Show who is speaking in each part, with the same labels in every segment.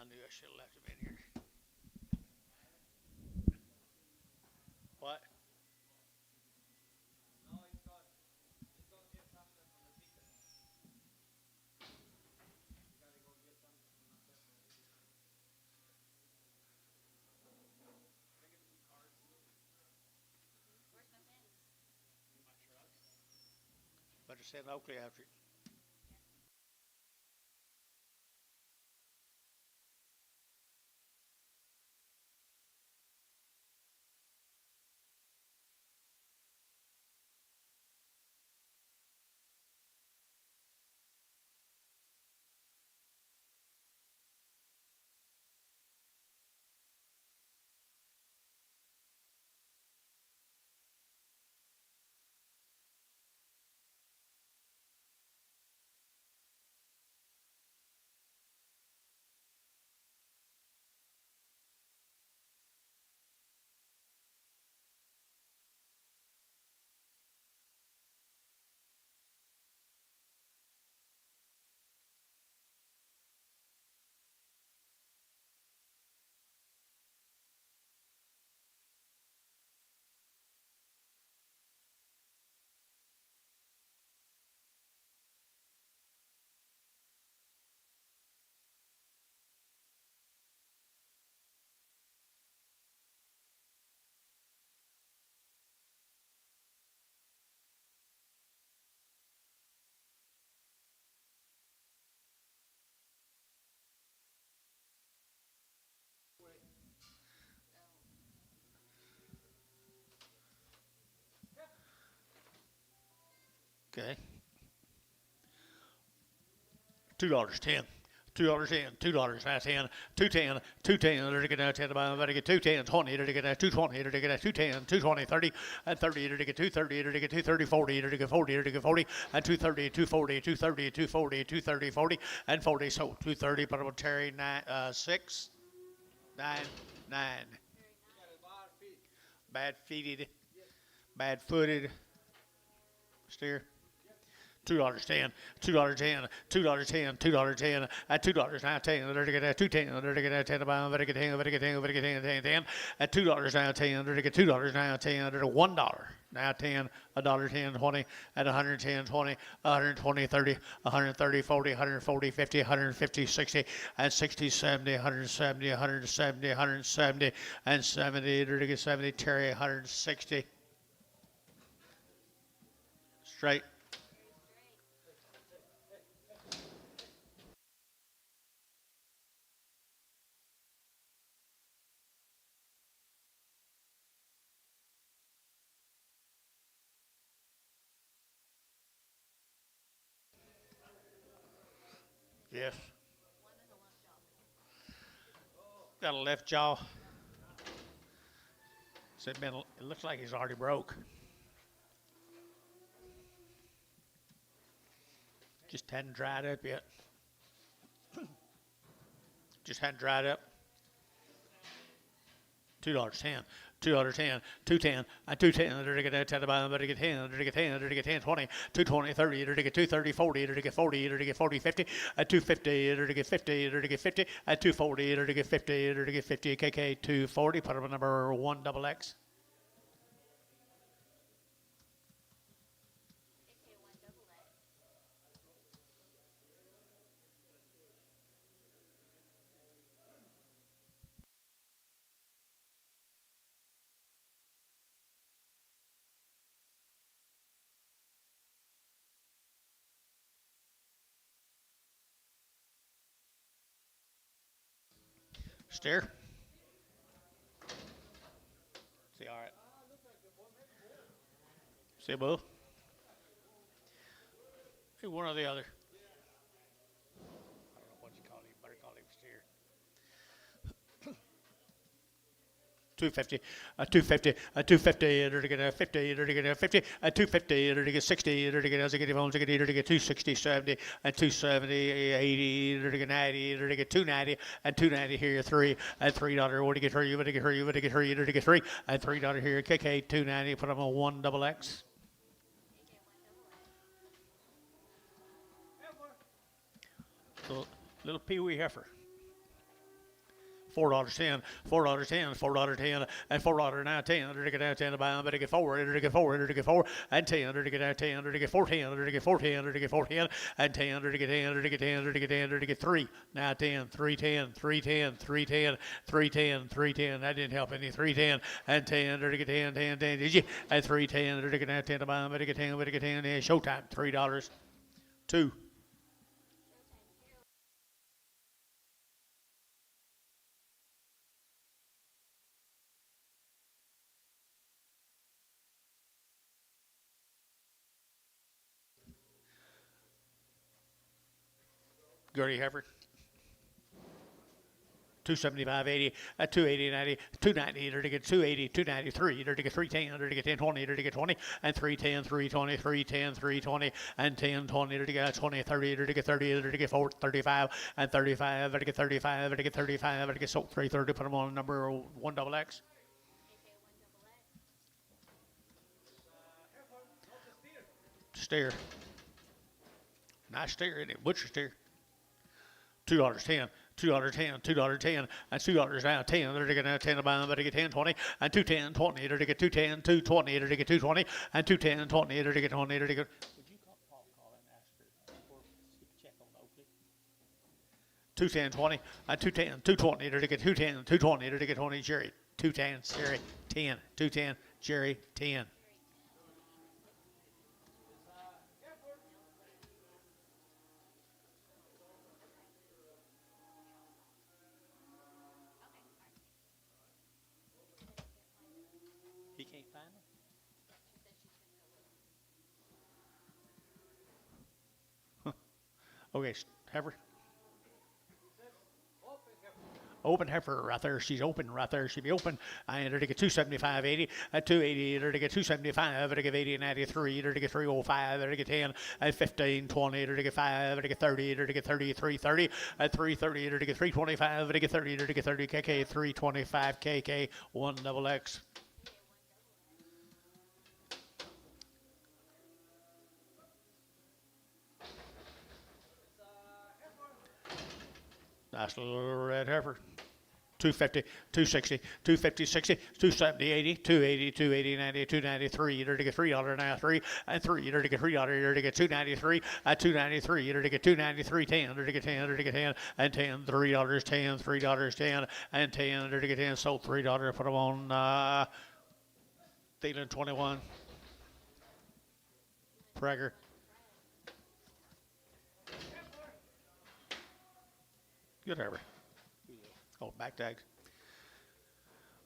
Speaker 1: knew I should have left him in here. What? Better send Oakley after it. Okay. $2.10. $2.10, $2, now 10, 210, 210, to get out 10 about to get 210, 20, to get out 220, to get out 210, 220, 30, and 30, to get 230, to get 230, 40, to get 40, to get 40, and 230, 240, 230, 240, 230, 40, and 40. So 230, but I'm going to carry 6, 9, 9. Bad feeded, bad footed steer. $2.10, $2.10, $2.10, $2.10, at $2 now 10, to get at 210, to get at 10 about better get 10, better get 10, better get 10, 10, at $2 now 10, to get $2 now 10, to $1 now 10, $1.10, 20, at 110, 20, 120, 30, 130, 40, 140, 50, 150, 60, and 60, 70, 170, 170, 170, and 70, to get 70, Terry 160. Straight. Yes. Got a left jaw. It looks like he's already broke. Just hadn't dried up yet. Just hadn't dried up. $2.10, $2.10, 210, and 210, to get 10 about better get 10, to get 10, to get 10, 20, 220, 30, to get 230, 40, to get 40, to get 40, 50, at 250, to get 50, to get 50, at 240, to get 50, to get 50, KK 240, put up number 1XX. Steer. See, all right. See, Boo. See, one or the other. I don't know what you call him. Better call him steer. 250, 250, 250, to get a 50, to get a 50, 250, to get 60, to get as I get him to get 260, 70, and 270, 80, to get 90, to get 290, and 290 here, 3, and $3. What to get her, you, to get her, you, to get her, you, to get 3, and $3 here, KK 290, put them on 1XX. Little Pee Wee heifer. $4.10, $4.10, $4.10, and $4.10. Under to get out 10 buy, better get 4, under to get 4, under to get 4, and 10, under to get out 10, under to get 14, under to get 14, under to get 14, and 10, under to get 10, under to get 10, under to get 10, under to get 3. Now 10, 310, 310, 310, 310, 310. That didn't help any. 310 and 10, under to get 10, 10, 10. Did you? And 310, under to get out 10 to buy, better get 10, better get 10. And showtime, $3. 2. Gertie Heifer. 275.80 at 280.90, 290, to get 280, 293, to get 310, to get 1020, to get 20, and 310, 320, 310, 320, and 1020, to get 20, 30, to get 30, to get 4, 35, and 35, to get 35, to get 35, to get sold 330. Put them on number 1XX. Steer. Nice steer, isn't it? Butcher steer. $2.10, $2.10, $2.10, and $2 now 10. They're to get 10 about, but to get 10, 20, and 210, 20. They're to get 210, 220. They're to get 220, and 210, 20. They're to get 20. They're to get. Would you call and ask her for check on Oakley? 210, 20, and 210, 220. They're to get 210, 220. They're to get 20. Jerry, 210, Jerry, 10, 210, Jerry, 10. Can't find them? Huh. Okay, heifer. Open heifer right there. She's open right there. She'll be open. I entered to get 275.80 at 280. Entered to get 275. To get 80 and 93. Entered to get 305. Entered to get 10 at 15, 20. Entered to get 5. Entered to get 30. Entered to get 30, 330 at 330. Entered to get 325. Entered to get 30. Entered to get 30 KK 325 KK 1XX. Nice little red heifer. 250, 260, 250, 60, 270, 80, 280, 280, 90, 293. You're to get $3 now, 3, and 3. You're to get $3. You're to get 293, at 293. You're to get 293, 10. You're to get 10. You're to get 10, and 10, $3, 10, $3, 10, and 10. You're to get 10. Sold $3. Put them on Thielen 21. Prager. Good heifer. Oh, back tags.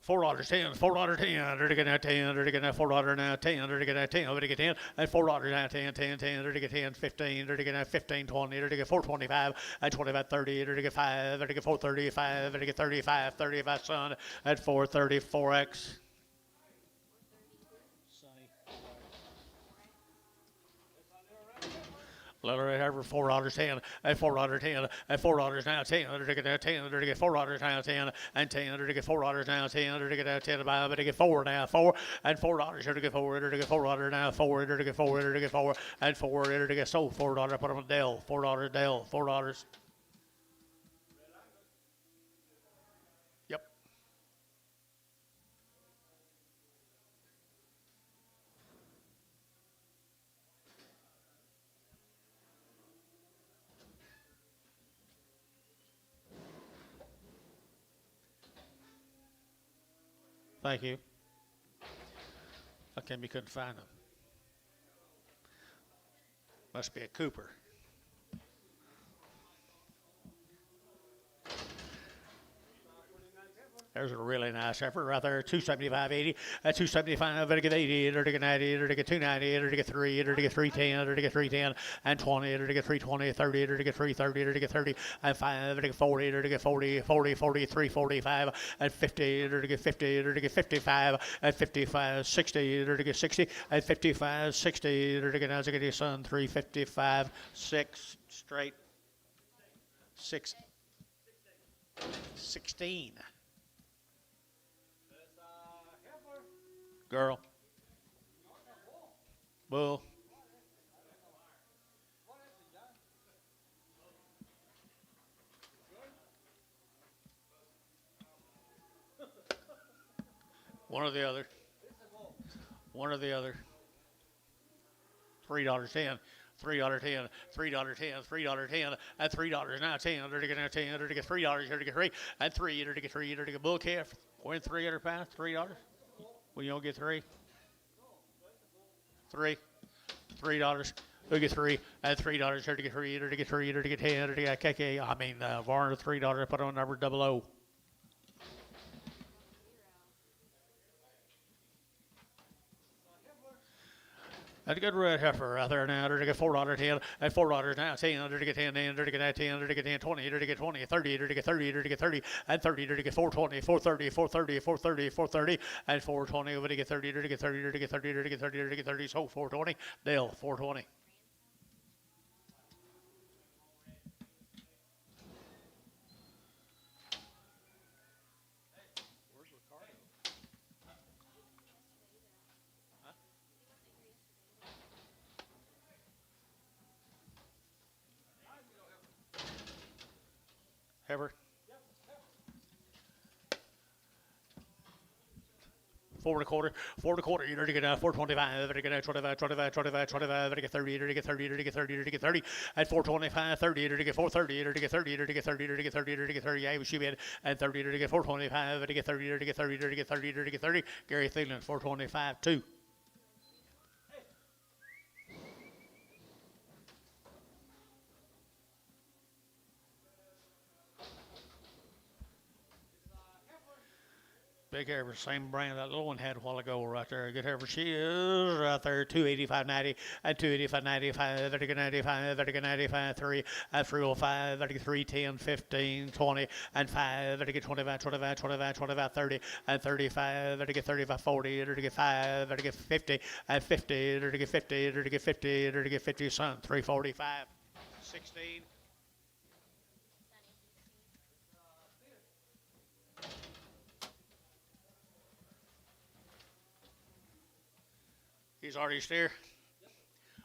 Speaker 1: $4.10, $4.10, they're to get now 10, they're to get now $4 now 10, they're to get now 10, they're to get 10, and $4 now 10, 10, 10, they're to get 10, 15, they're to get now 15, 20, they're to get 425, and 25, 30, they're to get 5, they're to get 435, they're to get 35, 35 son, at 430, 4X. Little red heifer, $4.10, and $4.10, and $4 now 10, they're to get now 10, they're to get $4 now 10, and 10, they're to get $4 now 10, they're to get now 10 but they get 4 now 4, and $4, they're to get 4, they're to get $4 now 4, they're to get 4, they're to get 4, and 4, they're to get sold $4. Put them on Dell, $4 Dell, $4. Yep. Thank you. How come you couldn't find them? Must be a Cooper. There's a really nice heifer right there, 275.80, at 275, to get 80, to get 90, to get 290, to get 3, to get 310, to get 310, and 20, to get 320, 30, to get 330, to get 30, and 5, to get 40, to get 40, 40, 43, 45, and 50, to get 50, to get 55, and 55, 60, to get 60, and 55, 60, to get now to get your son, 355, 6, straight, 6, 16. Girl. Bull. One or the other. One or the other. $3.10. $3.10, $3.10, $3.10, and $3 now 10, $10, $3, $3, and $3, bull calf, win 300 pounds, $3. Well, you don't get three. $3. We get three, and $3, $3, $3, $10, KK. I mean, Varner $3, put on number 00. And a good red heifer out there now. They're to get $4.10 and $4 now 10. They're to get 10, they're to get 10, they're to get 10, 20, they're to get 20, 30, they're to get 30, they're to get 30, and 30, they're to get 420, 430, 430, 430, 430, and 420. Over to get 30, they're to get 30, they're to get 30, they're to get 30, they're to get 30. So 420. Dale 420. Heifer. 4 1/4, 4 1/4. You're to get 425. You're to get 25, 25, 25, 25. You're to get 30. You're to get 30. You're to get 30. You're to get 30. At 425, 30. You're to get 430. You're to get 30. You're to get 30. You're to get 30. You're to get 30. Yeah, she bid. And 30. You're to get 425. You're to get 30. You're to get 30. You're to get 30. You're to get 30. Gary Thielen 425 2. Big heifer, same brand that little one had a while ago right there. Good heifer. She is right there. 285.90 and 285.95. 30.95. 30.95. 3 at 305. 33, 10, 15, 20 and 5. 30 25, 25, 25, 25, 30 and 35. 30 35, 40. 30 5. 30 50 and 50. 30 50. 30 50. 30 50. Son 345. 16. He's already steer.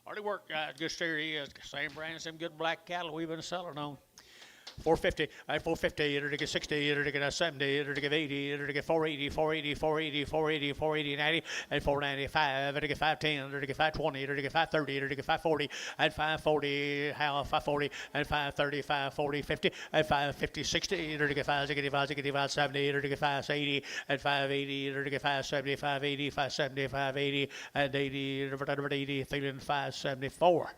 Speaker 1: Already worked, guys. Good steer he is. Same brand, same good black cattle we've been selling on. 450, at 450, you're to get 60, you're to get 70, you're to get 80, you're to get 480, 480, 480, 480, 480, 90, and 495, you're to get 510, you're to get 520, you're to get 530, you're to get 540, and 540, how 540, and 530, 540, 50, and 550, 60, you're to get 560, 560, 570, you're to get 580, and 580, you're to get 570, 580, 570, 580, and 80, 80, 574.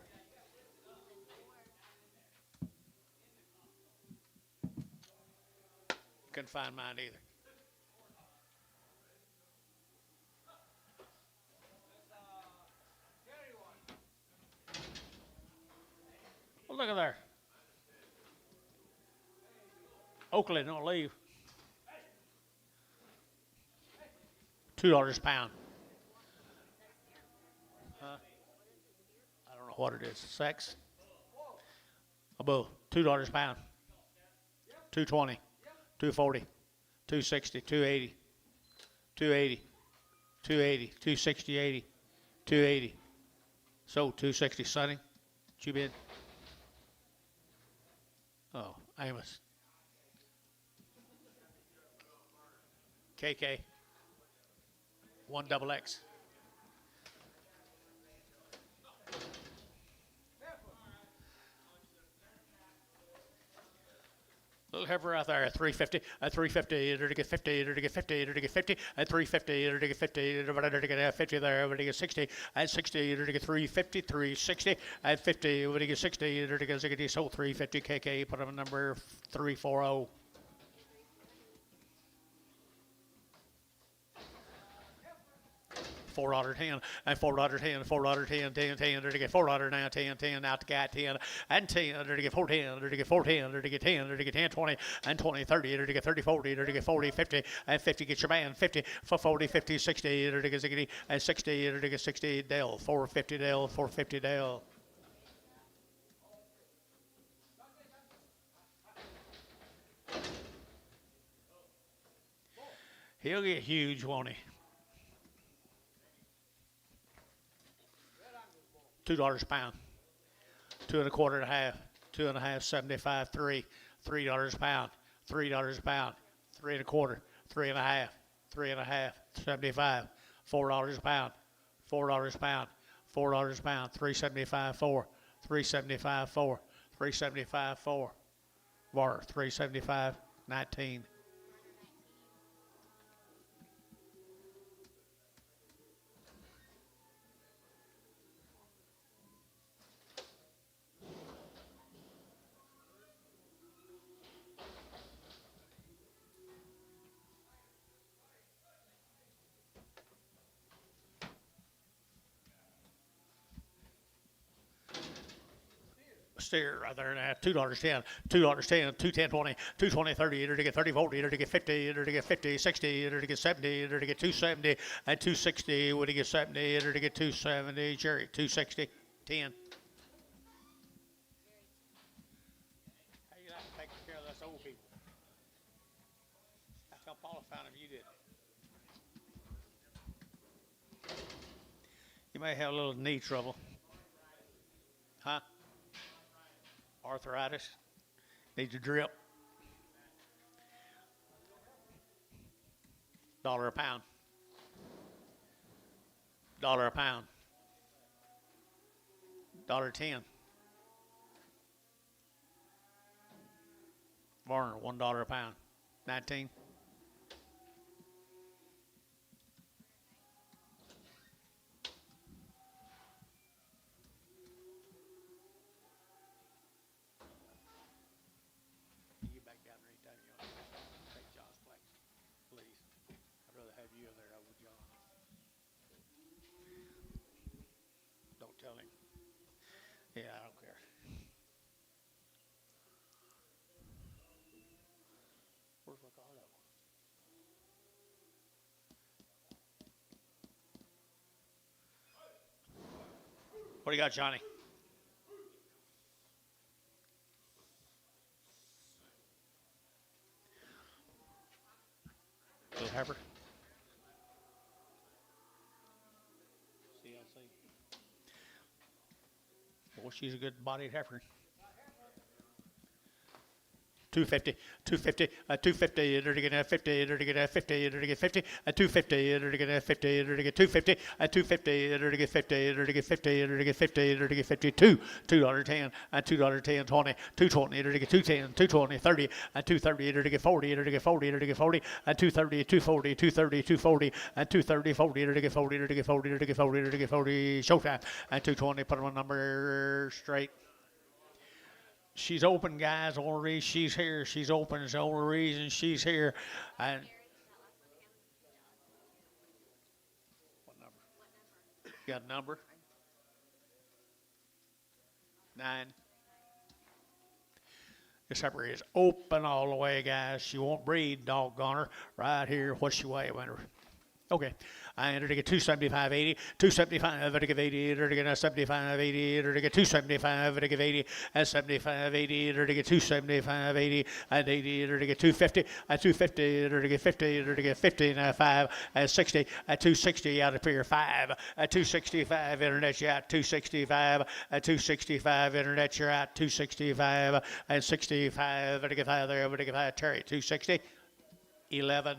Speaker 1: Couldn't find mine either. Well, look at there. Oakley, don't leave. $2 a pound. Huh? I don't know what it is. Sex? A bull. $2 a pound. 220. 240, 260, 280, 280, 280, 260, 80, 280. So 260, Sonny. What you bid? Oh, Amos. KK. 1XX. Little heifer out there at 350, at 350, you're to get 50, you're to get 50, you're to get 50, at 350, you're to get 50, you're to get 50 there, you're to get 60, at 60, you're to get 350, 360, at 50, you're to get 60, you're to get 60, so 350 KK, put on number 340. $4.10 and $4.10, $4.10, 10, 10, to get $4 now, 10, 10, out to got 10, and 10, to get 410, to get 410, to get 10, to get 10, 20, and 20, 30, to get 30, 40, to get 40, 50, and 50, get your man, 50, for 40, 50, 60, to get 60, and 60, to get 60, Dale, 450 Dale, 450 Dale. He'll get huge, won't he? $2 a pound, 2 1/4 and a half, 2 1/2, 75, 3, $3 a pound, $3 a pound, 3 1/4, 3 1/2, 3 1/2, $3.75, $4 a pound, $4 a pound, $4 a pound, $3.75, $3.75, $3.75, Var, $3.75, $19. Steer right there now, $2.10, $2.10, $2.10, $20, $2.20, $30, enter to get 30, 40, enter to get 50, enter to get 50, 60, enter to get 70, enter to get 270, and 260, when he gets 70, enter to get 270, Jerry, 260, 10. How you like taking care of us old people? That's how Paula found him, you did. You may have a little knee trouble. Huh? Arthritis. Needs a drip. $1 a pound. $1 a pound. $1.10. Varner, $1 a pound. 19. You in there, I would, John. Don't tell him. Yeah, I don't care. Where's Ricardo? What do you got, Johnny? Little heifer. Well, she's a good bodied heifer. 250, 250, 250, enter to get 50, enter to get 50, enter to get 50, 250, enter to get 50, enter to get 250, 250, enter to get 50, enter to get 50, enter to get 50, enter to get 52, $2.10, $2.10, 20, 220, enter to get 210, 220, 30, 230, enter to get 40, enter to get 40, enter to get 40, 230, 240, 230, 240, 230, 40, enter to get 40, enter to get 40, enter to get 40, enter to get 40, showtime, 220, put them on number straight. She's open, guys. Only reason she's here, she's open. It's the only reason she's here. And what number? You got a number? 9. This heifer is open all the way, guys. She won't breed, doggone her. Right here, what's she weigh? Okay. I entered to get 275.80, 275, to give 80, enter to get 75.80, enter to get 275, to give 80, and 75.80, enter to get 275.80, and 80, enter to get 250, at 250, enter to get 50, enter to get 50, and 5, and 60, at 260, out of here, 5, at 265, internet, you're out, 265, at 265, internet, you're out, 265, and 65, enter to get 5 there, enter to get 5, Terry, 260, 11.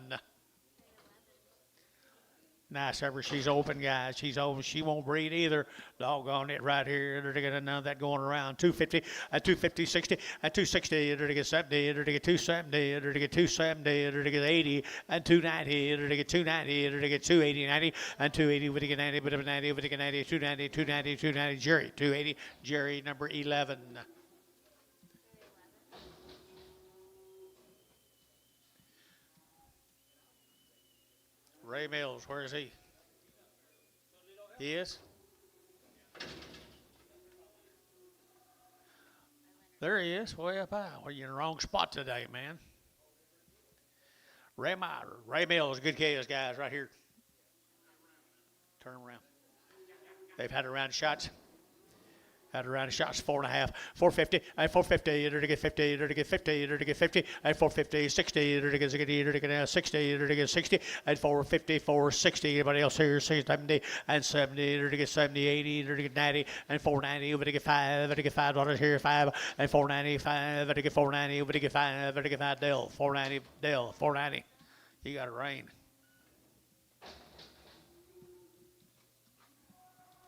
Speaker 1: Nice heifer. She's open, guys. She's open. She won't breed either. Doggone it right here. Enter to get none of that going around. 250, at 250, 60, at 260, enter to get 70, enter to get 270, enter to get 270, enter to get 80, and 290, enter to get 290, enter to get 280, 90, and 280, with to get 90, but 90, with to get 90, 290, 290, 290, Jerry, 280, Jerry, number 11. Ray Mills, where is he? He is? There he is, way up high. Well, you're in the wrong spot today, man. Ray Mills, good chaos, guys, right here. Turn around. They've had a round of shots. Had a round of shots, 4.5, 450, and 450, enter to get 50, enter to get 50, enter to get 50, and 450, 60, enter to get 60, enter to get 60, enter to get 60, and 450, 460, anybody else here, 70, and 70, enter to get 70, 80, enter to get 90, and 490, over to get 5, enter to get $5 here, 5, and 495, enter to get 490, over to get 5, enter to get 5, Dell, 490, Dell, 490. You got it rain.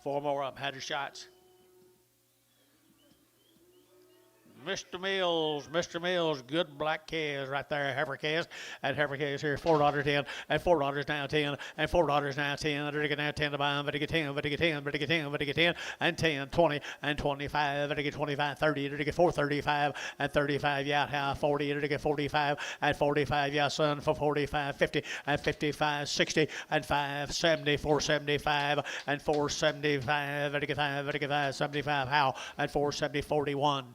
Speaker 1: 4 more up. Had your shots. Mr. Mills, good black calves right there, heifer calves, and heifer calves here, $4.10, and $4 now 10, and $4 now 10, better get now 10 to buy them, better get 10, better get 10, better get 10, better get 10, and 10, 20, and 25, better get 25, 30, better get 435, and 35, yeah, how 40, better get 45, and 45, yeah, son, for 45, 50, and 55, 60, and 5, 70, 475, and 475, better get 5, better get 5, 75, how, and 470, 41.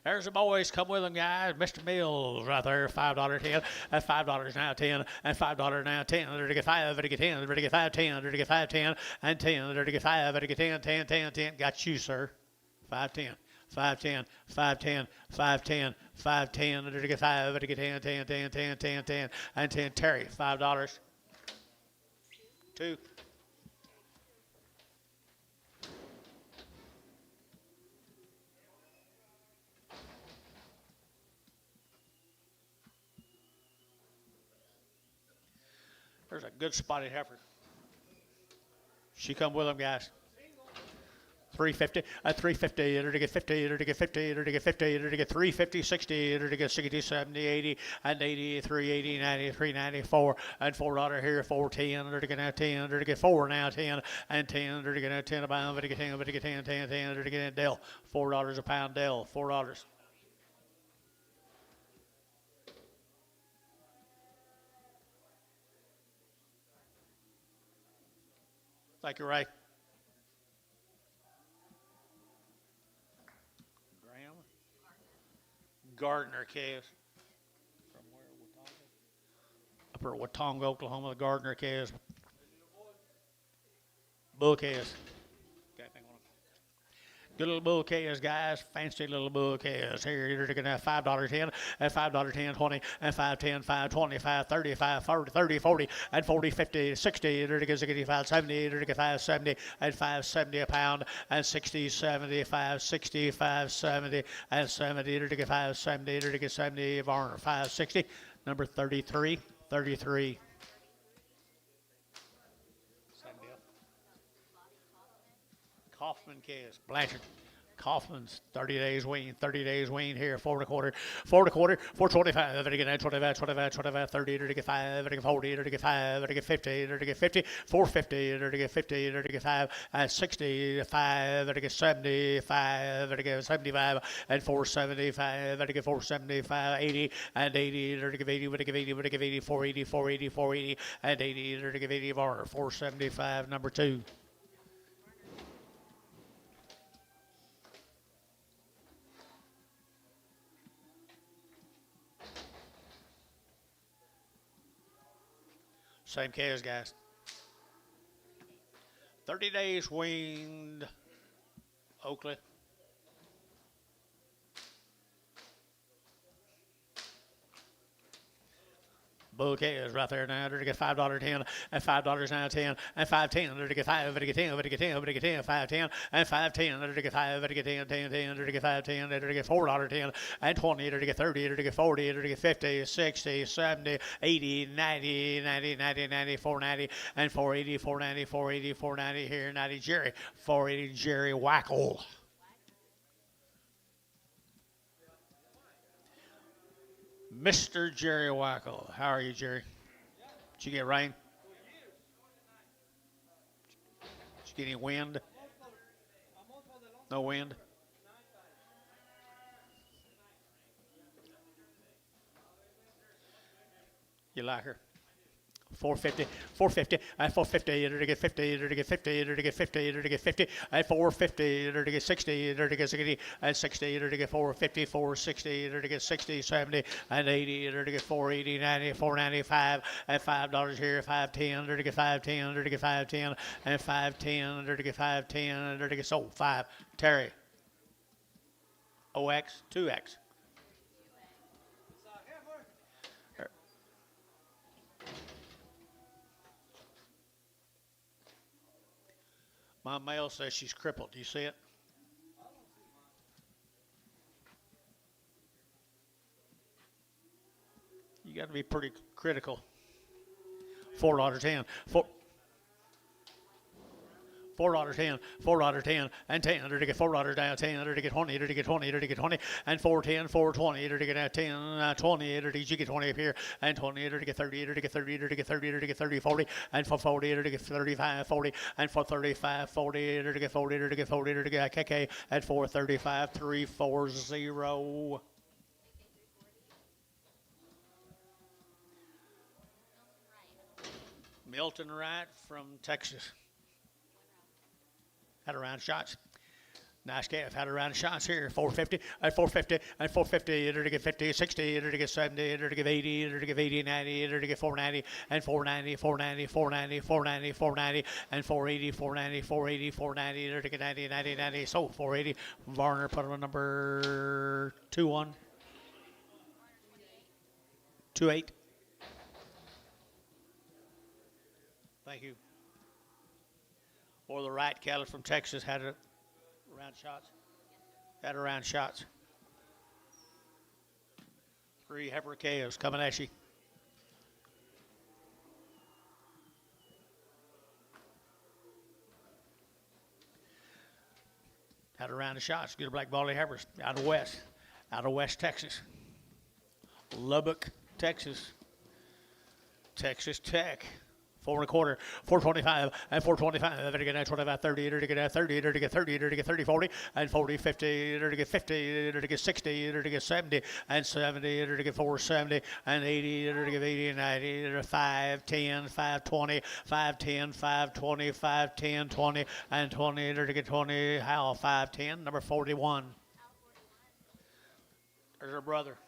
Speaker 1: There's the boys. Come with them, guys. Mr. Mills right there. $5.10. And $5 now 10. And $5 now 10. They're to get 5. They're to get 10. They're to get 5, 10. They're to get 5, 10. And 10. They're to get 5. They're to get 10, 10, 10, 10. Got you, sir. 5, 10. 5, 10. 5, 10. 5, 10. 5, 10. They're to get 5. They're to get 10, 10, 10, 10, 10, 10. And 10. Terry, $5. 2. There's a good spotted heifer. She come with them, guys. 350, 350, to get 50, to get 50, to get 50, to get 350, 60, to get 60, 70, 80, and 80, 380, 90, 394, and $4 here, 410, to get now 10, to get 4 now 10, and 10, to get now 10 a pound, to get 10, to get 10, 10, 10, to get Dell, $4 a pound, Dell, $4. Thank you, Ray. Graham. Gardner calves. From where? Watonga? Upper Watonga, Oklahoma, the Gardner calves. Bull calves. Good little bull calves, guys. Fancy little bull calves. Here, you're looking at $5.10, and $5.10, 20, and 5.10, 5.20, 5.30, 5.40, 30, 40, and 40, 50, 60. You're looking at 65, 70. You're looking at 5.70, and 5.70 a pound, and 60, 70, 5.60, 5.70, and 70. You're looking at 5.70. You're looking at 70. Varner, 5.60. Number 33, 33. Kaufman calves, Blanchard. Kaufman's 30 days weaned, 30 days weaned here, 4 1/4, 4 1/4, 425, to get 25, 25, 25, 30, to get 5, to get 40, to get 5, to get 50, to get 50, 450, to get 50, to get 5, and 65, to get 75, to get 75, and 475, to get 475, 80, and 80, to get 80, to get 80, to get 80, 480, 480, 480, and 80, to get 80 bar, 475, number 2. Same calves, guys. 30 days weaned, Oakley. Bull calves right there now. They're to get $5.10, and $5 now 10, and 5.10. They're to get 5, to get 10, to get 10, to get 10, 5.10, and 5.10. They're to get 5, to get 10, 10, 10. They're to get 5.10. They're to get $4.10, and 20. They're to get 30. They're to get 40. They're to get 50, 60, 70, 80, 90, 90, 90, 90, 490, and 480, 490, 480, 490 here. 90 Jerry, 480 Jerry Wackel. Mr. Jerry Wackel. How are you, Jerry? Did you get rain? Did you get any wind? No wind? You like her? 450, 450, and 450, to get 50, to get 50, to get 50, to get 50, and 450, to get 60, to get 60, and 60, to get 450, 460, to get 60, 70, and 80, to get 480, 90, 495, and $5 here, 510, to get 510, to get 510, and 510, to get 510, to get sold 5. Terry. OX, 2X. My mail says she's crippled. Do you see it? You got to be pretty critical. $4.10. $4.10, $4.10, and 10, to get $4 down, 10, to get 20, to get 20, to get 20, and 4.10, 4.20, to get 10, 20, to get 20 up here, and 20, to get 30, to get 30, to get 30, to get 30, 40, and for 40, to get 35, 40, and for 35, 40, to get 40, to get 40, to get KK at 435, 340. Milton Wright from Texas. Had a round of shots. Nice calf. Had a round of shots here. 450, at 450, and 450, to get 50, 60, to get 70, to get 80, to get 80, 90, to get 490, and 490, 490, 490, 490, 490, and 480, 490, 480, 490, to get 90, 90, 90. So 480. Varner put on number 2-1. 2-8. Thank you. Or the right cattle from Texas had a round shots. Had a round shots. 3 heifer calves coming at you. Had a round of shots. Good black baldy heifers out of West Texas. Lubbock, Texas. Texas Tech. 4.25, 425, and 425. To get 25, 30, to get 30, to get 30, to get 30, 40, and 40, 50, to get 50, to get 60, to get 70, and 70, to get 470, and 80, to get 80, 90, to 5, 10, 5, 20, 5, 10, 5, 20, 5, 10, 20, and 20, to get 20. Howell, 5, 10, number 41. There's her brother.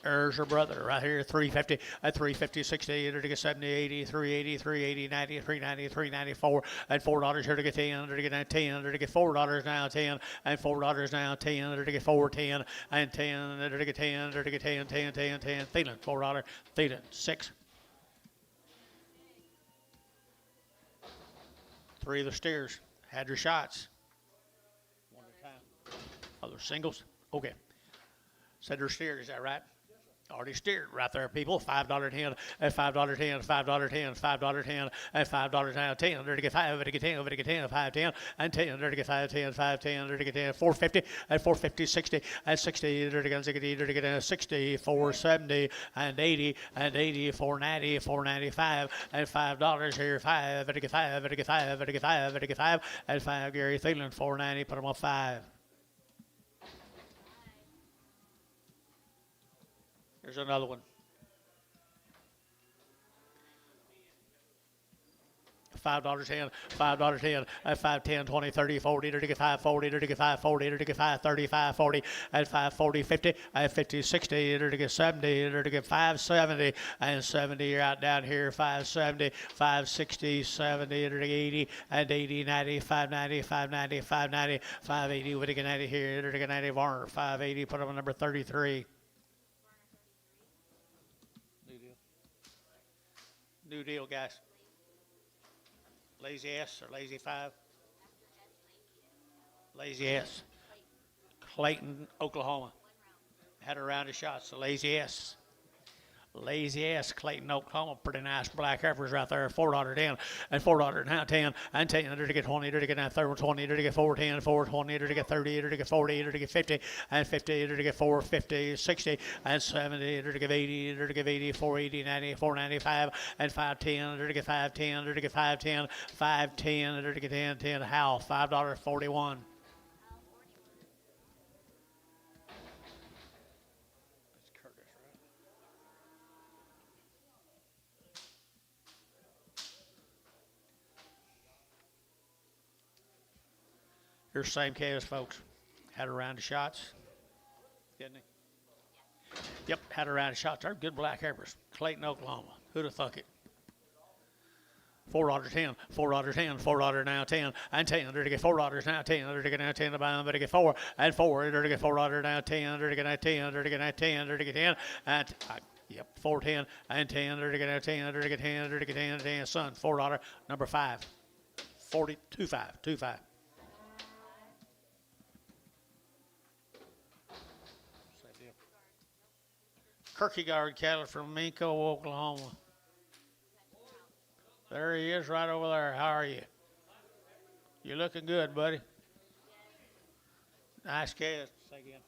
Speaker 1: There's her brother right here, 350, at 350, 60, to get 70, 80, 380, 380, 90, 390, 394, and $4 here to get 10, to get 10, to get $4 now, 10, and $4 now, 10, to get 410, and 10, to get 10, to get 10, 10, 10, 10, Thielen, $4, Thielen, 6. 3 of the steers had your shots. One at a time. Oh, they're singles? Okay. Said they're steers, is that right? Already steered right there, people. $5.10, and $5.10, $5.10, $5.10, and $5 now, 10, to get 5, to get 10, to get 10, 5.10, and 10, to get 5.10, 5.10, to get 10, 450, and 450, 60, and 60, to get 60, to get 60, 470, and 80, and 80, 490, 495, and $5 here, 5, to get 5, to get 5, to get 5, to get 5, and 5, Gary Thielen, 490, put them on 5. Here's another one. $5.10, $5.10, at 5.10, 20, 30, 40, to get 540, to get 540, to get 530, 540, at 540, 50, at 50, 60, to get 70, to get 570, and 70 right down here, 570, 560, 70, to get 80, and 80, 90, 590, 590, 590, 580, to get 90 here, to get 90 Varner, 580, put them on number 33. New deal, guys. Lazy S or Lazy 5? Lazy S. Clayton, Oklahoma. Had a round of shots. The Lazy S. Lazy S, Clayton, Oklahoma. Pretty nice black heifers right there. $4.10 and $4 now, 10 and 10 to get 20 to get 20 to get 410, 420 to get 30 to get 40 to get 50 and 50 to get 450, 60 and 70 to get 80 to get 80, 480, 90, 495 and 510 to get 510 to get 510, 510 to get 10, 10. Howell, $5.41. Here's the same calves, folks. Had a round of shots, didn't he? Yep, had a round of shots. They're good black heifers. Clayton, Oklahoma. Who'd have thunk it? $4.10, $4.10, $4 now, 10, and 10. To get $4 now, 10. To get now 10 to buy them, but to get 4 and 4. To get $4 now, 10. To get now 10. To get now 10. To get 10 and yep, 410 and 10. To get now 10. To get 10. To get 10, 10. Son, $4, number 5, 42.5, 25. Kierkegaard cattle from Minko, Oklahoma. There he is right over there. How are you? You're looking good, buddy. Nice calves. Say again.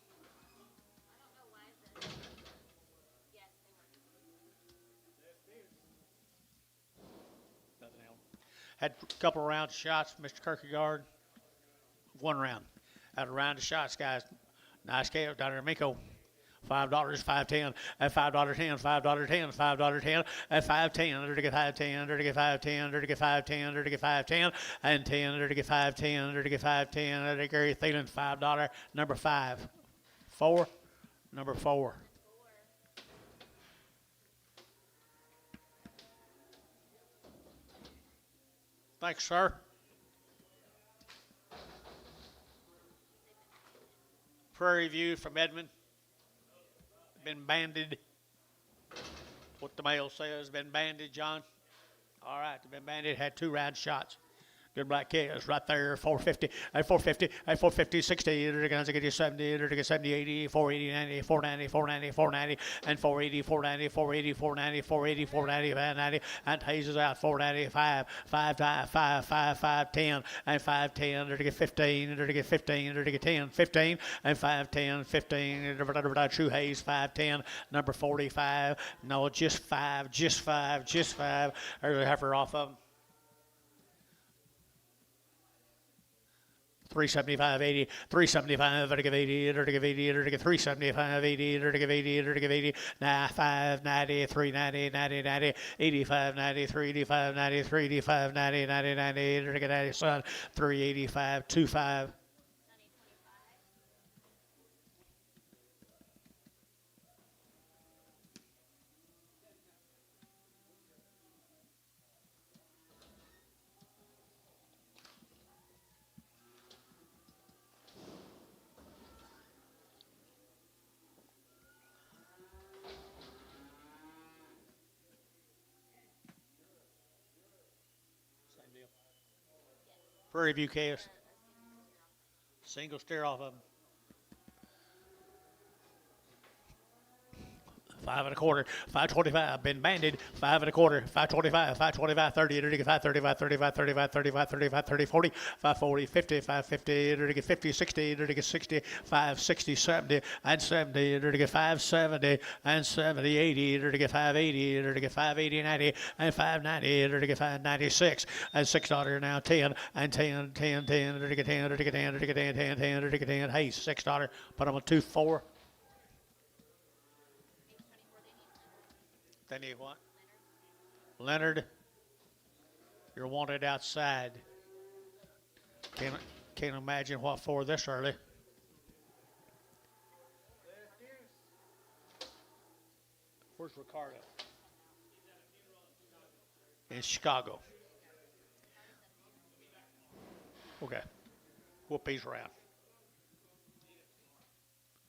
Speaker 1: Nothing else. Had a couple of rounds of shots, Mr. Kierkegaard. One round. Had a round of shots, guys. Nice calves down there in Minko. $5, $5.10, at $5.10, $5.10, $5.10, at $5.10, under to get $5.10, under to get $5.10, under to get $5.10, under to get $5.10, and 10, under to get $5.10, under to get $5.10, under to Gary Thielen, $5, number 5. 4, number 4. Thanks, sir. Prairie View from Edmond. Been banded. What the mail says, been banded, John. All right, been banded, had 2 round shots. Good black calves right there, 450, at 450, at 450, 60, they're going to get you 70, they're going to get 70, 80, 480, 90, 490, 490, 490, and 480, 490, 480, 490, 480, 490, 590, and Hayes is out, 495, 5, and 510, they're going to get 15, they're going to get 15, they're going to get 10, 15, and 510, 15, True Hayes, 510, number 45, no, just 5, just 5, just 5, there's a heifer off of them. 375.80, 375, to give 80, to give 80, to give 375, 80, to give 80, to give 80, 590, 390, 90, 90, 85, 90, 385, 90, 385, 90, 90, 90, to get 90, son, 385, 25. Prairie View calves. Single steer off of them. 5 1/4, 525, been banded, 5 1/4, 525, 525, 30, 35, 35, 35, 35, 35, 35, 30, 40, 540, 50, 550, 50, 60, 60, 560, 70, and 70, 570, and 70, 80, 580, 580, 90, and 590, 596, and $6 now, 10, and 10, 10, 10, 10, 10, 10, 10, 10, 10, 10, hey, $6, put them on 2, 4. They need what? Leonard, you're wanted outside. Can't imagine what for this early. Where's Ricardo? In Chicago. Okay. Whoop these around.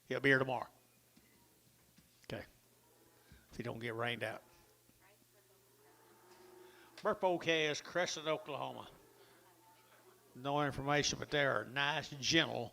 Speaker 1: He'll be here tomorrow. Okay. If you don't get rained out. Burpo is Crescent, Oklahoma. No information, but they are nice, gentle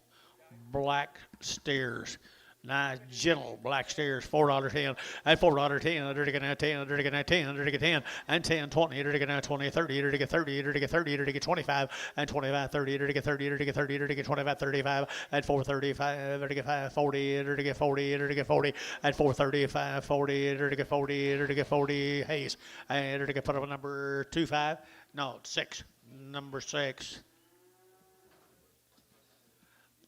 Speaker 1: black steers. Nice, gentle black steers, $4.10, and $4.10, they're going to 10, they're going to 10, they're going to 10, and 10, 20, they're going to 20, 30, they're going to 30, they're going to 30, they're going to 25, and 25, 30, they're going to 30, they're going to 30, they're going to 25, 35, and 435, they're going to 5, 40, they're going to get 40, they're going to get 40, and 435, 40, they're going to get 40, they're going to get 40, Hayes, and they're going to put up a number 25, no, 6, number 6.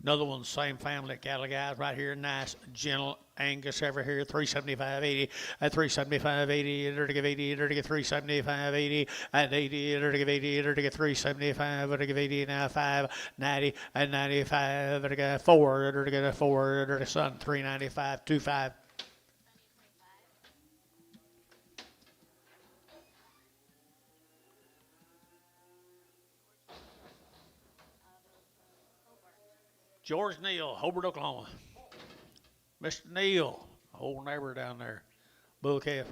Speaker 1: Another one, same family cattle guys right here, nice, gentle Angus over here, 375.80, at 375.80, they're to give 80, they're to get 375.80, and 80, they're to give 80, they're to get 375, they're to give 80, now 5, 90, and 95, they're to get 4, they're to get a 4, they're to son, 395, 25. George Neal, Hobart, Oklahoma. Mr. Neal, old neighbor down there, bull calf.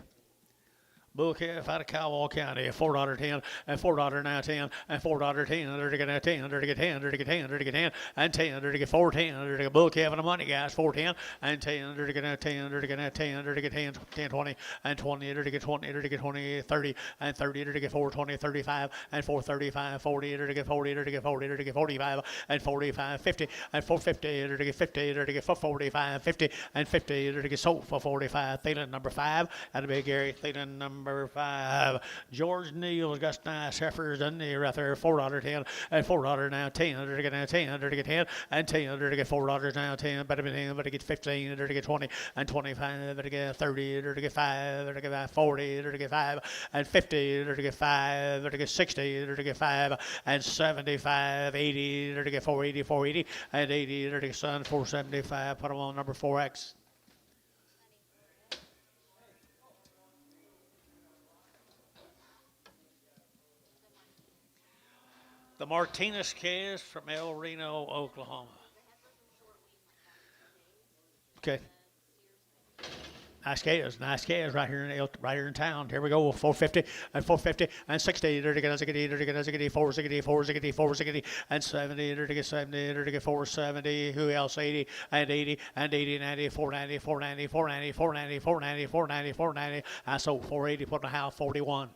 Speaker 1: Bull calf out of Cowal County, $4.10, and $4.10, and $4.10, there to get 10, there to get 10, there to get 10, there to get 10, and 10, there to get 4.10, there to get bull calf and the money, guys, 4.10, and 10, there to get 10, there to get 10, there to get 10, 10, 20, and 20, there to get 20, there to get 20, 30, and 30, there to get 420, 35, and 435, 40, there to get 40, there to get 40, there to get 45, and 45, 50, and 450, there to get 50, there to get 45, 50, and 50, there to get sold for 45. Thielen number 5, that'll be Gary Thielen number 5. George Neal's got nice heifers in there right there, $4.10, and $4 now 10, there to get 10, there to get 10, and 10, there to get $4 now 10, better be 10, better get 15, there to get 20, and 25, there to get 30, there to get 5, there to get 40, there to get 5, and 50, there to get 5, there to get 60, there to get 5, and 75, 80, there to get 480, 480, and 80, there to get 475. Put them on number 4X. The Martinez calves from El Reno, Oklahoma. Okay. Nice calves right here in town. Here we go, 450 and 450 and 60. There to get 460, 460, and 70. There to get 70. There to get 470. Who else? 80 and 80 and 80, 90, 490, 490, 490, 490, 490, 490, 490. I sold 480. Put in the house 41.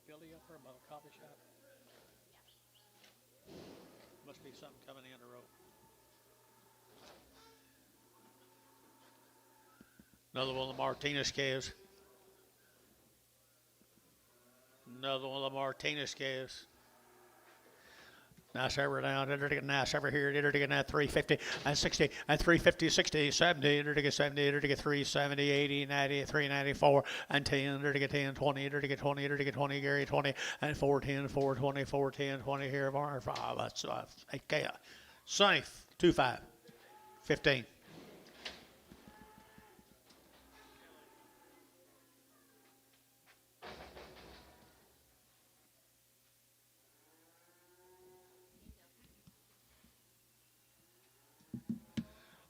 Speaker 1: Billy up there by the coffee shop? Must be something coming in the road. Another one of the Martinez calves. Another one of the Martinez calves. Nice heifer down, enter to get nice heifer here, enter to get that 350 and 60 and 350, 60, 70, enter to get 70, enter to get 370, 80, 90, 394, and 10, enter to get 10, 20, enter to get 20, enter to get 20, Gary 20, and 410, 420, 410, 20 here, bar 5, that's 8K. Sonny, 25, 15.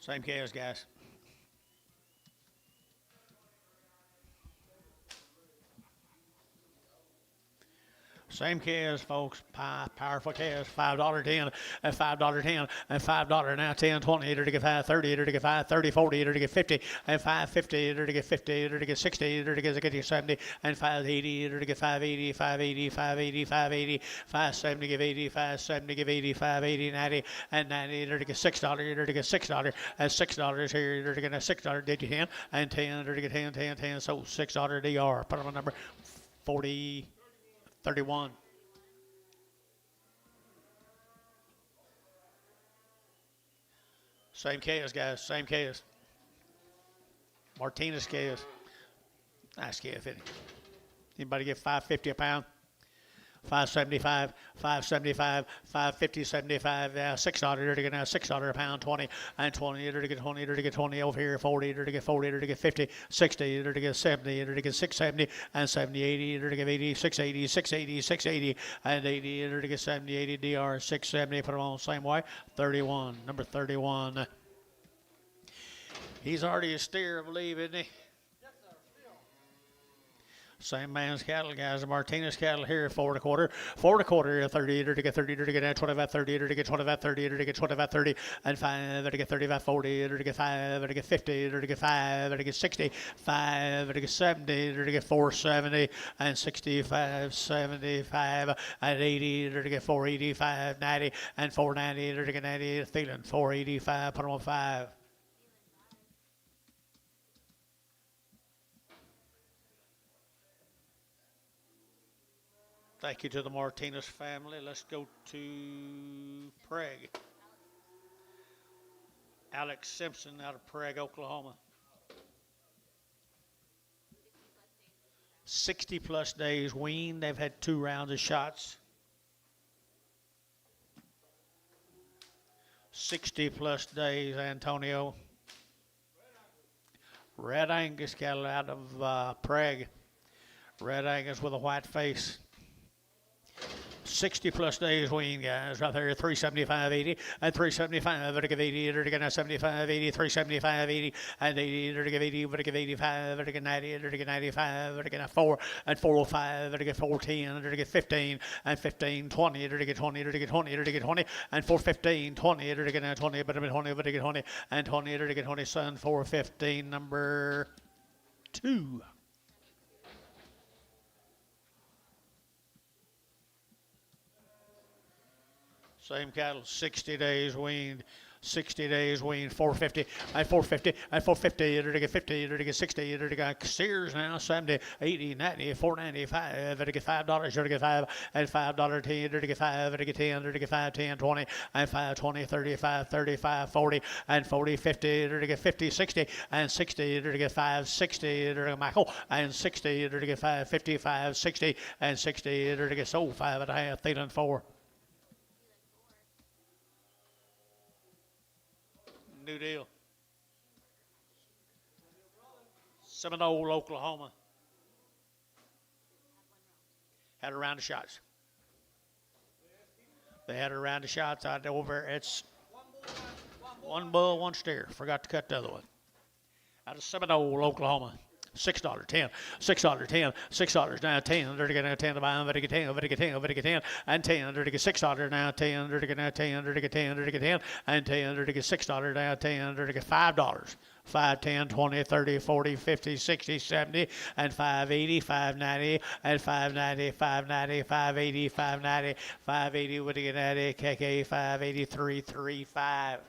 Speaker 1: Same calves, guys. Same calves, folks. Powerful calves. $5.10 and $5.10 and $5 now 10, 20, to get 5.30, to get 5.30, 40, to get 50 and 5.50, to get 50, to get 60, to get 70 and 5.80, to get 5.80, 5.80, 5.80, 5.80, 5.70, give 80, 5.70, give 80, 5.80, 90 and 90, to get $6, to get $6 and $6 here, to get $6 did you 10 and 10, to get 10, 10, 10, so $6 DR. Put on number 40. 31. Same calves, guys. Same calves. Martinez calves. Nice calf, isn't it? Anybody get $5.50 a pound? $5.75, $5.75, $5.50, $75, $6 to get now $6 a pound, 20 and 20 to get 20 to get 20 over here, 40 to get 40 to get 50, 60 to get 70 to get 670 and 70, 80 to get 80, 680, 680, 680 and 80 to get 70, 80 DR 670. Put them on the same way. 31, number 31. He's already a steer, I believe, isn't he? Same man's cattle, guys. The Martinez cattle here, 4.25, 4.25, 30 to get 30 to get 25, 30 to get 25, 30 to get 25, 30 and 5 to get 35, 40 to get 5 to get 50 to get 5 to get 60, 5 to get 70 to get 470 and 65, 75 and 80 to get 485, 90 and 490 to get 90. Thielen 485. Put them on 5. Thank you to the Martinez family. Let's go to Prague. Alex Simpson out of Prague, Oklahoma. 60 plus days weaned. They've had 2 rounds of shots. 60 plus days, Antonio. Red Angus cattle out of Prague. Red Angus with a white face. 60 plus days weaned, guys, right there. 375.80 and 375. Vertical 80, vertical 75, 80, 375, 80 and 80, vertical 80, vertical 85, vertical 90, vertical 95, vertical 4 and 405, vertical 410, vertical 15 and 15, 20, vertical 20, vertical 20, vertical 20 and 415, 20, vertical 20, vertical 20, vertical 20 and 20, vertical 20. Sun 415, number 2. Same cattle, 60 days weaned. 60 days weaned, 450 and 450 and 450, to get 50, to get 60, to get steers now, 70, 80, 90, 495, to get $5, to get 5 and $5, 10, to get 5, to get 10, to get 5, 10, 20 and 5, 20, 35, 35, 40 and 40, 50, to get 50, 60 and 60, to get 5, 60, to get Michael and 60, to get 5, 55, 60 and 60, to get sold 5.5, Thielen 4. New deal. Seminole, Oklahoma. Had a round of shots. They had a round of shots out over. It's one bull, one steer. Forgot to cut the other one. Out of Seminole, Oklahoma. $6, 10, $6, 10, $6 now, 10, to get 10 to buy, to get 10, to get 10, to get 10, and 10, to get $6 now, 10, to get 10, to get 10, to get 10, and 10, to get $6 now, 10, to get $5. 5, 10, 20, 30, 40, 50, 60, 70, and 580, 590, and 590, 590, 580, 590, 580, what do you get at it? KK 583, 35.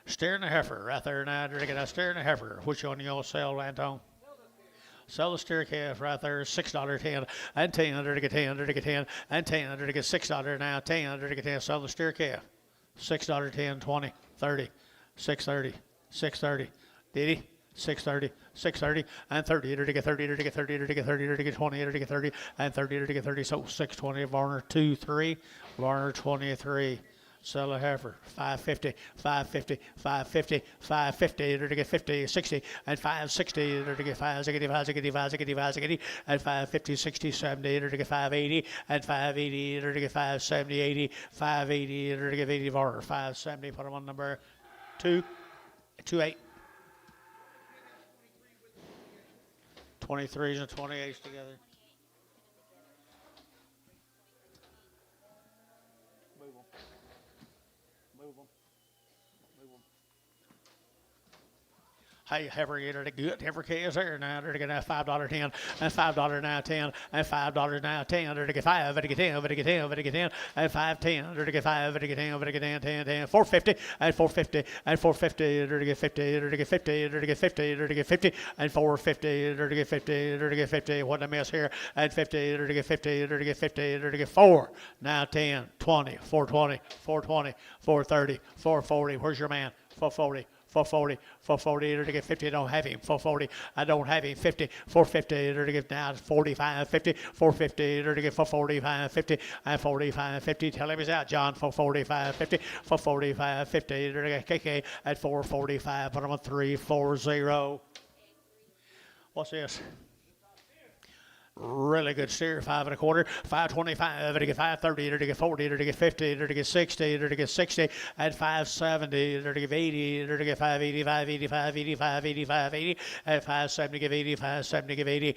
Speaker 1: Steer and a heifer right there now. They're going to steer and a heifer. Which one you'll sell, Anton? Sell the steer calf right there, $6, 10, and 10, to get 10, to get 10, and 10, to get $6 now, 10, to get 10. Sell the steer calf, $6, 10, 20, 30, 630, 630. Did he? 630, 630, and 30, to get 30, to get 30, to get 30, to get 20, to get 30, and 30, to get 30. So 620, Varner 2, 3, Varner 23. Sell a heifer, 550, 550, 550, 550, to get 50, 60, and 560, to get 560, 560, 560, 560, and 550, 60, 70, to get 580, and 580, to get 570, 80, 580, to get 80 Varner, 570, put them on number 2, 28. 23s and 28s together. Hey, heifer get it good. Heifer calves there now. They're going to get $5, 10, and $5 now, 10, and $5 now, 10. They're to get 5, to get 10, to get 10, to get 10, and 5, 10. They're to get 5, to get 10, to get 10, 10, 10, 450, and 450, and 450. They're to get 50, they're to get 50, they're to get 50, they're to get 50, and 450. They're to get 50, they're to get 50. What a mess here. And 50, they're to get 50, they're to get 50, they're to get 4. Now 10, 20, 420, 420, 430, 440. Where's your man? 440. 440, 440, to get 50, I don't have him. 440, I don't have him. 50, 450, to get now 45, 50, 450, to get 445, 50, and 45, 50. Tell him he's out, John. 445, 50, 445, 50, to get KK at 445. Put him on 340. What's this? Really good steer, 5 1/4, 525, to get 530, to get 40, to get 50, to get 60, to get 60, and 570, to get 80, to get 580, 580, 580, 580, 580, and 570, give 80, 570, give 80,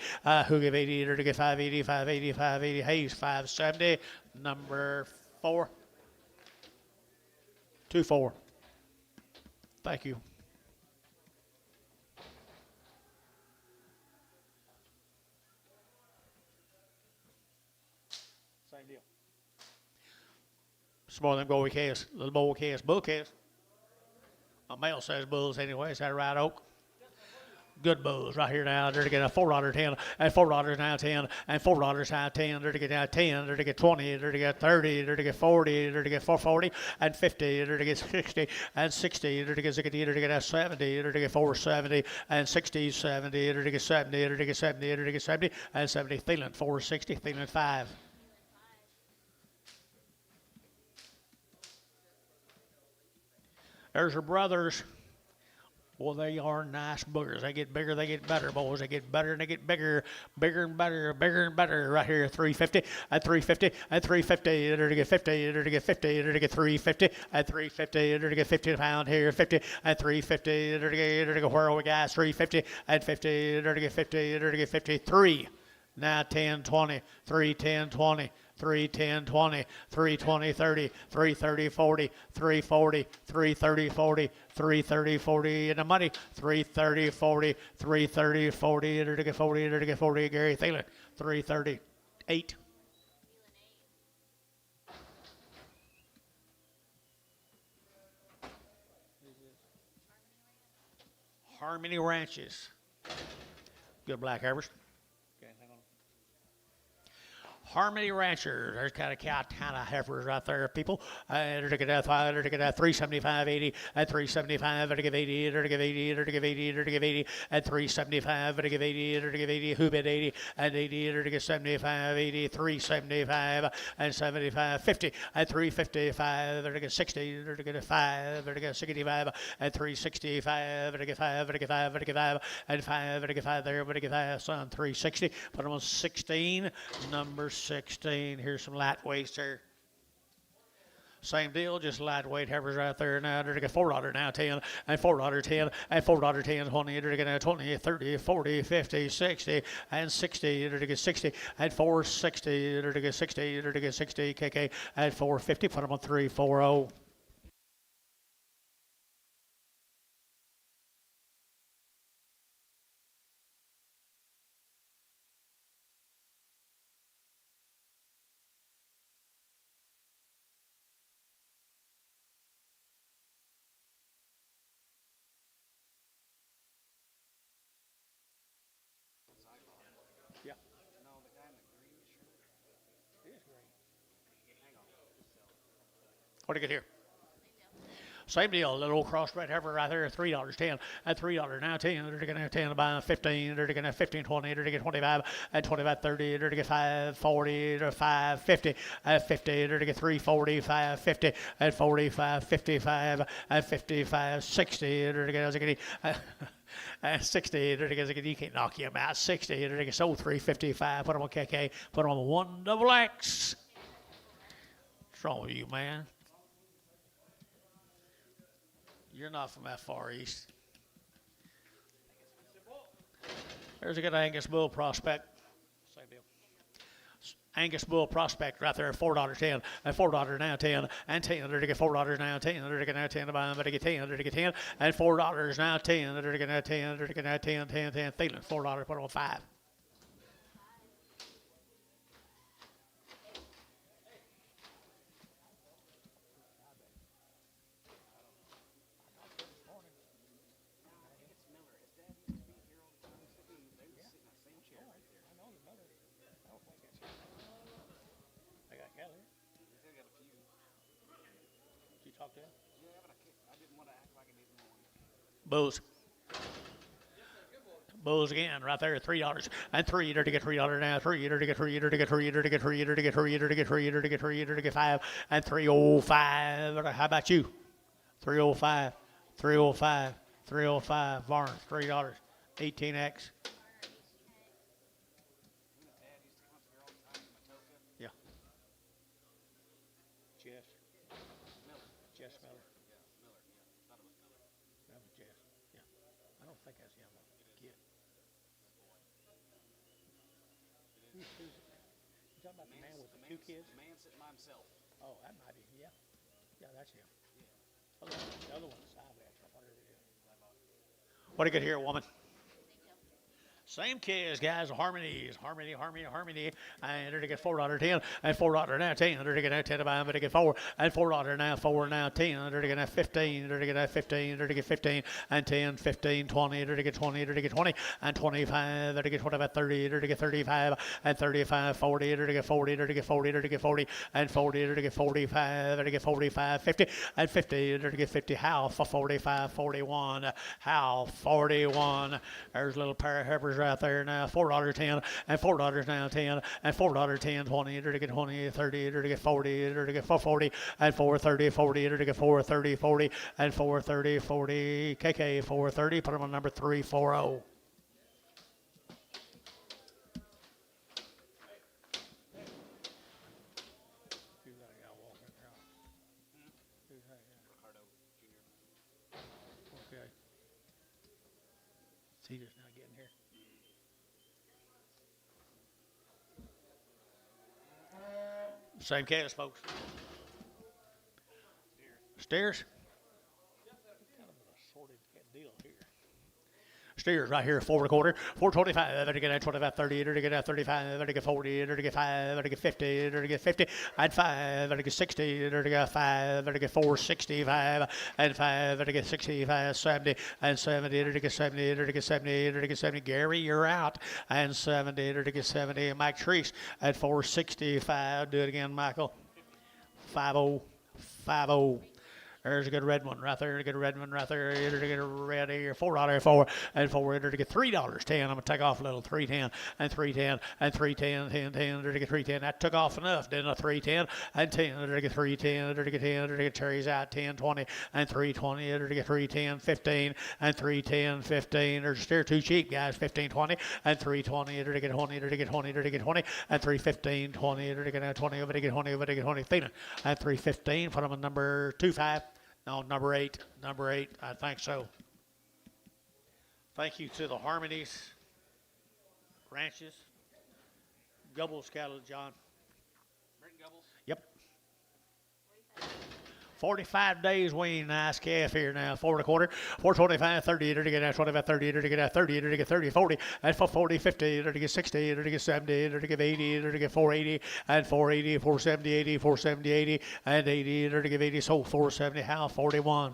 Speaker 1: who give 80, to get 580, 580, 580, Hayes, 570, number 4, 2-4. Thank you. Some more of them goey calves, little bull calves, bull calves. My male says bulls anyway. Is that right, Oak? Good bulls right here now. They're to get a $4, 10, and $4 now, 10, and $4 now, 10. They're to get now 10. They're to get 20. They're to get 30. They're to get 40. They're to get 440 and 50. They're to get 60 and 60. They're to get 60. They're to get 70. They're to get 470 and 60, 70. They're to get 70. They're to get 70. They're to get 70 and 70. Thielen 460. Thielen 5. There's your brothers. Well, they are nice boogers. They get bigger, they get better, boys. They get better and they get bigger, bigger and better, bigger and better. Right here, 350 at 350 at 350. They're to get 50. They're to get 50. They're to get 350 at 350. They're to get 50 a pound here, 50 at 350. They're to get where are we guys? 350 at 50. They're to get 50. They're to get 53. Now 10, 20, 3, 10, 20. 3, 10, 20, 3, 20, 30, 3, 30, 40, 3, 40, 3, 30, 40, 3, 30, 40 in the money, 3, 30, 40, 3, 30, 40, enter to get 40, enter to get 40, Gary Thielen, 3, 30, 8. Harmony Ranches. Good black heifers. Harmony Ranchers, there's kind of heifers right there, people. They're to get that 375, 80, at 375, they're to give 80, they're to give 80, they're to give 80, they're to give 80, at 375, they're to give 80, they're to give 80, who bid 80, at 80, they're to get 75, 80, 375, and 75, 50, at 355, they're to get 60, they're to get a 5, they're to get 65, at 365, they're to get 5, they're to get 5, they're to get 5, and 5, they're to get 5 there, they're to get 5, son, 360, put them on 16, number 16. Here's some lightweights there. Same deal, just lightweight heifers right there now. They're to get $4 now, 10, and $4, 10, and $4, 10, 20. They're to get 20, 30, 40, 50, 60, and 60. They're to get 60, and 460. They're to get 60. They're to get 60. KK at 450. Put them on 340. Yeah. No, the guy in the green shirt. It is green. Hang on. What do you get here? Same deal, little old crossbred heifer right there, $3, 10, at $3 now, 10, they're going to have 10 by 15, they're going to have 15, 20, they're going to get 25, at 25, 30, they're going to get 5, 40, they're 5, 50, at 50, they're going to get 3, 40, 5, 50, at 45, 55, at 55, 60, they're going to get 60, they're going to you can't knock him out, 60, they're going to get sold 355, put them on KK, put them on 1XX. What's wrong with you, man? You're not from that far east. There's a good Angus bull prospect. Same deal. Angus bull prospect right there, $4, 10, and $4 now, 10, and 10. They're to get $4 now, 10. They're to get now 10 to buy them, but they get 10. They're to get 10, and $4 now, 10. They're to get now 10. They're to get now 10, 10, 10. Thielen, $4, put on 5. Talk to him? Yeah, but I didn't want to act like I didn't want. Bulls. Bulls again, right there, $3 and 3. They're to get $3 now. 3. They're to get 3. They're to get 3. They're to get 3. They're to get 3. They're to get 3. They're to get 3. They're to get 5 and 305. How about you? 305. 305. 305. Varn, $3. 18X. Yeah. Jess. Jess Miller. That was Jess. Yeah. I don't think that's him. Kid. You talking about the man with the 2 kids? The man sitting by himself. Oh, that might be. Yeah. Yeah, that's him. Yeah. The other one's Cybex. What do you get here, woman? Same kids, guys, harmony, and they're to get $4, 10, and $4 now, 10, they're to get 10 to buy them, but they get 4, and $4 now, 4 now, 10, they're to get 15, they're to get 15, they're to get 15, and 10, 15, 20, they're to get 20, they're to get 20, and 25, they're to get 25, 30, they're to get 35, and 35, 40, they're to get 40, they're to get 40, they're to get 40, and 40, they're to get 45, they're to get 45, 50, and 50, they're to get 50, Hal for 45, 41, Hal 41, there's a little pair of heifers right there now. $4.10 and $4 now 10 and $4.10 20 to get 20 30 to get 40 to get 440 and 430 40 to get 430 40 and 430 40 KK 430. Put them on number 340. He just now getting here. Same cast, folks. Steers. Kind of an assorted deal here. Steers right here, 4.25, 425, to get at 25, 30, to get at 35, to get 40, to get 5, to get 50, to get 50, and 5, to get 60, to get 5, to get 465, and 5, to get 65, 70, and 70, to get 70, to get 70, to get 70. Gary, you're out, and 70, to get 70. Mike Treese at 465. Do it again, Michael. 50, 50. There's a good red one right there. Get a red one right there. To get a red here. $4 and $4 to get $3.10. I'm gonna take off a little. 310 and 310 and 310 10 to get 310. That took off enough, didn't it? 310 and 10 to get 310 to get 10 to get Terry's out 10 20 and 320 to get 310 15 and 310 15. There's still too cheap, guys. 15 20 and 320 to get 20 to get 20 to get 20 and 315 20 to get 20 over to get 20 over to get 20 feeling and 315. Put them on number 25. No, number 8, I think so. Thank you to the Harmonies Ranches. Gubbles cattle, John.
Speaker 2: Britton Gubbles?
Speaker 1: Yep. 45 days weaned, nice calf here now. 4.25, 425, 30 to get out 25, 30 to get out 30 to get 30, 40, and 40, 50 to get 60 to get 70 to get 80 to get 480 and 480, 470, 80, 470, 80 and 80 to get 80. So 470, how 41.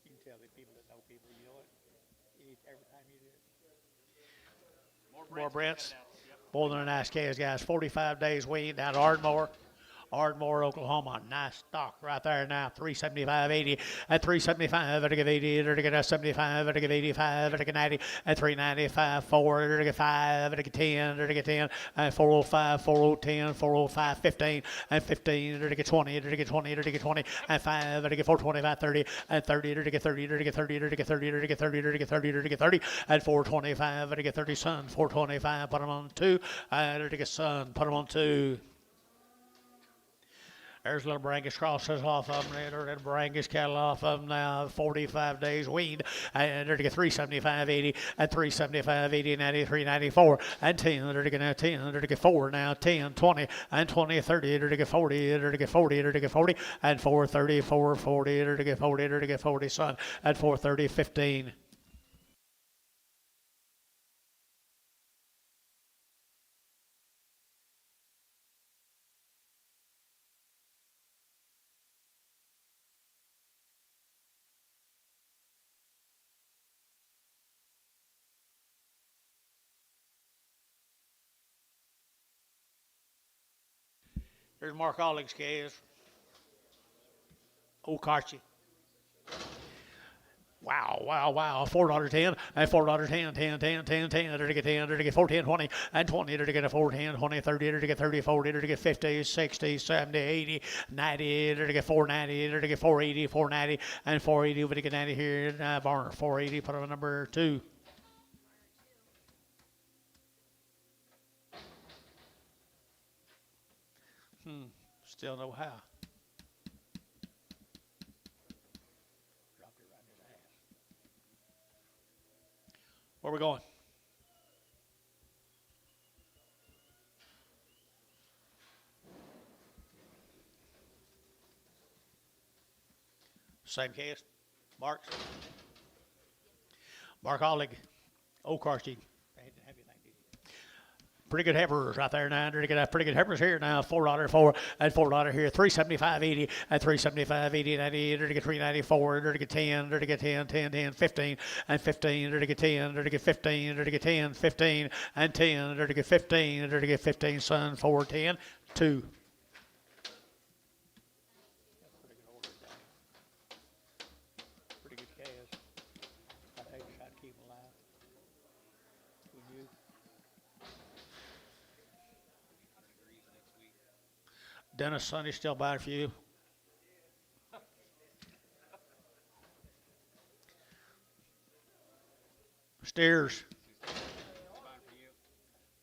Speaker 1: You can tell the people that know people, you know it. Every time you do it. More Brents. More than a nice calves, guys. 45 days weaned down at Ardmore, Oklahoma. Nice stock right there now. 375.80 at 375. To get 80. To get 75. To get 85. To get 90 at 395. 4. To get 5. To get 10. To get 10 and 405. 4010. 405. 15 and 15. To get 20. To get 20. To get 20 and 5. To get 425. 30 and 30. To get 30. To get 30. To get 30. To get 30. To get 30. To get 30 and 425. To get 30. Son 425. Put them on 2. To get son. Put them on 2. There's little Brangus crosses off of them. There's Brangus cattle off of them now. 45 days weaned. And they're to get 375.80 and 375.80 90 394 and 10. They're to get now 10. They're to get 4 now 10 20 and 20 30. They're to get 40. They're to get 40. They're to get 40 and 430 440. They're to get 40. They're to get 40 son at 430 15. There's Mark Ollig's calves. OKC. Wow. $4.10 and $4.10, 10. To get 10, to get 410, 20 and 20 to get a 410, 20, 30 to get 30, 40 to get 50, 60, 70, 80, 90 to get 490 to get 480, 490 and 480 to get 90 here. Barner 480. Put on number 2. Still no how. Dropped it right near the ass. Where we going? Same case. Mark Ollig. OKC. Pretty good heifers right there now. Pretty good heifers here now. $4 4 and $4 here. 375.80 and 375.80 90. To get 394. To get 10. To get 10 15 and 15. To get 10. To get 15. To get 10 15 and 10. To get 15. To get 15 son 410 2. keep them alive. Would you? Dennis, Sonny still buying for you? Steers?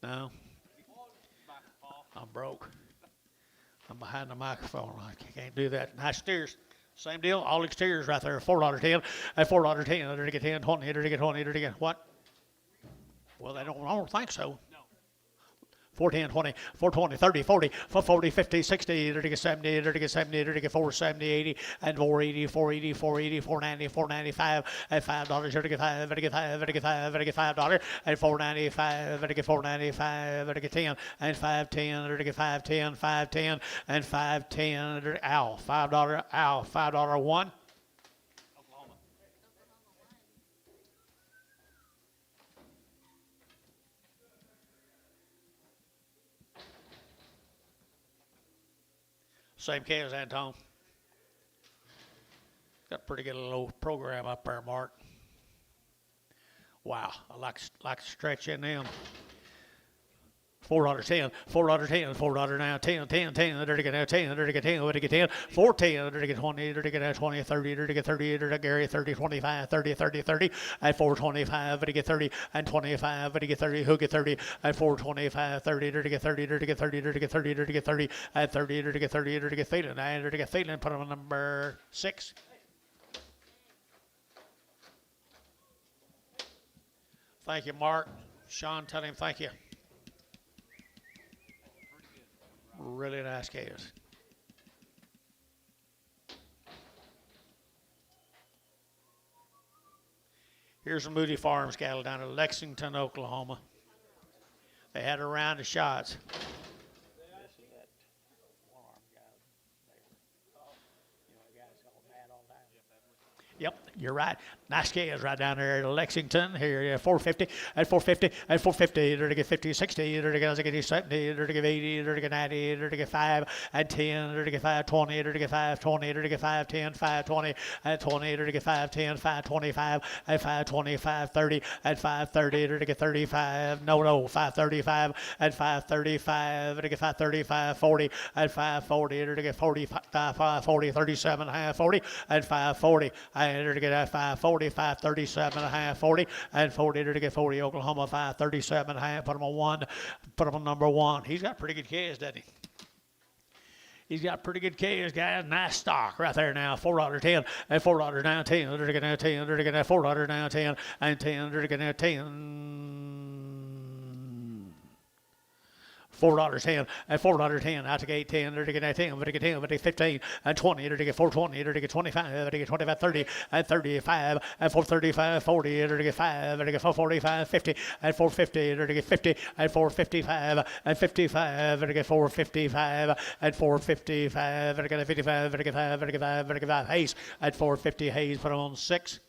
Speaker 1: No. I'm broke. I'm behind the microphone. I can't do that. Nice steers. Same deal. All exteriors right there. $4.10. At $4.10. They're to get 10, 20. They're to get 20. They're to get what? Well, I don't think so. 410, 20, 420, 30, 40, 440, 50, 60, they're to get 70, they're to get 70, they're to get 470, 80, and 480, 480, 480, 490, 495, at $5, they're to get 5, they're to get 5, they're to get 5, they're to get $5, and 495, they're to get 495, they're to get 10, and 510, they're to get 510, 510, and 510, they're ow, $5, ow, $5 one. Same case, Anton. Got a pretty good little program up there, Mark. Wow, I like to stretch in them. $4.10, $4.10, $4 now, 10, 10, 10, they're to get now 10, they're to get 10, they're to get 10, 410, they're to get 20, they're to get now 20, 30, they're to get 30, they're to Gary 30, 25, 30, 30, 30, at 425, they're to get 30, and 25, they're to get 30, who get 30, at 425, 30, they're to get 30, they're to get 30, they're to get 30, they're to get 30, at 30, they're to get 30, they're to get Thielen, and they're to get Thielen, put them on number 6. Thank you, Mark. Sean, tell him thank you. Really nice calves. Here's a Moody Farms cattle down in Lexington, Oklahoma. They had a round of shots. Yep, you're right. Nice calves right down there at Lexington. Here, 450, at 450, at 450. They're to get 50, 60. They're to get 70. They're to get 80. They're to get 90. They're to get 5 and 10. They're to get 520. They're to get 520. They're to get 510, 520, at 20. They're to get 510, 525, at 520, 530, at 530. They're to get 35. No, 535, at 535. They're to get 535, 40, at 540. They're to get 45, 40, 37, half 40, at 540. And to get 540, 537 and a half, 40, and 40 to get 40. Oklahoma 537 and a half. Put him on 1. Put him on number 1. He's got pretty good calves, doesn't he? He's got pretty good calves, guys. Nice stock right there now. $4.10 and $4 down 10. They're to get now 10. They're to get now $4 down 10 and 10. They're to get now 10. $4.10 and $4.10 out to gate 10. They're to get 10, but to get 10, but to get 15 and 20. They're to get 420. They're to get 25. They're to get 25, 30 and 35 and 435, 40. They're to get 5. They're to get 445, 50 and 450. They're to get 50 and 455 and 55. They're to get 455 and 455. They're to get 55. They're to get 5. They're to get 5. They're to get 5. Hayes at 450. Hayes put them on 6.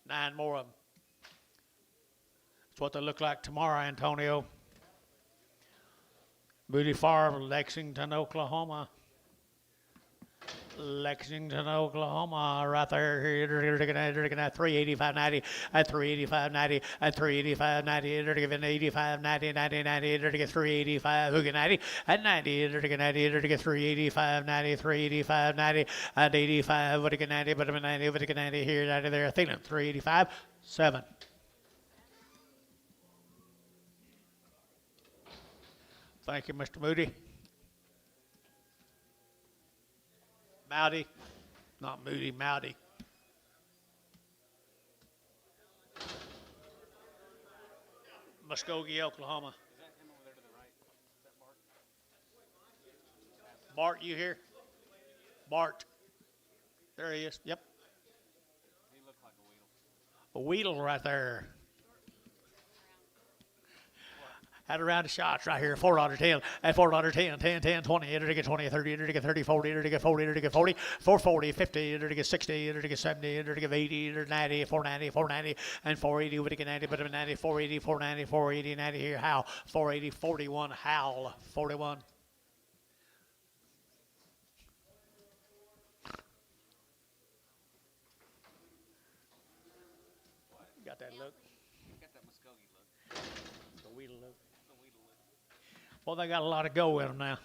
Speaker 1: Nine more of them. That's what they look like tomorrow, Antonio. Moody Farm, Lexington, Oklahoma. Lexington, Oklahoma, right there. Here, they're looking at 385.90 at 385.90 at 385.90. They're giving 85.90, 90, 90. They're to get 385. Who get 90 at 90? They're to get 90. They're to get 385.90, 385.90 at 85. What to get 90? But 90. What to get 90 here, 90 there. Thielen 385, 7. Thank you, Mr. Moody. Mowdy, not Moody, Mowdy. Muskogee, Oklahoma.
Speaker 2: Is that him over there to the right? Is that Bart?
Speaker 1: Bart, you here? Bart. There he is. Yep.
Speaker 2: He looked like a Weedle.
Speaker 1: A Weedle right there. Had a round of shots right here. $4.10 and $4.10, 10, 10, 20. Enter to get 20, 30, enter to get 30, 40, enter to get 40, enter to get 40, 440, 50, enter to get 60, enter to get 70, enter to get 80, enter 90, 490, 490, and 480. Would it get 90, but 90, 480, 490, 480, 90 here. Howl, 480, 41, Howl, 41. Got that look,
Speaker 2: Got that Muskogee look.
Speaker 1: the wheedle look.
Speaker 2: The weedle look.
Speaker 1: Well, they got a lot of go in them now.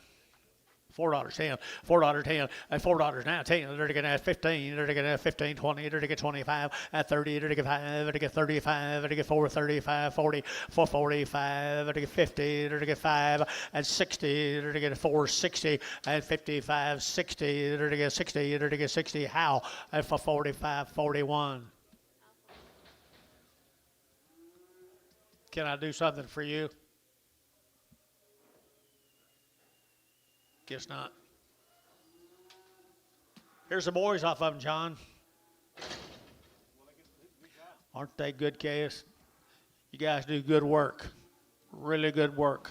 Speaker 1: $4.10, $4.10, at $4 now, 10, they're going to have 15, they're going to have 15, 20, they're going to get 25, at 30, they're going to get 5, they're going to get 35, they're going to get 4, 35, 40, 445, they're going to get 50, they're going to get 5, and 60, they're going to get 460, and 55, 60, they're going to get 60, they're going to get 60, how, and for 45, 41. Can I do something for you? Guess not. Here's the boys off of them, John. Aren't they good, Case? You guys do good work. Really good work.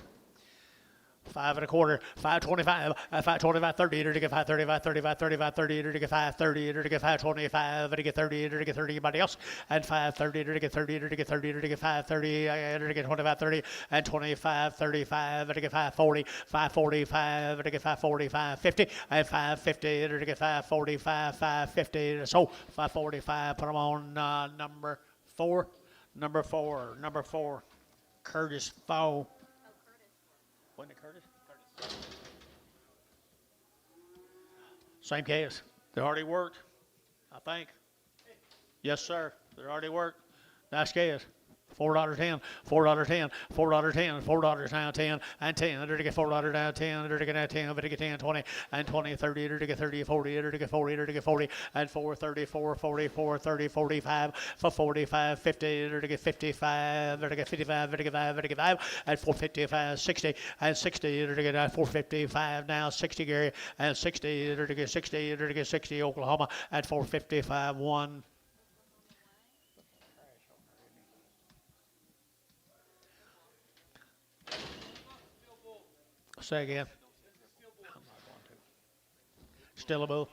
Speaker 1: 5 1/4, 5.25, 5.25, 30, to get 5.35, 35, 35, 30, to get 5.30, to get 5.25, to get 30, to get 30, anybody else, and 5.30, to get 30, to get 30, to get 5.30, to get 25, 30, and 25, 35, to get 5.40, 5.45, to get 5.45, 50, and 5.50, to get 5.45, 5.50, so 5.45, put them on number 4, Curtis Foe. Wasn't it Curtis? Same case. They already worked, I think. Yes, sir. They already worked. Nice case. $4.10, $4.10, $4.10, $4 now 10, and 10, to get $4 now 10, to get 10, to get 10, 20, and 20, 30, to get 30, 40, to get 40, to get 40, and 4, 34, 44, 30, 45, for 45, 50, to get 55, to get 55, to get 5, to get 5, and 455, 60, and 60, to get 455 now, 60 Gary, and 60, to get 60, to get 60 Oklahoma, at 455, 1. Say again. I'm not going to. Still a bull.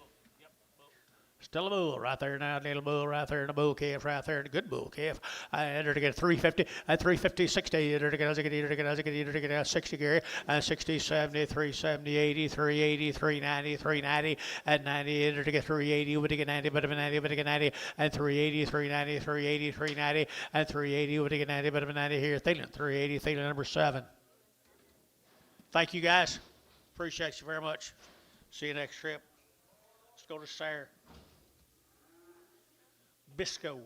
Speaker 1: Still a bull right there now, little bull right there, and a bull calf right there, and a good bull calf. I entered to get 350, and 350, 60, entered to get 60 Gary, and 60, 70, 370, 80, 380, 390, 390, and 90, entered to get 380, would get 90, but 90, but get 90, and 380, 390, 380, 390, and 380, would get 90, but 90 here. Thielen, 380, Thielen number 7. Thank you, guys. Appreciate you very much. See you next trip. Let's go to Sarah. Bisco.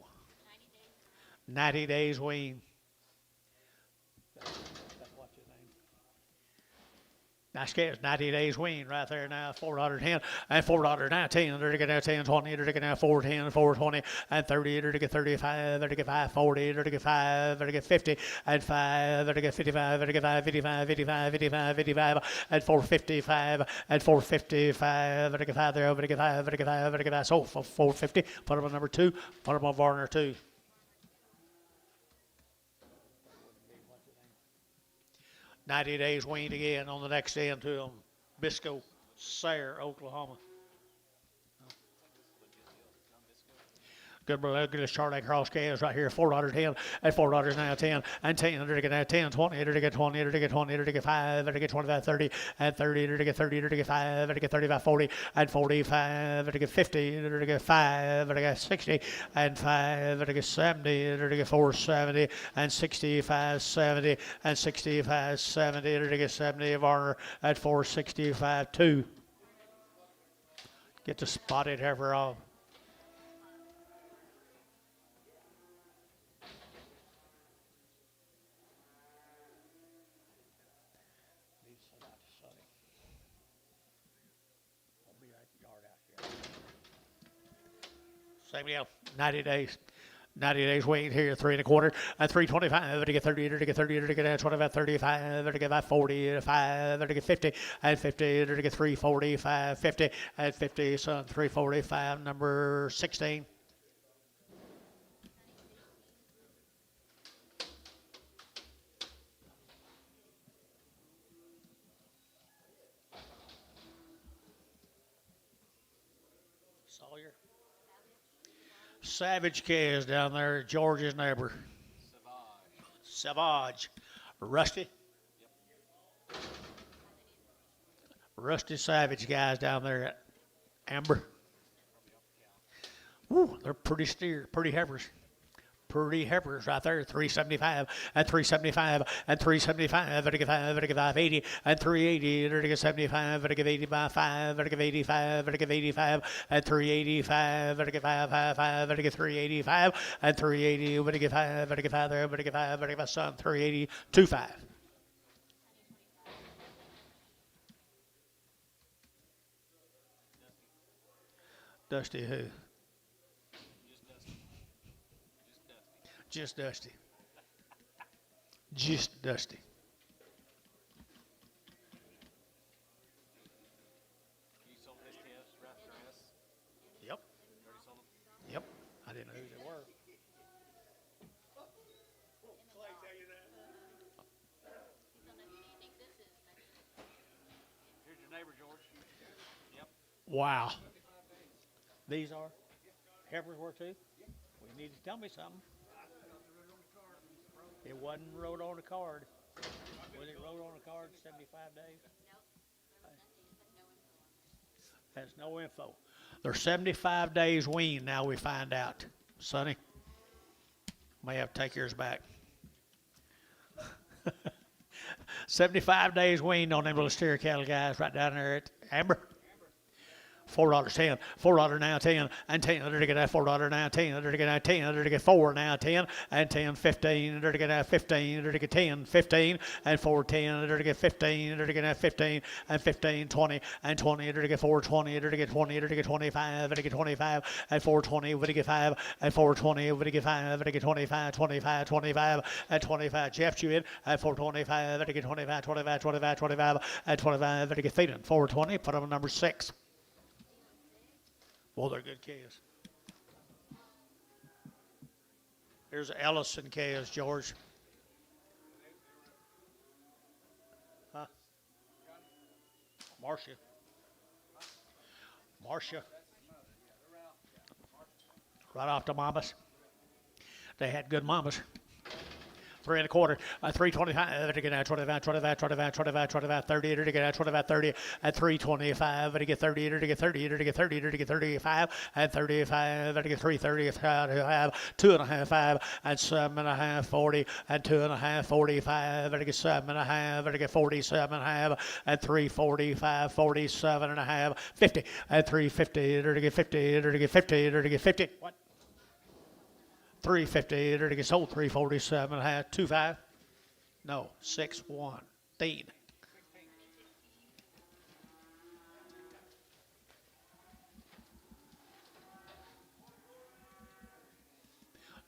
Speaker 1: 90 days wean. Nice case, 90 days wean right there now, $4.10, and $4 now, 10, to get 10, 20, to get 410, 420, and 30, to get 35, to get 540, to get 5, to get 50, and 5, to get 55, to get 5, 55, 55, 55, 55, and 455, and 455, to get 5 there, to get 5, to get 5, to get 5, so for 450, put them on number 2, put them on Varner 2. $90 days weaned again on the next end to them. Bisco, Sayre, Oklahoma. Good Charlotte cross calves right here, $4.10, and $4 now 10, and 10, to get 10, 20, to get 20, to get 20, to get 5, to get 25, 30, and 30, to get 30, to get 5, to get 35, 40, and 45, to get 50, to get 5, to get 60, and 5, to get 70, to get 470, and 65, 70, and 65, 70, to get 70, Varner at 465, 2. Get the spotted heifer off. Same deal, 90 days. 90 days weaned here, 3 1/4, and 325, to get 30, to get 30, to get 25, 35, to get 40, 5, to get 50, and 50, to get 345, 50, and 50, so 345, number 16. Sawyer. Savage calves down there, George's neighbor. Savage. Rusty. Yep. Rusty Savage guys down there at Amber. Woo, they're pretty steer, pretty heifers. Pretty heifers right there, 375 and 375 and 375, and 580 and 380, and 75, and 80 by 5, and 85, and 85 and 385, and 555, and 385 and 380, and 5, and 5 there, and 5, and 5 son 380 25. Dusty who?
Speaker 2: Just Dusty.
Speaker 1: Just Dusty.
Speaker 2: You sold his calves right grass.
Speaker 1: Yep.
Speaker 2: You already sold them?
Speaker 1: Yep. I didn't know who they were.
Speaker 2: Here's your neighbor, George. Yep.
Speaker 1: Wow. These are heifers were too? Well, you need to tell me something. It wasn't wrote on the card. Was it wrote on the card 75 days? Has no info. They're 75 days weaned now we find out. Sonny, may have to take yours back. 75 days weaned on them little steer cattle guys right down there at Amber. $4.10, $4 now 10, and 10, they're to get that $4 now 10, they're to get that 10, they're to get 4 now 10, and 10, 15, they're to get that 15, they're to get 10, 15, and 4, 10, they're to get 15, they're to get that 15, and 15, 20, and 20, they're to get 4, 20, they're to get 20, they're to get 25, they're to get 25, and 4, 20, they're to get 5, and 4, 20, they're to get 5, they're to get 25, 25, 25, and 25, Jeff, you in, and 4, 25, they're to get 25, 25, 25, 25, and 25, they're to get feeding, 4, 20, put them at number 6. Well, they're good calves. Here's Ellison calves, George. Huh? Marcia. Right off the mamas. They had good mamas. 3 1/4, 325, to get out 25, 25, 25, 25, 25, 30, to get out 25, 30, at 325, to get 30, to get 30, to get 30, to get 35, and 35, to get 330, 2.5, 5, and 7.5, 40, and 2.5, 45, to get 7.5, to get 47.5, and 345, 47.5, 50, and 350, to get 50, to get 50, to get 50. What? 350, to get sold 347, 25. No, 6, 1, 13.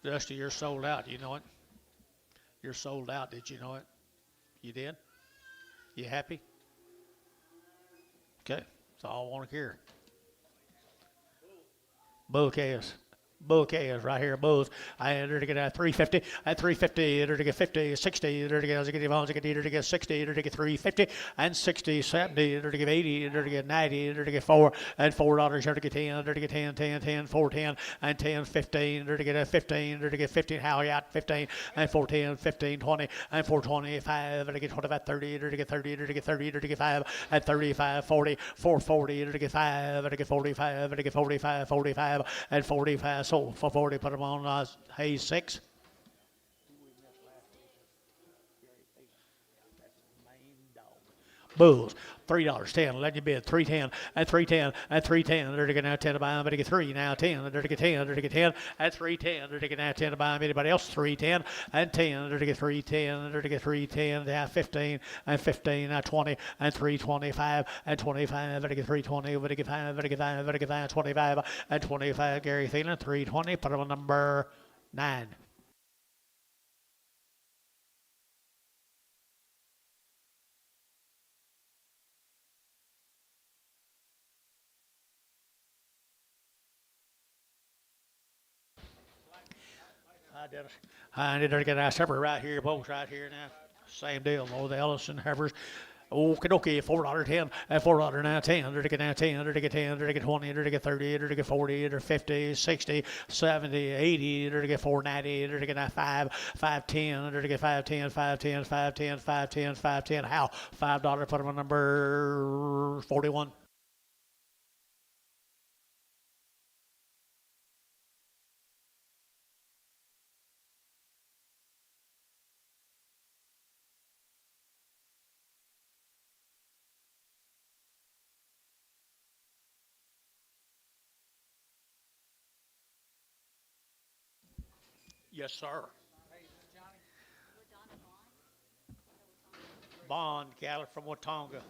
Speaker 1: Dusty, you're sold out. You know it? You're sold out. Did you know it? You did? You happy? Okay. That's all I want to hear. Bull calves. Bull calves right here, bulls. I enter to get at 350, at 350, enter to get 50, 60, enter to get 60, enter to get 350, and 60, 70, enter to get 80, enter to get 90, enter to get 4, and $4, enter to get 10, enter to get 10, 10, 10, 4, 10, and 10, 15, enter to get 15, enter to get 15, how you out 15, and 4, 10, 15, 20, and 4, 25, enter to get 25, 30, enter to get 30, enter to get 30, enter to get 5, and 35, 40, 440, enter to get 5, enter to get 45, enter to get 45, 45, and 45. Sold for 40, put them on Hayes 6. Bulls, $3, 10, let you bid, 310, and 310, and 310, they're to get now 10 to buy them, but to get 3, now 10, they're to get 10, they're to get 10, and 310, they're to get now 10 to buy them, anybody else, 310, and 10, they're to get 310, they're to get 310, now 15, and 15, now 20, and 325, and 25, they're to get 320, they're to get 5, they're to get 5, they're to get 5, 25, and 25, Gary Thielen, 320, put them on number 9. I did get a separate right here, both right here now. Same deal, though, the Ellison heifers. Okie dokie, $4.10, and $4 now 10, under to get now 10, under to get 10, under to get 20, under to get 30, under to get 40, under 50, 60, 70, 80, under to get 490, under to get now 5, 510, under to get 510, 510, 510, 510, 510. How? $5, put them on number 41. Yes, sir. Bond cattle from Watonga.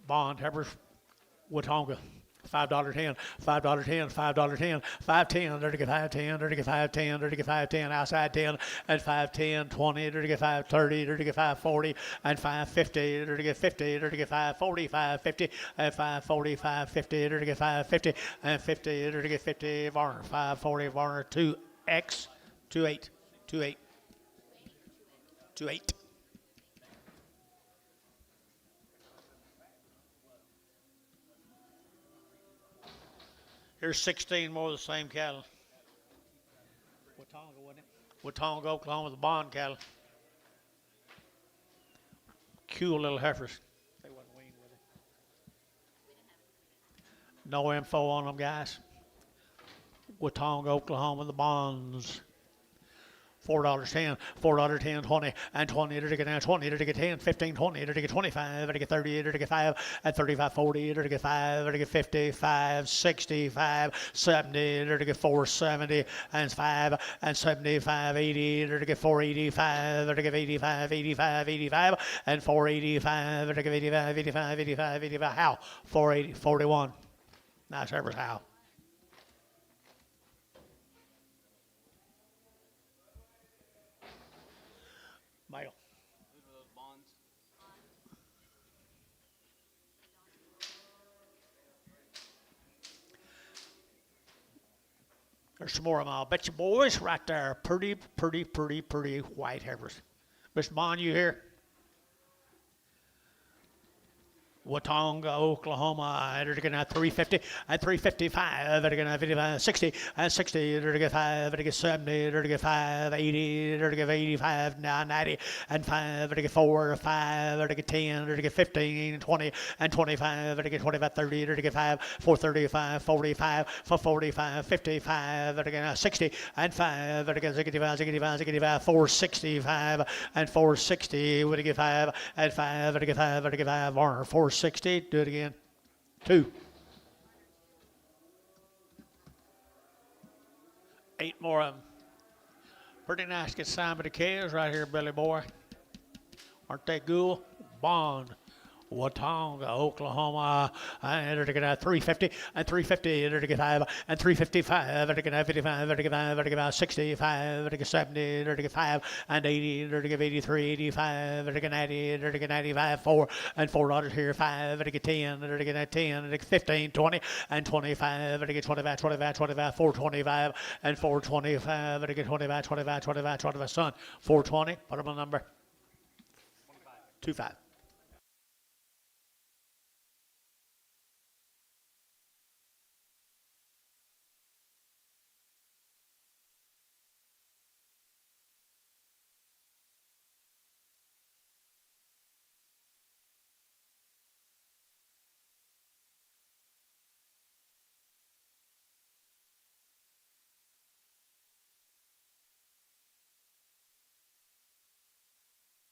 Speaker 1: Bond heifers, Watonga. $5.10, $5.10, $5.10, $5.10, there to get $5.10, there to get $5.10, there to get $5.10, outside 10, and $5.10, $20, there to get $5.30, there to get $5.40, and $5.50, there to get $50, there to get $5.40, $5.50, and $5.40, $5.50, there to get $5.50, and $50, there to get $50, Varner, $5.40, Varner, 2X, 2.8, 2.8, 2.8. Here's 16 more of the same cattle. Watonga, wasn't it? Watonga, Oklahoma, the Bond cattle. Cute little heifers. They wasn't weaned with it. No info on them, guys. Watonga, Oklahoma, the Bonds. $4.10, $4.10, 20, and 20, to get 20, to get 10, 15, 20, to get 25, to get 30, to get 5, and 35, 40, to get 5, to get 50, 5, 65, 70, to get 470, and 5, and 75, 80, to get 485, to get 85, 85, 85, and 485, to get 85, 85, 85, 85, how? 480, 41. Nice heifers, how? Male.
Speaker 2: Those are those bonds.
Speaker 1: There's some more of them. I'll bet you boys right there. Pretty white heifers. Mr. Bond, you here? Watonga, Oklahoma, they're going to have 350 and 355, they're going to have 55, 60 and 60, they're going to get 5, they're going to get 70, they're going to get 5, 80, they're going to get 85, 90, and 5, they're going to get 4, 5, they're going to get 10, they're going to get 15, 20, and 25, they're going to get 25, 30, they're going to get 5, 435, 45, 445, 55, they're going to get 60, and 5, they're going to get 65, 65, 65, 465, and 460, we're going to get 5, and 5, they're going to get 5, they're going to get 5, Varner, 460, do it again, 2. 8 more of them. Pretty nice get Simon the calves right here, Billy boy. Aren't they cool? Bond. Watonga, Oklahoma, and they're going to have 350 and 350, they're going to get 5 and 355, they're going to have 55, they're going to get 5, they're going to get 65, they're going to get 70, they're going to get 5 and 80, they're going to get 83, 85, they're going to get 90, they're going to get 95, 4 and $4 here, 5, they're going to get 10, they're going to get 10, they're going to get 15, 20 and 25, they're going to get 25, 25, 25, 425 and 425, they're going to get 25, 25, 25, 25, son, 420, put them on number 25.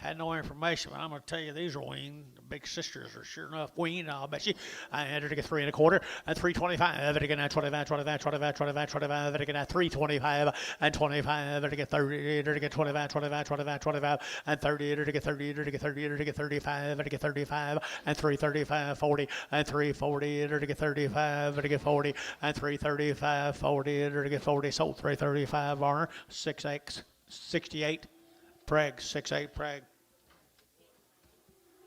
Speaker 1: Had no information, but I'm going to tell you these are weaned. The big sisters are sure enough weaned, I'll bet you. I had her to get 3 1/4 and 325. They're going to 25, 25, 25, 25, 25. They're going to 325 and 25. They're going to get 30. They're going to get 25, 25, 25, 25 and 30. They're going to get 30. They're going to get 30. They're going to get 35. They're going to get 35 and 335, 40 and 340. They're going to get 35. They're going to get 40 and 335, 40. They're going to get 40. Sold 335. Varner 6X 68. Preg 6'8" Preg.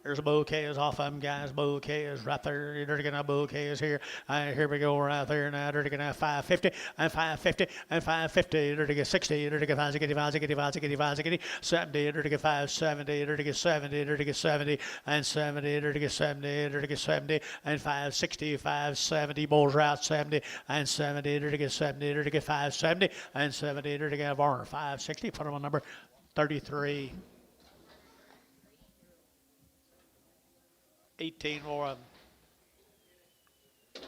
Speaker 1: There's a bouquet off of them, guys. Bouquet right there. They're going to have bouquets here. Here we go right there now. They're going to have 550 and 550 and 550. They're going to get 60. They're going to get 565, 65, 65, 70. They're going to get 570. They're going to get 70. They're going to get 70 and 70. They're going to get 70. They're going to get 70 and 560, 570. Bulls out 70 and 70. They're going to get 70. They're going to get 570 and 70. They're going to get Varner 560. Put them on number 33. 18 more of them.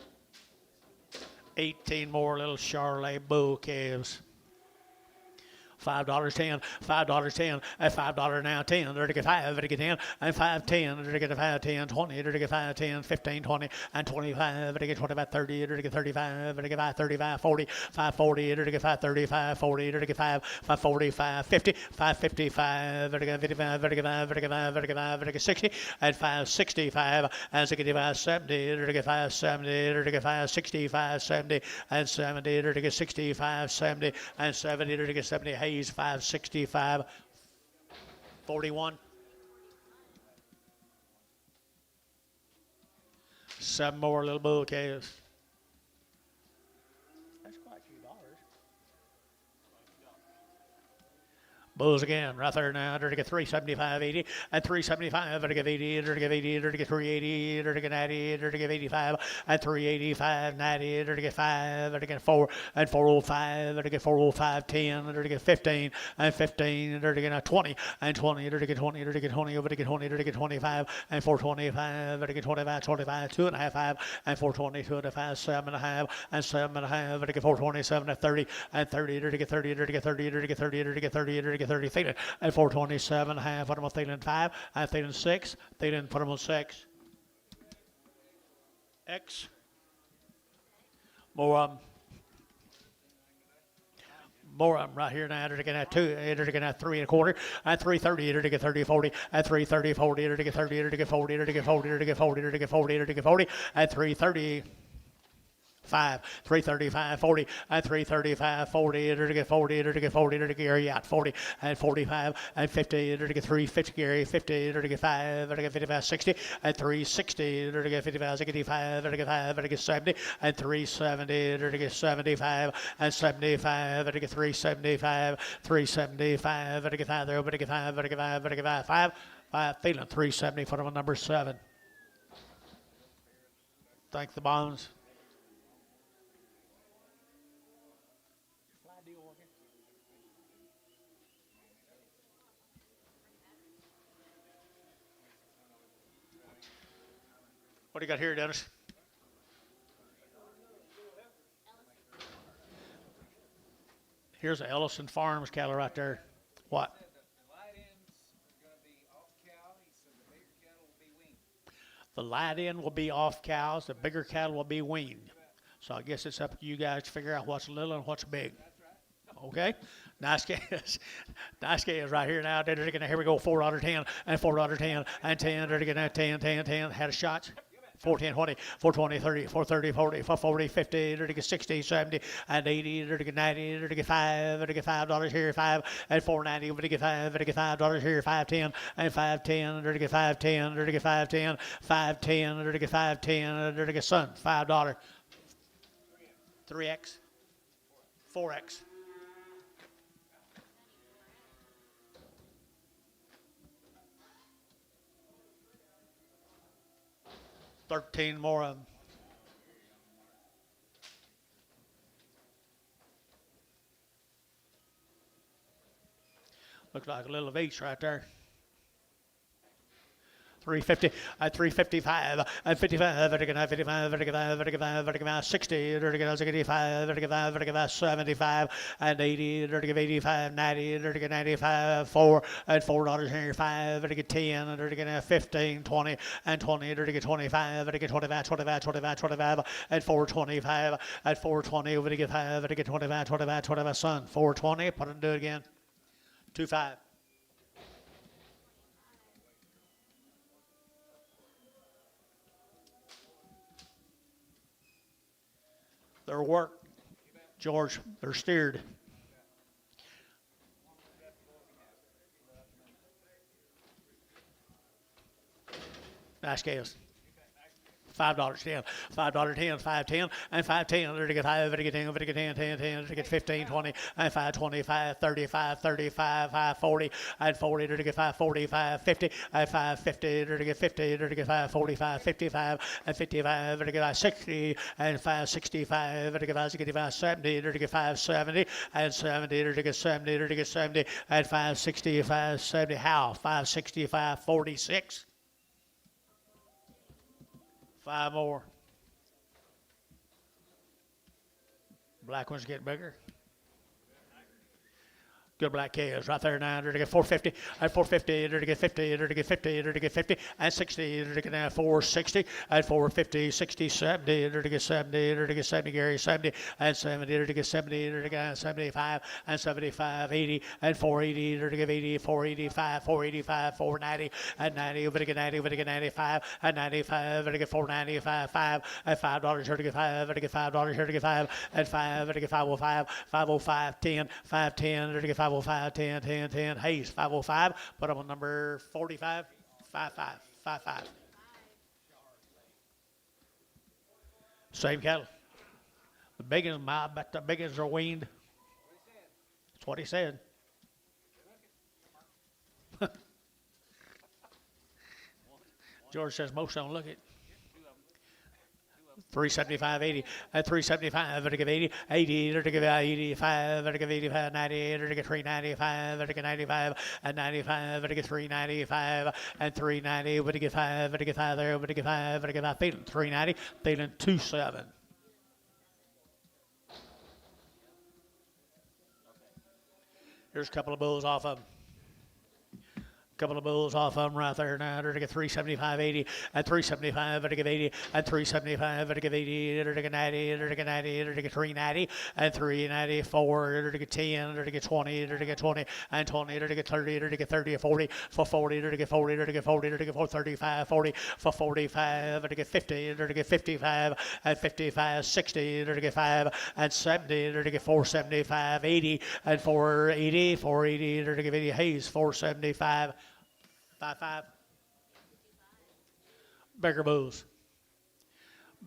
Speaker 1: 18 more little Charolais bull calves. $5.10, $5.10, and $5 now 10, there to get 5, to get 10, and 5.10, to get 5, 10, 20, to get 5, 10, 15, 20, and 25, to get 25, 30, to get 35, to get 5, 35, 40, 540, to get 5, 35, 40, to get 5, 540, 550, 555, to get 55, to get 5, to get 5, to get 5, to get 60, and 565, and to get 5, 70, to get 5, 70, to get 5, 65, 70, and 70, to get 65, 70, and 70, to get 70. Hayes 565, 41. 7 more little bull calves. That's quite a few dollars. Bulls again, right there now. They're to get 375, 80, and 375. They're to get 80, they're to get 80, they're to get 380, they're to get 90, they're to get 85, and 385, 90, they're to get 5, they're to get 4, and 405, they're to get 405, 10, they're to get 15, and 15, they're to get 20, and 20, they're to get 20, they're to get 20, over to get 20, they're to get 25, and 425, they're to get 25, 25, 2.5, 5, and 420, 2.5, 7.5, and 7.5, they're to get 427, and 30, and 30, they're to get 30, they're to get 30, they're to get 30, they're to get 30, they're to get 30, Thielen, and 427, half, put them on Thielen 5, and Thielen 6, Thielen, put them on 6. X. More of them. More of them right here now. They're going to have 2, they're going to have 3 1/4, and 330, they're to get 30, 40, and 330, 40, they're to get 30, they're to get 40, they're to get 40, they're to get 40, they're to get 40, they're to get 40, and 330. 5, 335, 40, and 335, 40, to get 40, to get 40, to get Gary out, 40, and 45, and 50, to get 350, Gary, 50, to get 5, to get 55, 60, and 360, to get 55, 65, to get 5, to get 70, and 370, to get 75, and 75, to get 375, 375, to get 5, to get 5, to get 5, to get 5, 5, Thielen, 370, put him on number 7. Thank the Bonds. What do you got here, Dennis? Here's the Ellison Farms cattle right there. What? The light end will be off cows. The bigger cattle will be weaned. So I guess it's up to you guys to figure out what's little and what's big. Okay? Nice calves. Nice calves right here now. They're going to, here we go, $4.10 and $4.10 and 10. They're going to 10, 10, 10. Had a shot. 410, 20, 420, 30, 430, 40, 440, 50, they're to get 60, 70, and 80, they're to get 90, they're to get 5, they're to get $5 here, 5, and 490, they're to get 5, they're to get $5 here, 510, and 510, they're to get 510, they're to get 510, 510, they're to get 510, they're to get son, $5. 3X, 4X. $13 more of them. Looks like a little of each right there. 350, 355, 55, 55, 55, 55, 60, 85, 55, 75, and 80, 85, 90, 95, 4, and $4 here, 5, 10, 15, 20, and 20, 25, 25, 25, 25, 25, and 425, at 420, over to get 5, 25, 25, 25, son, 420, put it and do it again, 25. They're worked, George. They're steered. Nice calves. $5.10, $5.10, 5.10, and 5.10. They're to get 5, they're to get 10, they're to get 10, 10, 10, they're to get 15, 20, and 5.25, 35, 35, 5.40, and 40. They're to get 5.40, 5.50, and 5.50. They're to get 50, they're to get 5.45, 55, and 55. They're to get 60, and 5.65. They're to get 5.65, 70. They're to get 5.70, and 70. They're to get 70, they're to get 70, and 5.65, 70. How? 5.65, 46. 5 more. Black ones get bigger. Good black calves right there now. They're to get 450 at 450. They're to get 50. They're to get 50. They're to get 50 and 60. They're to get now 460 at 450, 60, 70. They're to get 70. They're to get 70. Gary 70 and 70. They're to get 70. They're to get 75 and 75, 80 and 480. They're to get 80, 485, 485, 490 and 90. We're to get 90. We're to get 95 and 95. We're to get 495, 5 at $5. Here to get 5. We're to get $5. Here to get 5 at 5. We're to get 505, 505, 10, 510. They're to get 505, 10, 10, 10. Hayes, 505. Put them on number 45, 55, 55. Same cattle. The big ones, I bet the big ones are weaned. That's what he said. George says most of them look it. 375, 80, at 375, they're to give 80, 80, they're to give 85, they're to give 85, 90, they're to get 395, they're to get 95, and 95, they're to get 395, and 390, they're to get 5, they're to get 5 there, they're to get 5, they're to get 5, feeling 390, feeling 27. Here's a couple of bulls off of them. Couple of bulls off of them right there now. They're to get 375, 80, and 375, they're to get 80, and 375, they're to get 80, they're to get 90, they're to get 90, they're to get 390, and 394, they're to get 10, they're to get 20, they're to get 20, and 20, they're to get 30, they're to get 30, 40, for 40, they're to get 40, they're to get 40, they're to get 35, 40, for 45, they're to get 50, they're to get 55, and 55, 60, they're to get 5, and 70, they're to get 475, 80, and 480, 480, they're to get 80, Hayes, 475, 55. Bigger bulls.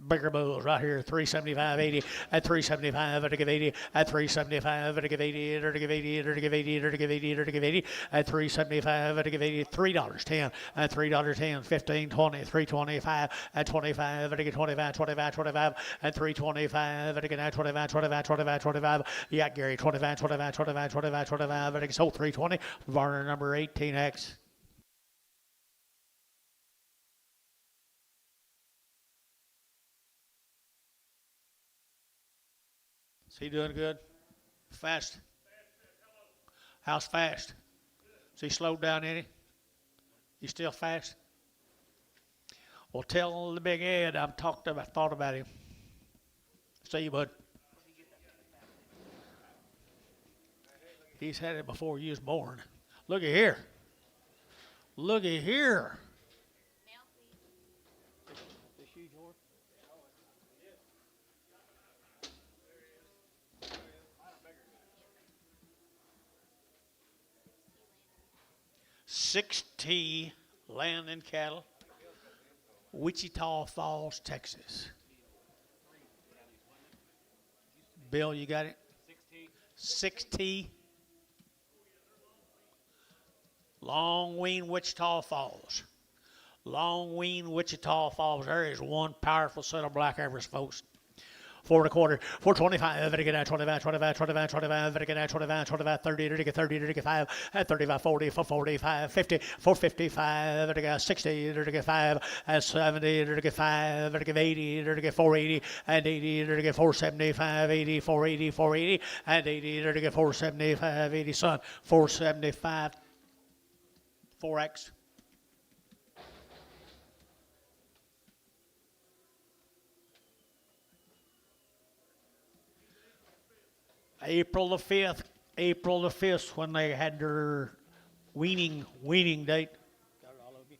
Speaker 1: Bigger bulls right here, 375, 80, at 375, they're to give 80, at 375, they're to give 80, they're to give 80, they're to give 80, they're to give 80, they're to give 80, at 375, they're to give 80, $3.10, at $3.10, 15, 20, 325, at 25, they're to get 25, 25, 25, at 325, they're to get 25, 25, 25, 25, yeah, Gary, 25, 25, 25, 25, 25, they're to get sold 320, Varner number 18X. Is he doing good? Fast? How's fast? Is he slowed down any? He still fast? Well, tell the big Ed I've thought about him. See you, bud. He's had it before you was born. Look at here. Look at here. This you, George? 6T Land and Cattle, Wichita Falls, Texas. Bill, you got it? 6T. Long weaned Wichita Falls. Long weaned Wichita Falls. There is one powerful set of black heifers, folks. 4.25, 425, better get out 25, 25, 25, 25, better get out 25, 25, 30, better get 30, better get 5, at 35, 40, 445, 50, 455, better get 60, better get 5, at 70, better get 5, better get 80, better get 480, and 80, better get 475, 80, 480, 480, and 80, better get 475, 80, son, 475, 4X. April the 5th, when they had their weaning date. Got it all of you.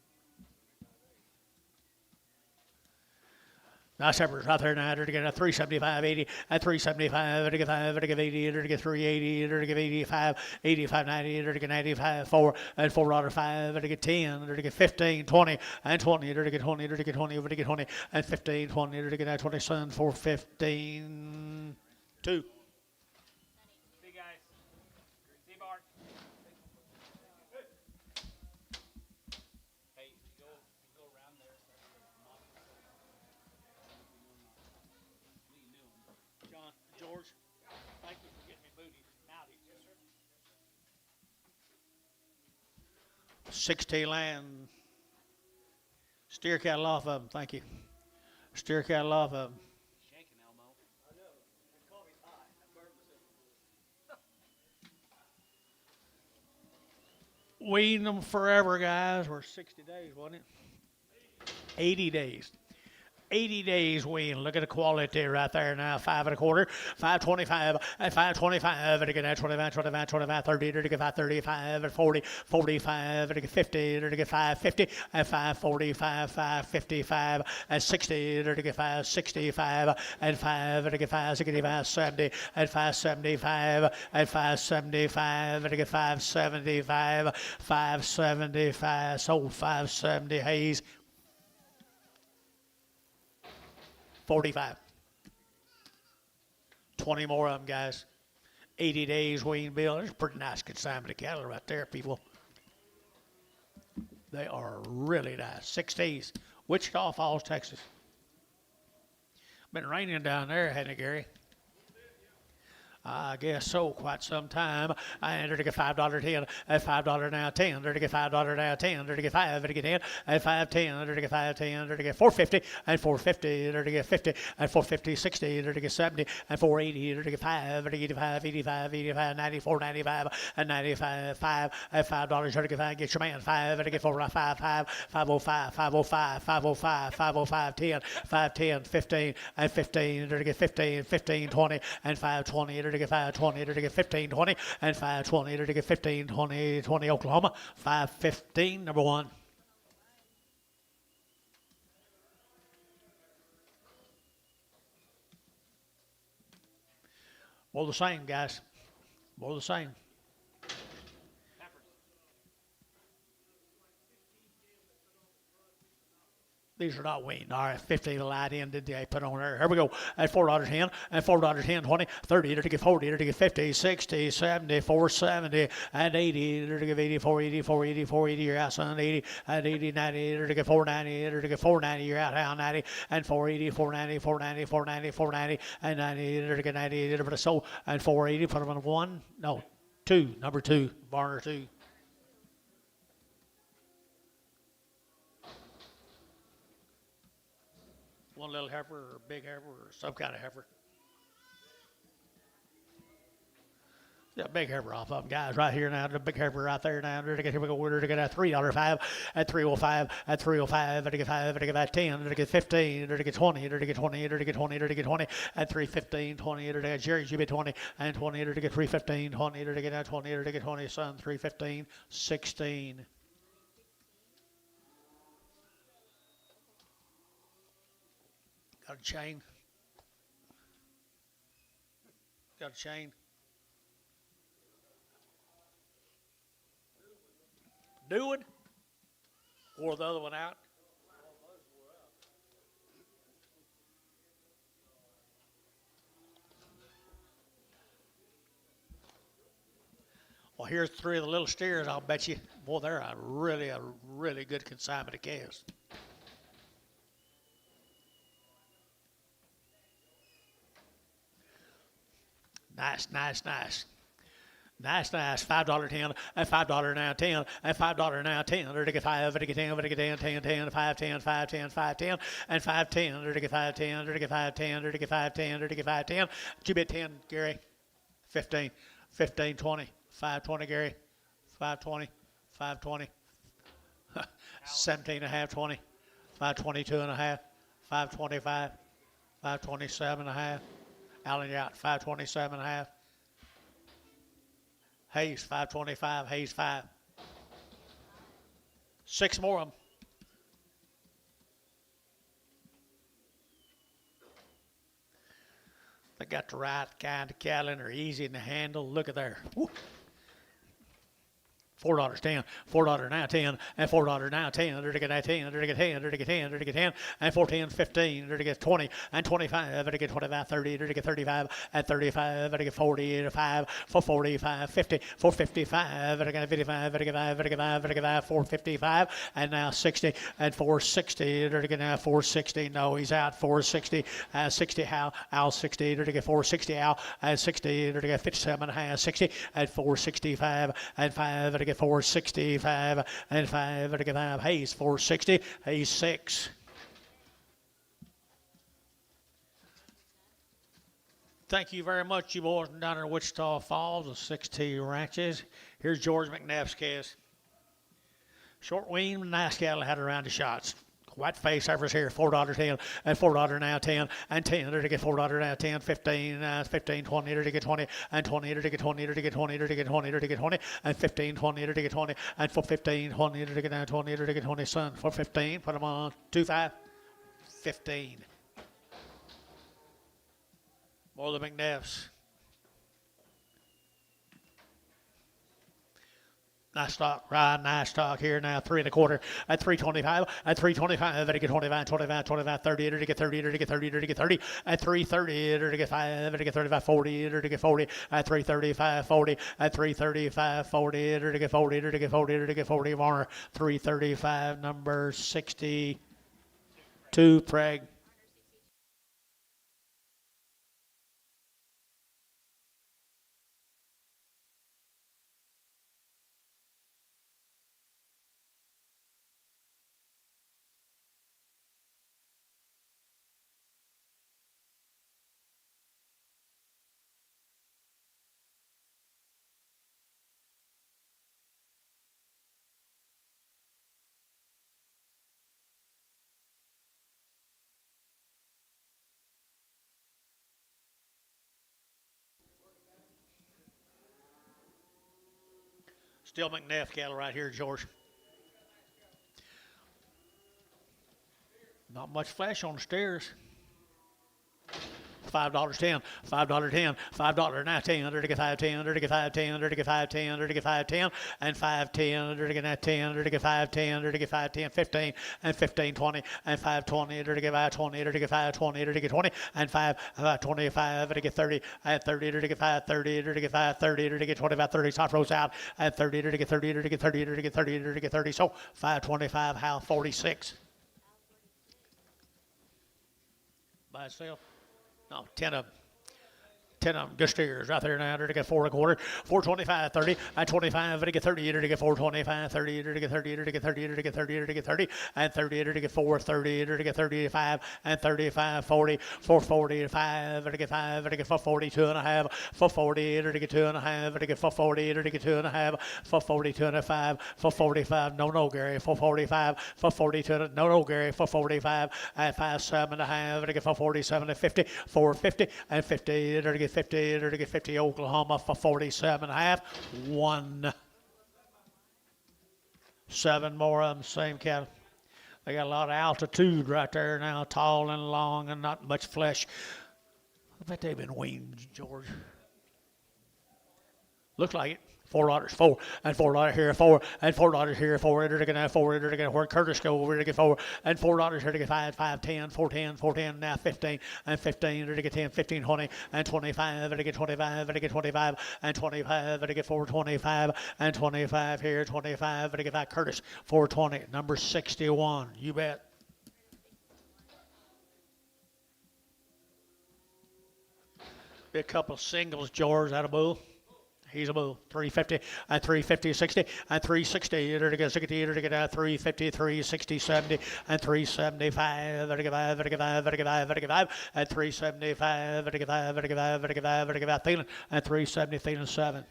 Speaker 1: Nice heifers right there now. They're to get a 375, 80, at 375, they're to get 5, they're to get 80, they're to get 380, they're to get 85, 85, 90, they're to get 95, 4, and $4.05, they're to get 10, they're to get 15, 20, and 20, they're to get 20, they're to get 20, they're to get 20, and 15, 20, they're to get 20, son, for 15, 2. George, thank you for getting me booty. Howdy. Yes, sir. 6T land. Steer cattle off of them. Thank you. Steer cattle off of them.
Speaker 2: Shaking, Elmo. I know. Call me high. I burned
Speaker 1: weaned them forever, guys. We're 60 days, wasn't it? 80 days. 80 days wean. Look at the quality right there now. 5 1/4, 5.25, at 5.25, and again at 25, 25, 25, 30, 35, 35, at 40, 45, and again 50, and again 5.50, at 5.45, 5.55, at 60, and again 5.65, at 5, and again 5.65, 70, at 5.75, at 5.75, and again 5.75, 5.75, sold 5.70 Hayes. 45. 20 more of them, guys. 80 days wean bill. There's a pretty nice consignment of cattle right there, people. They are really nice. 6 days. Wichita Falls, Texas. Been raining down there, hasn't it, Gary? I guess so, quite some time. I entered to get $5.10, at $5 now 10, to get $5 now 10, to get 5, to get 10, at 5.10, to get 5.10, to get 4.50, and 4.50, to get 50, and 4.50, 60, to get 70, and 4.80, to get 5, to get 85, 85, 85, 94, 95, and 95, 5, at $5, to get 5, get your man 5, to get 4, 5, 5, 505, 505, 505, 505, 10, 510, 15, and 15, to get 15, 15, 20, and 520, to get 520, to get 15, 20, and 520, to get 15, 20, 20, Oklahoma, 515, number 1. More the same, guys. More the same. These are not weaned. All right, 50 light end did they put on there. Here we go. At $4.10, and $4.10, 20, 30, to get 40, to get 50, 60, 70, 470, and 80, to get 80, 480, 480, 480, you're out, son, 80, and 80, 90, to get 490, to get 490, you're out, how 90, and 480, 490, 490, 490, 490, and 90, to get 90, to put a soul, and 480, put them on 1, no, 2, number 2, Barner 2. One little heifer or a big heifer or some kind of heifer. Yeah, big heifer off of them, guys, right here now. The big heifer right there now. Here we go. We're to get a $3.05, at 305, at 305, to get 5, to get 10, to get 15, to get 20, to get 20, to get 20, to get 20, at 315, 20, to get Jerry's GB 20, and 20, to get 315, 20, to get 20, to get 20, son, 315, 16. Got a chain. Got a chain. New one? Wore the other one out? Well, here's 3 of the little steers, I'll bet you. Boy, they're a really good consignment of calves. Nice, nice, nice. Nice, nice. $5.10, and $5 now 10, and $5 now 10, or to get 5, or to get 10, or to get 10, 10, 10, 5, 10, 5, 10, 5, 10, and 5, 10, or to get 5, 10, or to get 5, 10, or to get 5, 10, or to get 5, 10. 2-bit 10, Gary. 15, 15, 20, 520, Gary. 520, 520. 17 and a half, 20, 522 and a half, 525, 527 and a half. Allen, you're out, 527 and a half. Hayes, 525, Hayes 5. 6 more of them. They got the right kind of cattle and they're easy to handle. Look at there. Woo. $4 10, $4 now 10, and $4 now 10, to get 10, to get 10, to get 10, to get 10, and 410, 15, to get 20, and 25, to get 25, 30, to get 35, and 35, to get 40, 5, for 45, 50, 455, to get 55, to get 5, to get 5, to get 5, 455, and now 60, and 460, to get now 460, no, he's out, 460, 60, Al 60, to get 460, Al, and 60, to get 57, 60, and 465, and 5, to get 465, and 5, to get 5, Hayes 460, Hayes 6. Thank you very much, you boys down in Wichita Falls, the 6T ranches. Here's George McNabb's cast. Short weaned, nice cattle had around the shots. White face heifers here, $4.10, and $4 now 10, and 10 to get $4 now 10, 15, 15, 20 to get 20, and 20 to get 20 to get 20 to get 20 to get 20, and 15, 20 to get 20, and for 15, 20 to get 20 to get 20, son, for 15, put them on 2-5, 15. More of the McNeffs. Nice stock, right? Nice stock here now. 3 1/4 at 325. At 325, to get 25, 25, 25, 30, to get 30, to get 30, to get 30. At 330, to get 5, to get 35, 40, to get 40. At 335, 40. At 335, 40, to get 40, to get 40, to get 40. Warner 335, number 62, Preg. Still McNeff cattle right here, George. Not much flesh on the stairs. $5.10, $5.10, $5 now 10, to get 5.10, to get 5.10, to get 5.10, to get 5.10, and 5.10, to get that 10, to get 5.10, to get 5.10, 15, and 15.20, and 5.20, to get 5.20, to get 5.20, to get 20, and 5.25, to get 30, and 30, to get 5.30, to get 5.30, to get 25, 30, top rows out, and 30, to get 30, to get 30, to get 30, to get 30, so 5.25, Hal 46. By itself? No, 10 of them. 10 of them, good steers right there now. To get 4 1/4, 425, 30, and 25, to get 30, to get 425, 30, to get 30, to get 30, to get 30, to get 30, and 30, to get 430, to get 35, and 35, 40, 445, to get 5, to get 440, 2.5, 440, to get 2.5, to get 440, to get 2.5, 440, 2.5, 445, no, Gary, 445, 442, no, Gary, 445, and 5.7.5, to get 447, and 50, 450, and 50, to get 50, to get 50, Oklahoma for 47.5. 1. 7 more of them, same cattle. They got a lot of altitude right there now, tall and long and not much flesh. I bet they've been weaned, George. Looks like it. $4, 4, and $4 here, 4, and $4 here, 4, to get 4, to get where Curtis go over to get 4, and $4 here to get 5, 5, 10, 4, 10, 4, 10, now 15, and 15 to get 10, 15, 20, and 25 to get 25, to get 25, and 25 to get 425, and 25 here, 25 to get 5, Curtis, 420, number 61, you bet. Be a couple singles, George, out of bull. He's a bull. 350 and 350, 60 and 360. To get 60, to get 350, 360, 70 and 375. To get 5, to get 5, to get 5, to get 5 and 375. To get 5, to get 5, to get 5, to get 5. Thielen and 370, Thielen 7.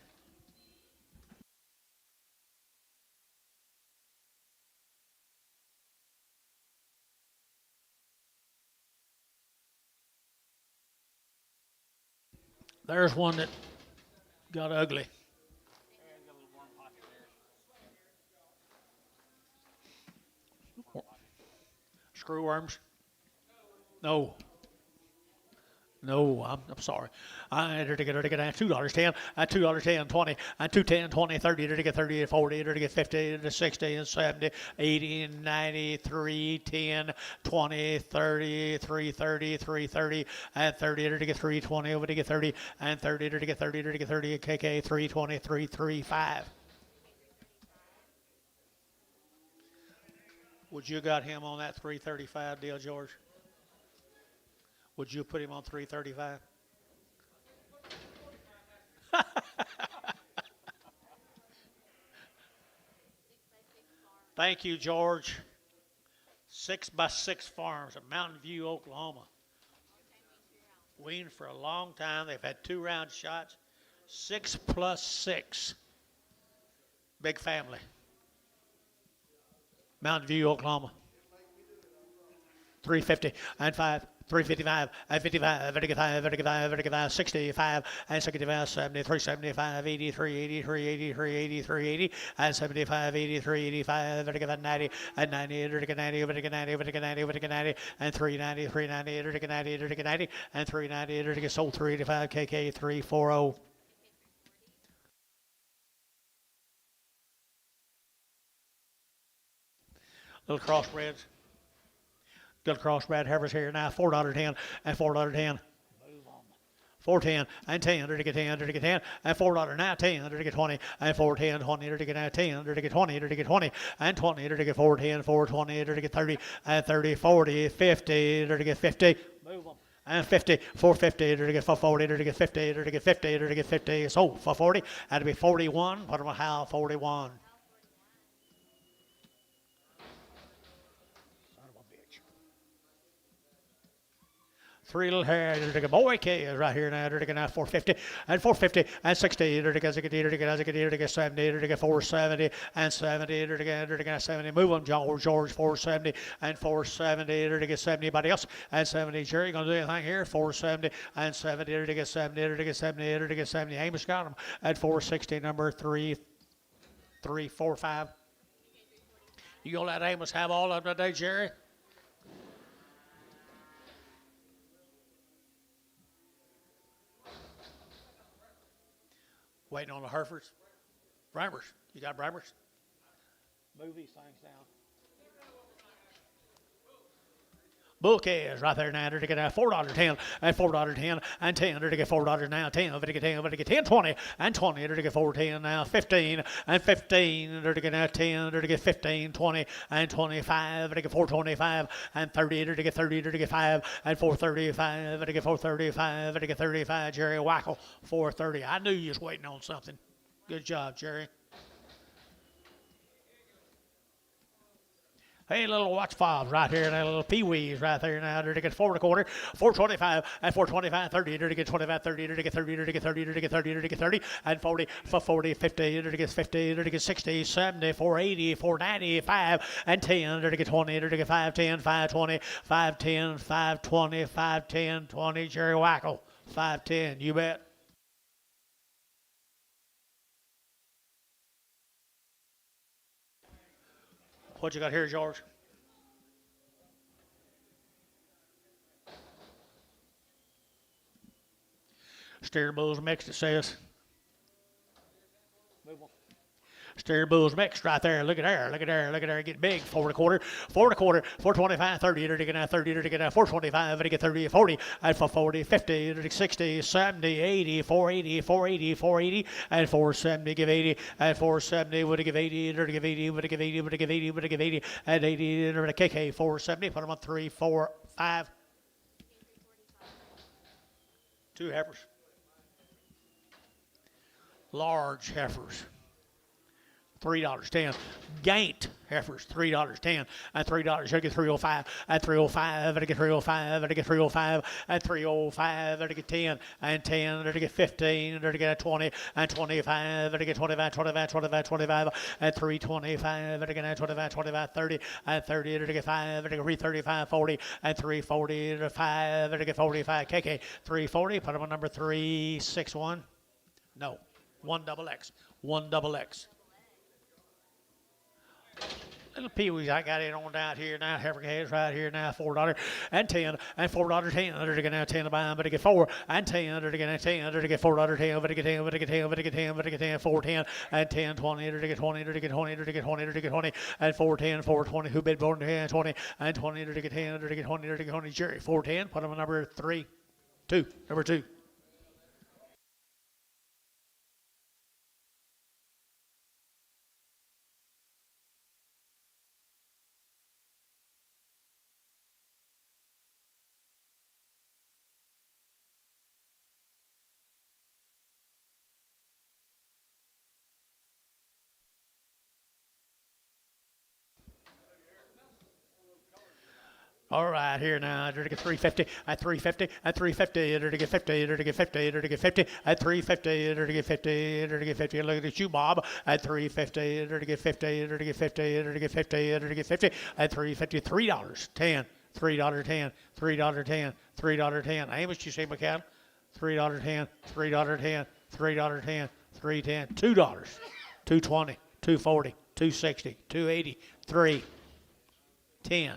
Speaker 1: There's one that got ugly. Screwworms? No. No, I'm sorry. I to get $2.10, at $2.10, 20, and 2.10, 20, 30, to get 30, 40, to get 50, to 60, and 70, 80, 90, 3, 10, 20, 30, 330, 330, and 30, to get 320, over to get 30, and 30, to get 30, to get 30, KK 320, 335. Would you got him on that 335 deal, George? Would you put him on 335? Thank you, George. 6x6 Farms at Mountain View, Oklahoma. Weaned for a long time. They've had 2 round shots. 6 plus 6. Big family. Mountain View, Oklahoma. 350 and 5. 355 and 55, 55, 55, 55, 65 and 65, 73, 75, 80, 380, 380, 380, 380 and 75, 80, 385, 90 and 90, 90, 90, 90, 90 and 390, 390, 90, 90 and 390, sold 385, KK 340. Little crossbreds. Good crossbred heifers here now. $4.10 and $4.10. 410 and 10, to get 10, to get 10, and $4 now 10, to get 20, and 410, 20, to get now 10, to get 20, to get 20, and 20, to get 410, 420, to get 30, and 30, 40, 50, to get 50. Move them. And 50, 450, to get 440, to get 50, to get 50, to get 50. So for 40, and to be 41. Put them a how 41. Three little hairs, boy K is right here now, now 450 and 450 and 60, to get 70, to get 470 and 70, to get 70. Move them, George 470 and 470, to get 70. Anybody else? And 70. Jerry, gonna do anything here? 470 and 70, to get 70, to get 70, to get 70. Amos got them at 460, number 345. You gonna let Amos have all of them today, Jerry? Waiting on the Herefords. Bramers. You got Bramers? Move these things down. Bouquet right there now, to get $4.10 and $4.10 and 10, to get $4 now, 10, to get 10, to get 10, 20 and 20, to get 410 now, 15 and 15, to get now 10, to get 15, 20 and 25, to get 425 and 30, to get 30, to get 5 and 435, to get 435, to get 35. Jerry Wackel 430. I knew you was waiting on something. Good job, Jerry. Hey, little watch fobs right here, and a little peewees right there now. To get 4.25, 425, and 425, 30, to get 25, 30, to get 30, to get 30, to get 30, to get 30, and 40, for 40, 50, to get 50, to get 60, 70, 480, 490, 5, and 10, to get 20, to get 510, 520, 510, 520, 510, 20. Jerry Wackel, 510, you bet. What you got here, George? Steer bulls mixed, it says. Steer bulls mixed right there. Look at there. Look at there. Look at there. Get big. 4.25, 4.25, 425, 30, to get 30, to get 425, to get 30, 40, and for 40, 50, to get 60, 70, 80, 480, 480, 480, and 470, give 80, and 470, would give 80, to give 80, would give 80, would give 80, would give 80, and 80, to KK 470. Put them on 3, 4, 5. 2 heifers. Large heifers. $3.10. Gaint heifers, $3.10 and $3. Should get 305 and 305 and get 305 and get 305 and 305 and get 10 and 10 and get 15 and get 20 and 25 and get 25, 25, 25, 25 and 325 and get 25, 25, 30 and 30 and get 5 and get 335, 40 and 340 and 5 and get 45. KK 340. Put them on number 361. No, 1XX. 1XX. Little peewees I got it on down here now. Heifer heads right here now. $4 and 10 and $4.10. To get now 10 to buy them, but to get 4 and 10. To get 10. To get $4.10. But to get 10. But to get 10. But to get 10. But to get 10. 410 and 10 20. To get 20. To get 20. To get 20. To get 20 and 410. 420. Who bid born 10 20 and 20. To get 10. To get 20. To get 20. Jerry 410. Put them on number 3 2. Number 2. All right, here now. They're to get 350 at 350 at 350. They're to get 50. They're to get 50. They're to get 50 at 350. They're to get 50. They're to get 50. Look at you, Bob. At 350. They're to get 50. They're to get 50. They're to get 50. They're to get 50 at 350. $3.10. $3.10. $3.10. $3.10. Hey, what you say, McCall? $3.10. $3.10. $3.10. $3.10. $2. $2.20. $2.40. $2.60. $2.80. $3.10.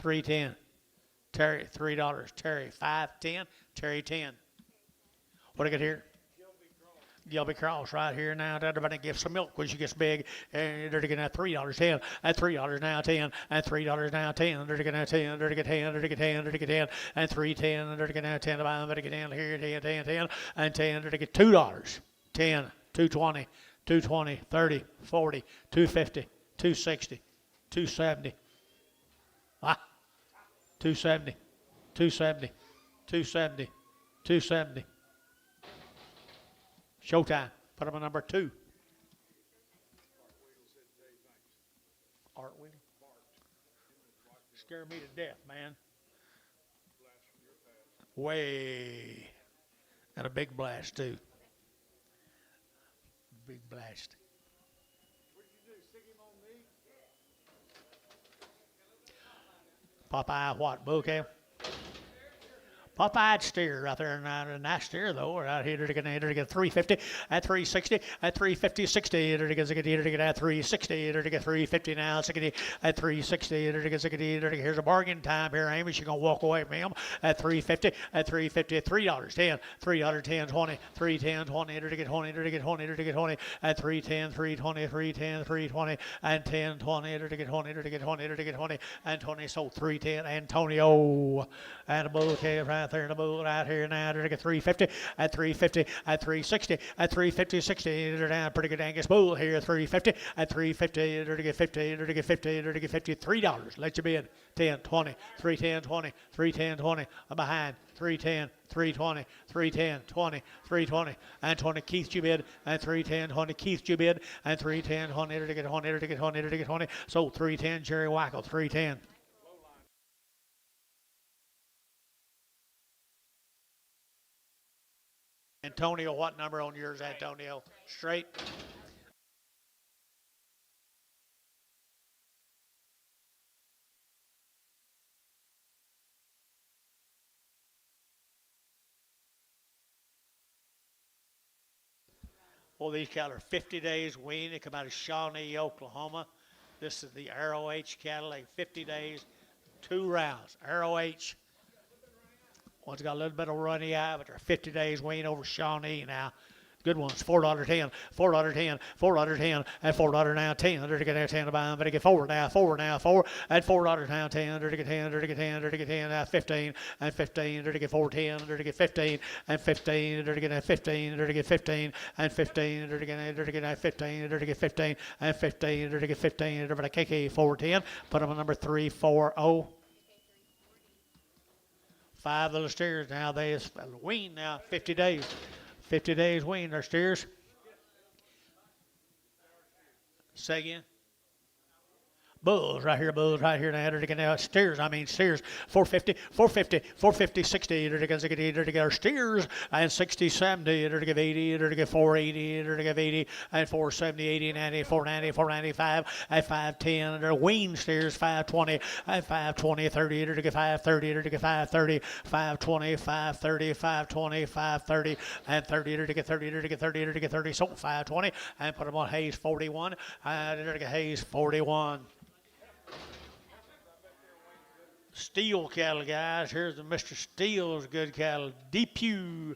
Speaker 1: $3.10. Terry, $3. Terry, $5.10. Terry, 10. What do I get here? Gilby Cross right here now. Everybody gives some milk when she gets big. And they're getting at $3.10. At $3 now 10. At $3 now 10. They're getting at 10. They're getting 10. They're getting 10. They're getting 10. And 3.10. They're getting at 10. They're getting 10 here. 10, 10, 10. And 10. They're getting $2. 10. 2.20. 2.20. 30. 40. 2.50. 2.60. 2.70. Ah. 270, 270, 270, 270. Showtime. Put him on number 2. Art Wheeler. Scare me to death, man. Way. And a big blast, too. Big blast. Popeye what, bouquet? Popeye steer right there, and a nice steer though. Right here, they're going to get 350 at 360 at 350, 60. They're going to get at 360. They're going to get 350 now. 60 at 360. They're going to get. Here's a bargain time here, Amy. She's going to walk away from him at 350 at 350 at $3.10. $3.10 20 3.10 20. They're going to get 20. They're going to get 20. They're going to get 20 at 3.10 3.20 3.10 3.20 and 10 20. They're going to get 20. They're going to get 20. They're going to get 20 and 20. So 3.10 Antonio and a bouquet right there in the bull right here now. They're going to get 350 at 350 at 360 at 350 60. They're down pretty good Angus bull here. 350 at 350. They're going to get 50. They're going to get 50. They're going to get 50. $3. Let you bid. 10 20 3.10 20 3.10 20. I'm behind. 3.10 3.20 3.10 20 3.20 and 20. Keith you bid and 3.10 20. Keith you bid and 3.10 20. They're to get 20. They're to get 20. They're to get 20. So 3.10 Jerry Wackel. 3.10. Antonio, what number on yours, Antonio? Straight. Well, these cattle are 50 days weaned. They come out of Shawnee, Oklahoma. This is the ROH cattle. They 50 days, 2 rounds. ROH. One's got a little bit of runny eye, but they're 50 days weaned over Shawnee now. Good ones. $4.10, $4.10, $4.10, and $4 now 10. They're to get 10 to buy them, but they get 4 now, 4 now, 4, and $4 now 10. They're to get 10, they're to get 10, they're to get 10, now 15, and 15. They're to get 4.10, they're to get 15, and 15. They're to get 15, they're to get 15, and 15. They're to get 15, they're to get 15, and 15. They're to get 15. They're to KK 410. Put them on number 340. 5 little steers now. They wean now 50 days. 50 days wean their steers. Say again. Bulls right here now. They're to get steers. 450, 450, 450, 60. They're to get our steers and 60, 70. They're to get 80. They're to get 480. They're to get 80 and 470, 80, 90, 490, 495 at 510. They're wean steers 520 at 520, 30. They're to get 530. They're to get 530, 520, 530, 520, 530 and 30. They're to get 30. They're to get 30. They're to get 30. So 520 and put them on Hayes 41. They're to get Hayes 41. Steel cattle, guys. Here's the Mr. Steele's good cattle. DePew.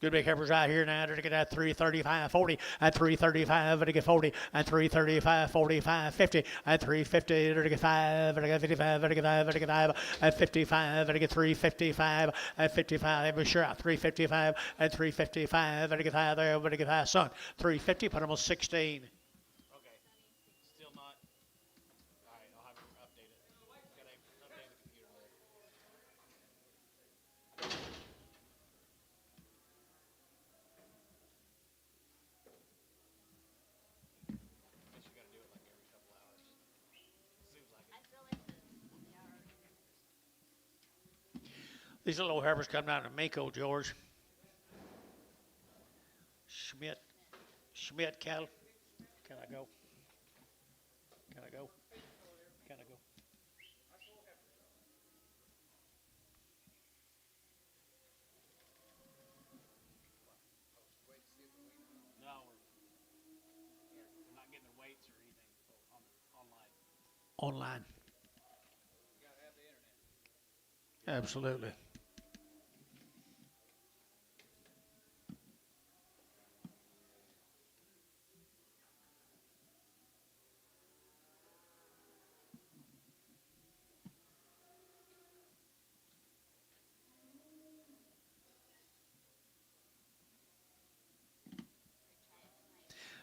Speaker 1: Good big heifers right here now. They're to get at 335, 40, at 335, to get 40, at 335, 45, 50, at 350, to get 5, to get 55, to get 5, to get 5, at 55, to get 355, at 55, be sure at 355, at 355, to get 5 there, to get 5, son. 350, put them on 16. These little heifers come down to Mako, George. Schmidt cattle. Can I go? Can I go? Can I go?
Speaker 2: No, we're not getting their weights or anything online.
Speaker 1: Online. Absolutely.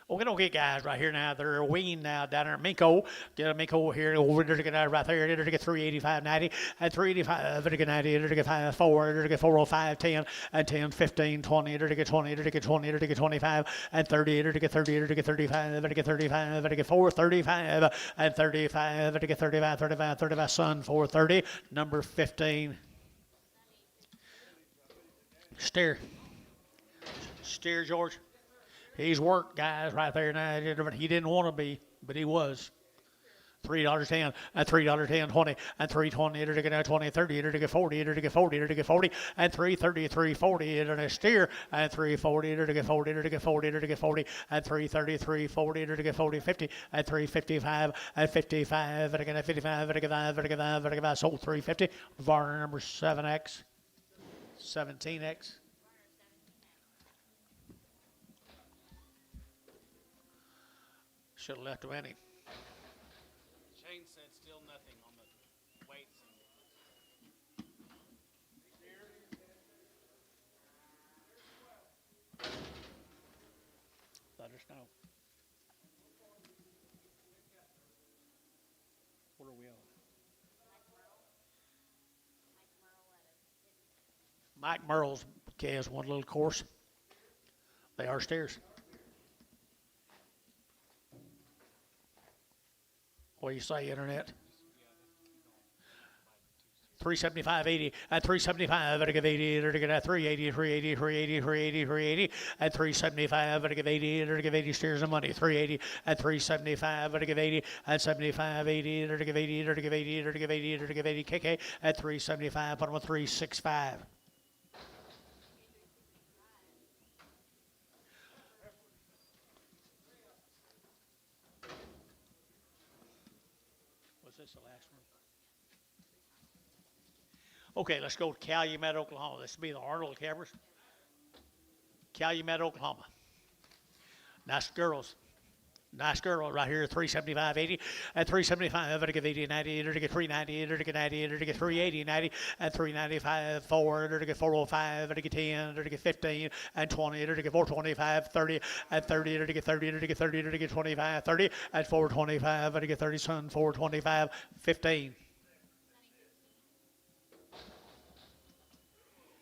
Speaker 1: Well, we don't get guys right here now. They're weaned now down there at Minko. Get a Minko here, over there to get right there. They're to get 385.90 and 385. They're to get 90. They're to get 5.4. They're to get 405, 10 and 10, 15, 20. They're to get 20. They're to get 20. They're to get 25 and 30. They're to get 30. They're to get 35. They're to get 35. They're to get 435 and 35. They're to get 35, 35, 35. Sun 430. Number 15. Steer, George. He's worked, guys, right there now. He didn't want to be, but he was. $3.10 and $3.10, 20 and 3.20. It'll get 20, 30. It'll get 40. It'll get 40. It'll get 40 and 3.30, 3.40. It'll steer and 3.40. It'll get 40. It'll get 40. It'll get 40 and 3.30, 3.40. It'll get 40, 50 and 3.55 and 55. It'll get 55. It'll get 5. It'll get 5. It'll get 5. Sold 3.50. Varner number 7X, 17X. Should have left him any.
Speaker 2: Shane said still nothing on the weights.
Speaker 1: Let us know. What are we on? Mike Merle's has one little course. They are steers. What do you say, Internet? 375.80 at 375. I'd give 80. I'd give 380, 380, 380, 380, 380 at 375. I'd give 80. I'd give 80 steers of money. 380 at 375. I'd give 80 at 75, 80. I'd give 80. I'd give 80. I'd give 80. I'd give 80. KK at 375. Put them with 365. Was this the last one? Okay, let's go to Calumet, Oklahoma. This will be the Arnold calvers. Calumet, Oklahoma. Nice girls. Nice girl right here, 375.80 and 375. It'll give 80, 90. It'll get 390. It'll get 90. It'll get 380, 90 and 395. 4. It'll get 405. It'll get 10. It'll get 15 and 20. It'll get 425, 30 and 30. It'll get 30. It'll get 30. It'll get 25, 30 and 425. It'll get 30. Sun 425, 15.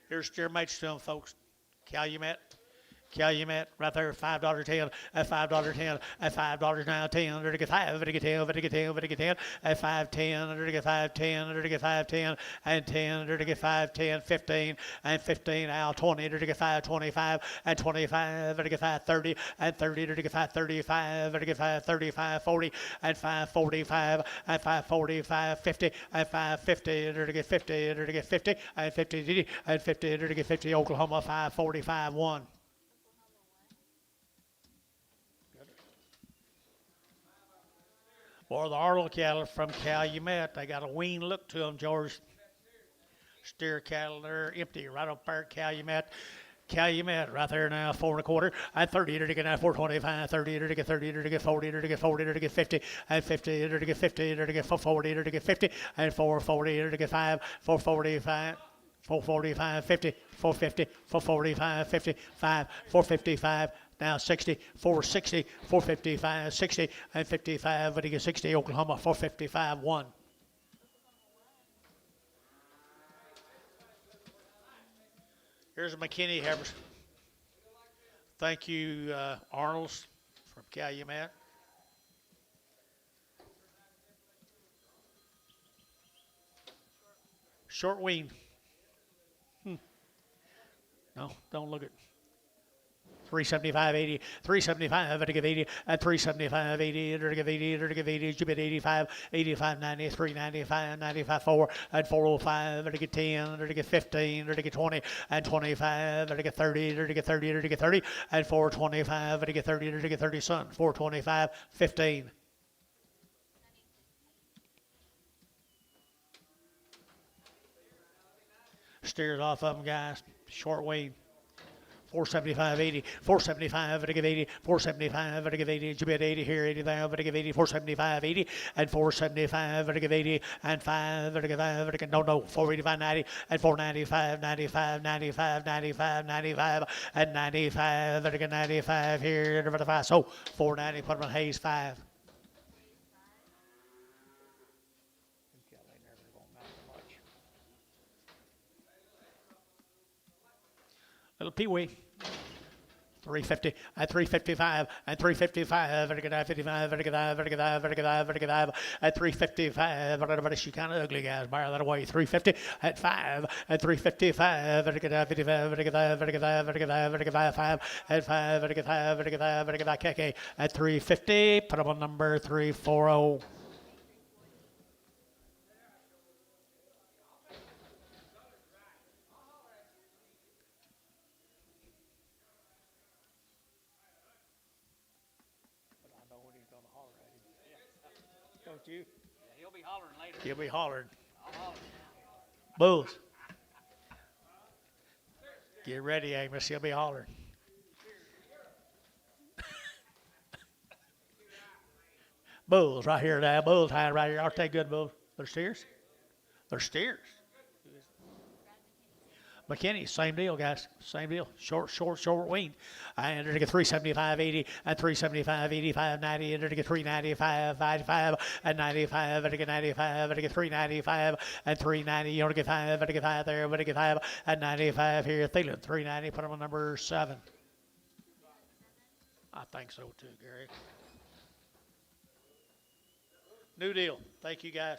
Speaker 1: Here's steer mates to them, folks. Calumet right there, $5.10 at $5.10 at $5 now, 10. It'll get 5. It'll get 10. It'll get 10. It'll get 10 at 5.10. It'll get 5.10. It'll get 5.10 and 10. It'll get 5.10, 15 and 15 out 20. It'll get 5.25 and 25. It'll get 5.30 and 30. It'll get 5.35. It'll get 5.35, 40 and 5.45 and 5.45, 50 and 5.50. It'll get 50. It'll get 50 and 50 and 50. It'll get 50. Oklahoma 5.45, 1. Or the Arnold cattle from Calumet. They got a weaned look to them, George. Steer cattle, they're empty right up there at Calumet. Calumet right there now, 4 1/4 and 30. It'll get now 425, 30. It'll get 30. It'll get 40. It'll get 40. It'll get 50 and 50. It'll get 50. It'll get 440. It'll get 50 and 440. It'll get 5, 445. 445, 50, 450, 445, 55, 455, now 60, 460, 455, 60, and 55. But he gets 60, Oklahoma, 455, 1. Here's a McKinney heifers. Thank you, Arnold's from Calumet. Short wean. No, don't look at 375.80, 375, to give 80, at 375.80, to give 80, to give 80, you bid 85, 85.90, 395, 95, 4, at 405, to get 10, to get 15, to get 20, and 25, to get 30, to get 30, to get 30, at 425, to get 30, to get 30, son, 425, 15. Steers off of them, guys. Short weed. 475.80, 475, to give 80, 475, to give 80, you bid 80 here, 80 there, to give 80, 475.80, and 475, to give 80, and 5, to give 5, to give, no, 485.90, and 495, 95, 95, 95, 95, and 95, to give 95 here, to 5, so 490, put them on Hayes 5. Little Pee-wee. 350 at 355 at 355 at 55 at 55 at 355. She kind of ugly, guys. Bar that away. 350 at 5 at 355 at 55 at 5 at 5 at KK at 350. Put up on number 340. Don't you?
Speaker 2: Yeah, he'll be hollering later.
Speaker 1: He'll be hollering.
Speaker 2: I'll holler.
Speaker 1: Bulls. Get ready, Amos. He'll be hollering. Bulls right here now. Bulls high right here. I'll take good bulls. They're steers. They're steers. McKinney, same deal, guys. Same deal. Short weaned. I entered to get 375.80 and 375.85, 90. Entered to get 395, 95, and 95. And to get 95, and to get 395 and 390. You want to get 5, and to get 5 there, but to get 5 and 95 here. Thielen, 390. Put them on number 7. I think so too, Gary. New deal. Thank you, guys.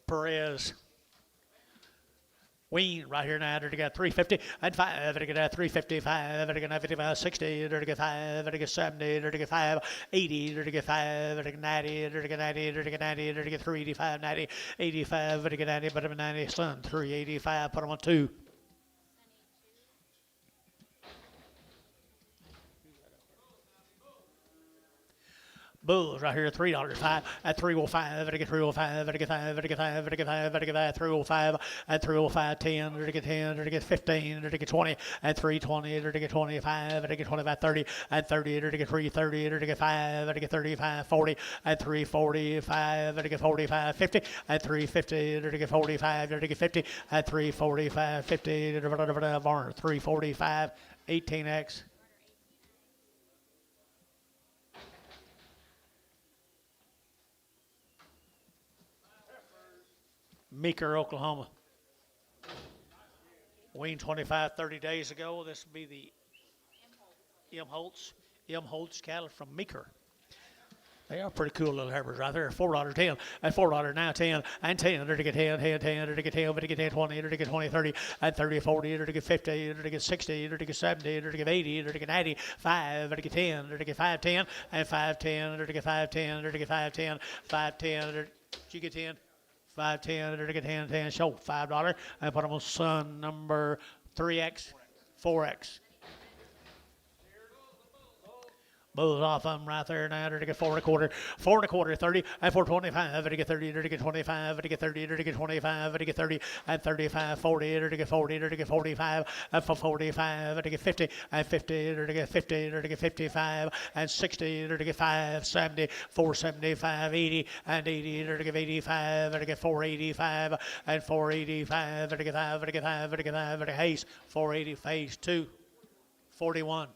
Speaker 1: Perez. Wean right here now, to get 350 and 5, to get 355, to get 55, 60, to get 5, to get 70, to get 5, 80, to get 5, to get 90, to get 90, to get 90, to get 385, 90, 85, to get 90, put him in 90, son, 385, put him on 2. Bulls right here, $3, 5 at 305, to get 305, to get 5, to get 5, to get 5, to get 5, 305 at 305, 10, to get 10, to get 15, to get 20 at 320, to get 25, to get 25, 30 at 30, to get 330, to get 5, to get 35, 40 at 345, to get 45, 50 at 350, to get 45, to get 50 at 345, 50 to 345, 18X. Meeker, Oklahoma. Weaned 25, 30 days ago. This will be the M. Holtz cattle from Meeker. They are pretty cool little heifers right there. $4.10 and $4 now 10 and 10 to get 10, 10, 10 to get 10, to get 10, 20 to get 20, 30 and 30, 40 to get 50 to get 60 to get 70 to get 80 to get 90, 5 to get 10 to get 5, 10 and 5, 10 to get 5, 10 to get 5, 10, 5, 10 to you get 10. 5, 10 to get 10, 10 show $5 and put them on son number 3X, 4X. Bulls off of them right there now to get 4 1/4, 30 and 425 to get 30 to get 25 to get 30 to get 25 to get 30 and 35, 40 to get 40 to get 45 and for 45 to get 50 and 50 to get 50 to get 55 and 60 to get 5, 70, 475, 80 and 80 to get 85 to get 485 and 485 to get 5 to get 5 to get 5 to get Hayes 480 phase 2, 41.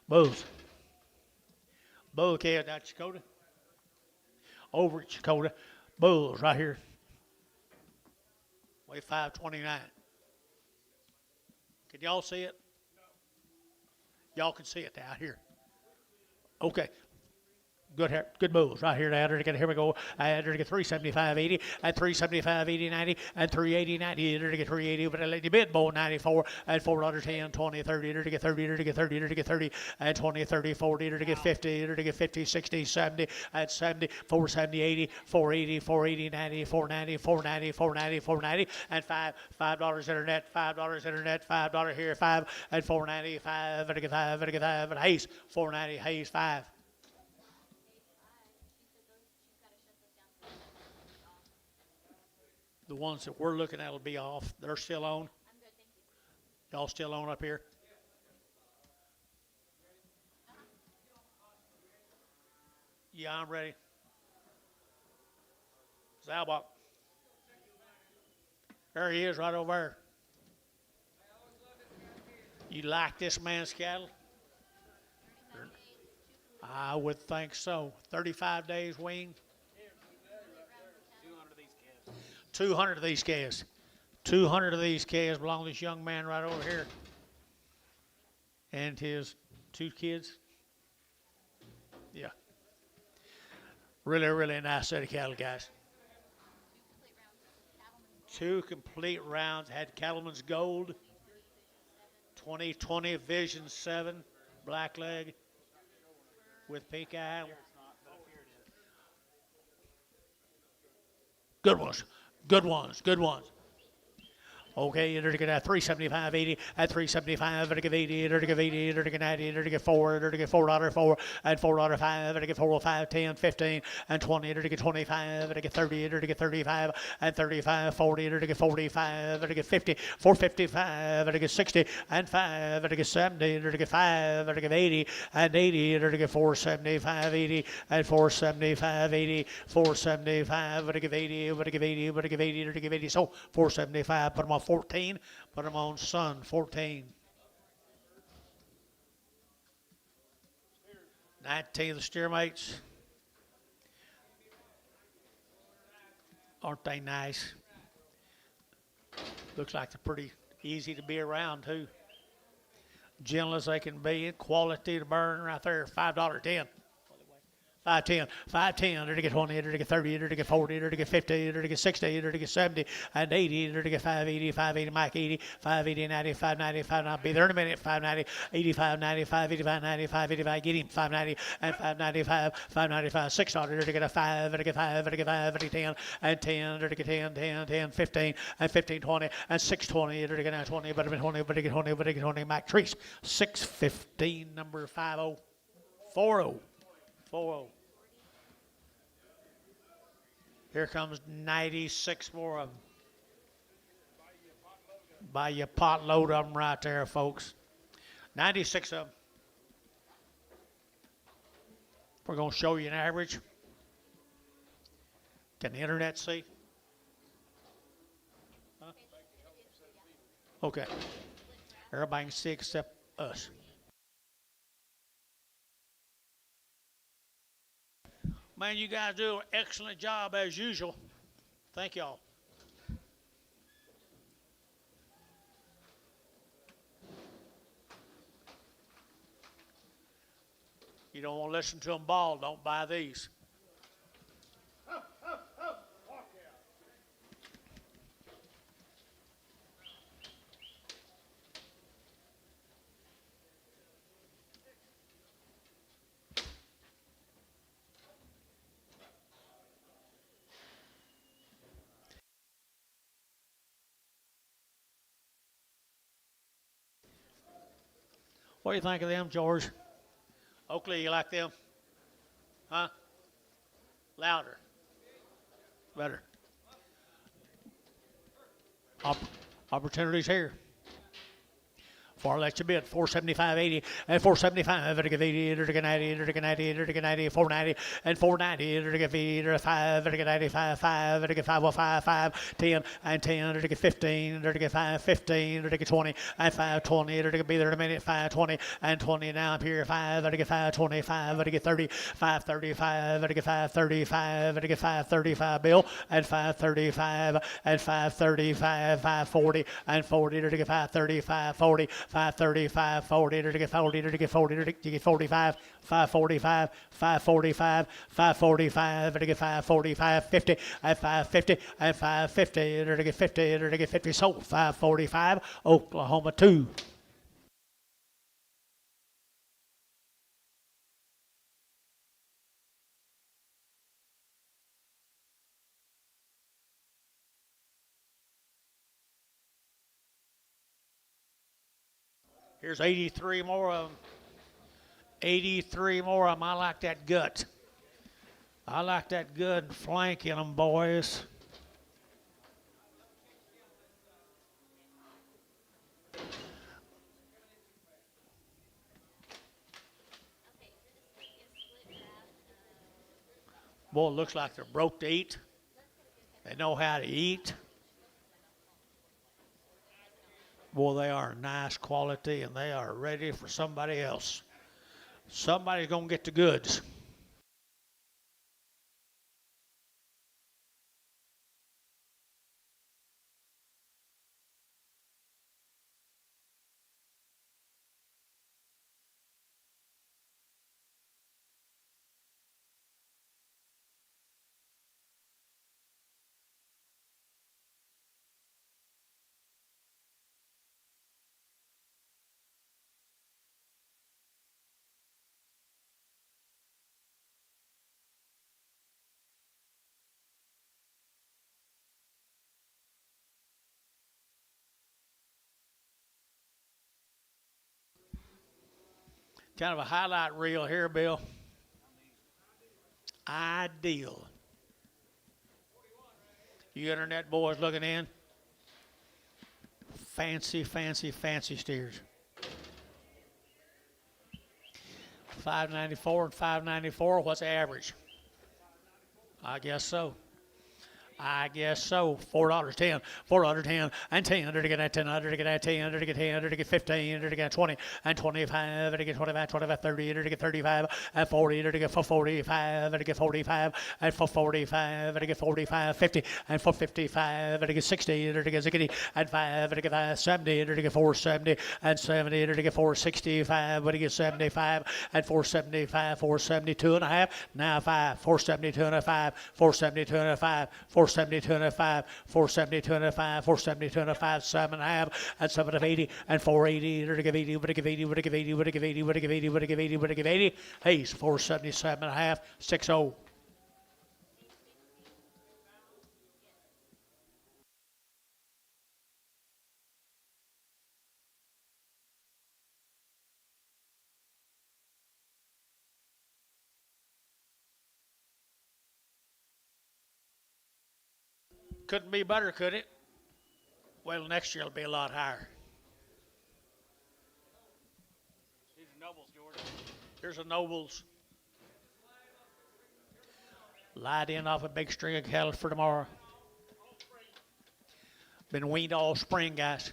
Speaker 1: Bulls. Bull calves out Dakota. over at Chakota. Bulls right here. Weigh 529. Can y'all see it? Y'all can see it out here. Okay. Good moves right here. Here we go. Here we get 375.80 and 375.80 90 and 380 90. Here we get 380. But I let you bid bowl 94 and 410 20 30. Here we get 30. Here we get 30. Here we get 30 and 20 30 40. Here we get 50. Here we get 50 60 70 and 70 470 80 480 480 90 490 490 490 490 and $5 internet $5 here 5 and 495 and 5 and 5 and Hayes 490 Hayes 5. The ones that we're looking at will be off. They're still on.
Speaker 3: I'm good, thank you.
Speaker 1: Y'all still on up here? Yeah, I'm ready. Zalbach. There he is right over there. You like this man's cattle? I would think so. 35 days weaned. 200 of these calves. 200 of these calves belong to this young man right over here. And his 2 kids. Yeah. Really, really nice set of cattle, guys. 2 complete rounds. Had Cattleman's Gold. 2020 Vision 7. Black leg. With pink eye. Good ones. Good ones. Good ones. Okay, you're going to get 375.80 at 375, you're going to give 80, you're going to give 80, you're going to get 90, you're going to get 4, you're going to get $4.4 and $4.5, you're going to get 4, 5, 10, 15 and 20, you're going to get 25, you're going to get 30, you're going to get 35 and 35, 40, you're going to get 45, you're going to get 50, 455, you're going to get 60 and 5, you're going to get 70, you're going to get 5, you're going to get 80 and 80, you're going to get 475, 80 and 475, 80, 475, you're going to give 80, you're going to give 80, you're going to give 80, you're going to give 80, so 475, put them on 14, put them on Sun 14. 19 the steer mates. Aren't they nice? Looks like they're pretty easy to be around too. Gentle as they can be, quality to burn right there, $5.10. 510, 510, there to get 20, there to get 30, there to get 40, there to get 50, there to get 60, there to get 70, and 80, there to get 580, 580, Mike 80, 580, 90, 590, 590, be there in a minute, 590, 85, 90, 585, 90, 585, get him, 590, and 595, 595, $6, there to get a 5, there to get 5, there to get 5, there to get 10, and 10, there to get 10, 10, 10, 15, and 15, 20, and 620, there to get 20, but 20, but to get 20, but to get 20, Mike Treese, 615, number 50, 40. 40. Here comes 96 more of them. Buy your pot load of them right there, folks. 96 of them. We're going to show you an average. Can the internet see? Huh? Okay. Everybody can see except us. Man, you guys do an excellent job as usual. Thank y'all. You don't want to listen to them bawl, don't buy these. What do you think of them, George? Oakley, you like them? Huh? Louder. Better. Opportunities here. Far let you bid 475.80 and 475 to give 80 to get 90 to get 90 to get 90 490 and 490 to get 80 to 5 to get 95 5 to get 505 5 10 and 10 to get 15 to get 5 15 to get 20 and 520 to get be there in a minute 520 and 20 now up here 5 to get 525 to get 30 535 to get 535 to get 535 bill and 535 and 535 540 and 40 to get 535 40 535 40 to get 40 to get 40 to get 45 545 545 545 to get 545 50 and 550 and 550 to get 50 to get 50 sold 545 Oklahoma 2. Here's 83 more of them. 83 more of them. I like that gut. I like that good flank in them, boys. Boy, it looks like they're broke to eat. They know how to eat. Boy, they are nice quality, and they are ready for somebody else. Somebody's going to get the goods. Kind of a highlight reel here, Bill. Ideal. You internet boys looking in? Fancy, fancy, fancy steers. 594 and 594. What's the average? I guess so. I guess so. $4.10, $4.10, and 10 to get that 10, to get that 10, to get 10, to get 15, to get 20, and 25, to get 25, 25, 30, to get 35, and 40, to get 45, to get 45, and 45, to get 45, 50, and 55, to get 60, to get 60, and 5, to get 570, to get 470, and 70, to get 465, to get 75, and 475, 472 and a half, now 5, 472 and a 5, 472 and a 5, 472 and a 5, 472 and a 5, 472 and a 5, 7 and a half, and 7 of 80, and 480, to give 80, to give 80, to give 80, to give 80, to give 80, to give 80, to give 80. Hayes, 477 and a half, 6-0. Couldn't be better, could it? Well, next year it'll be a lot higher.
Speaker 2: These are nobles, George.
Speaker 1: Here's a Nobles. Light in off a big string of cattle for tomorrow. Been weaned all spring, guys.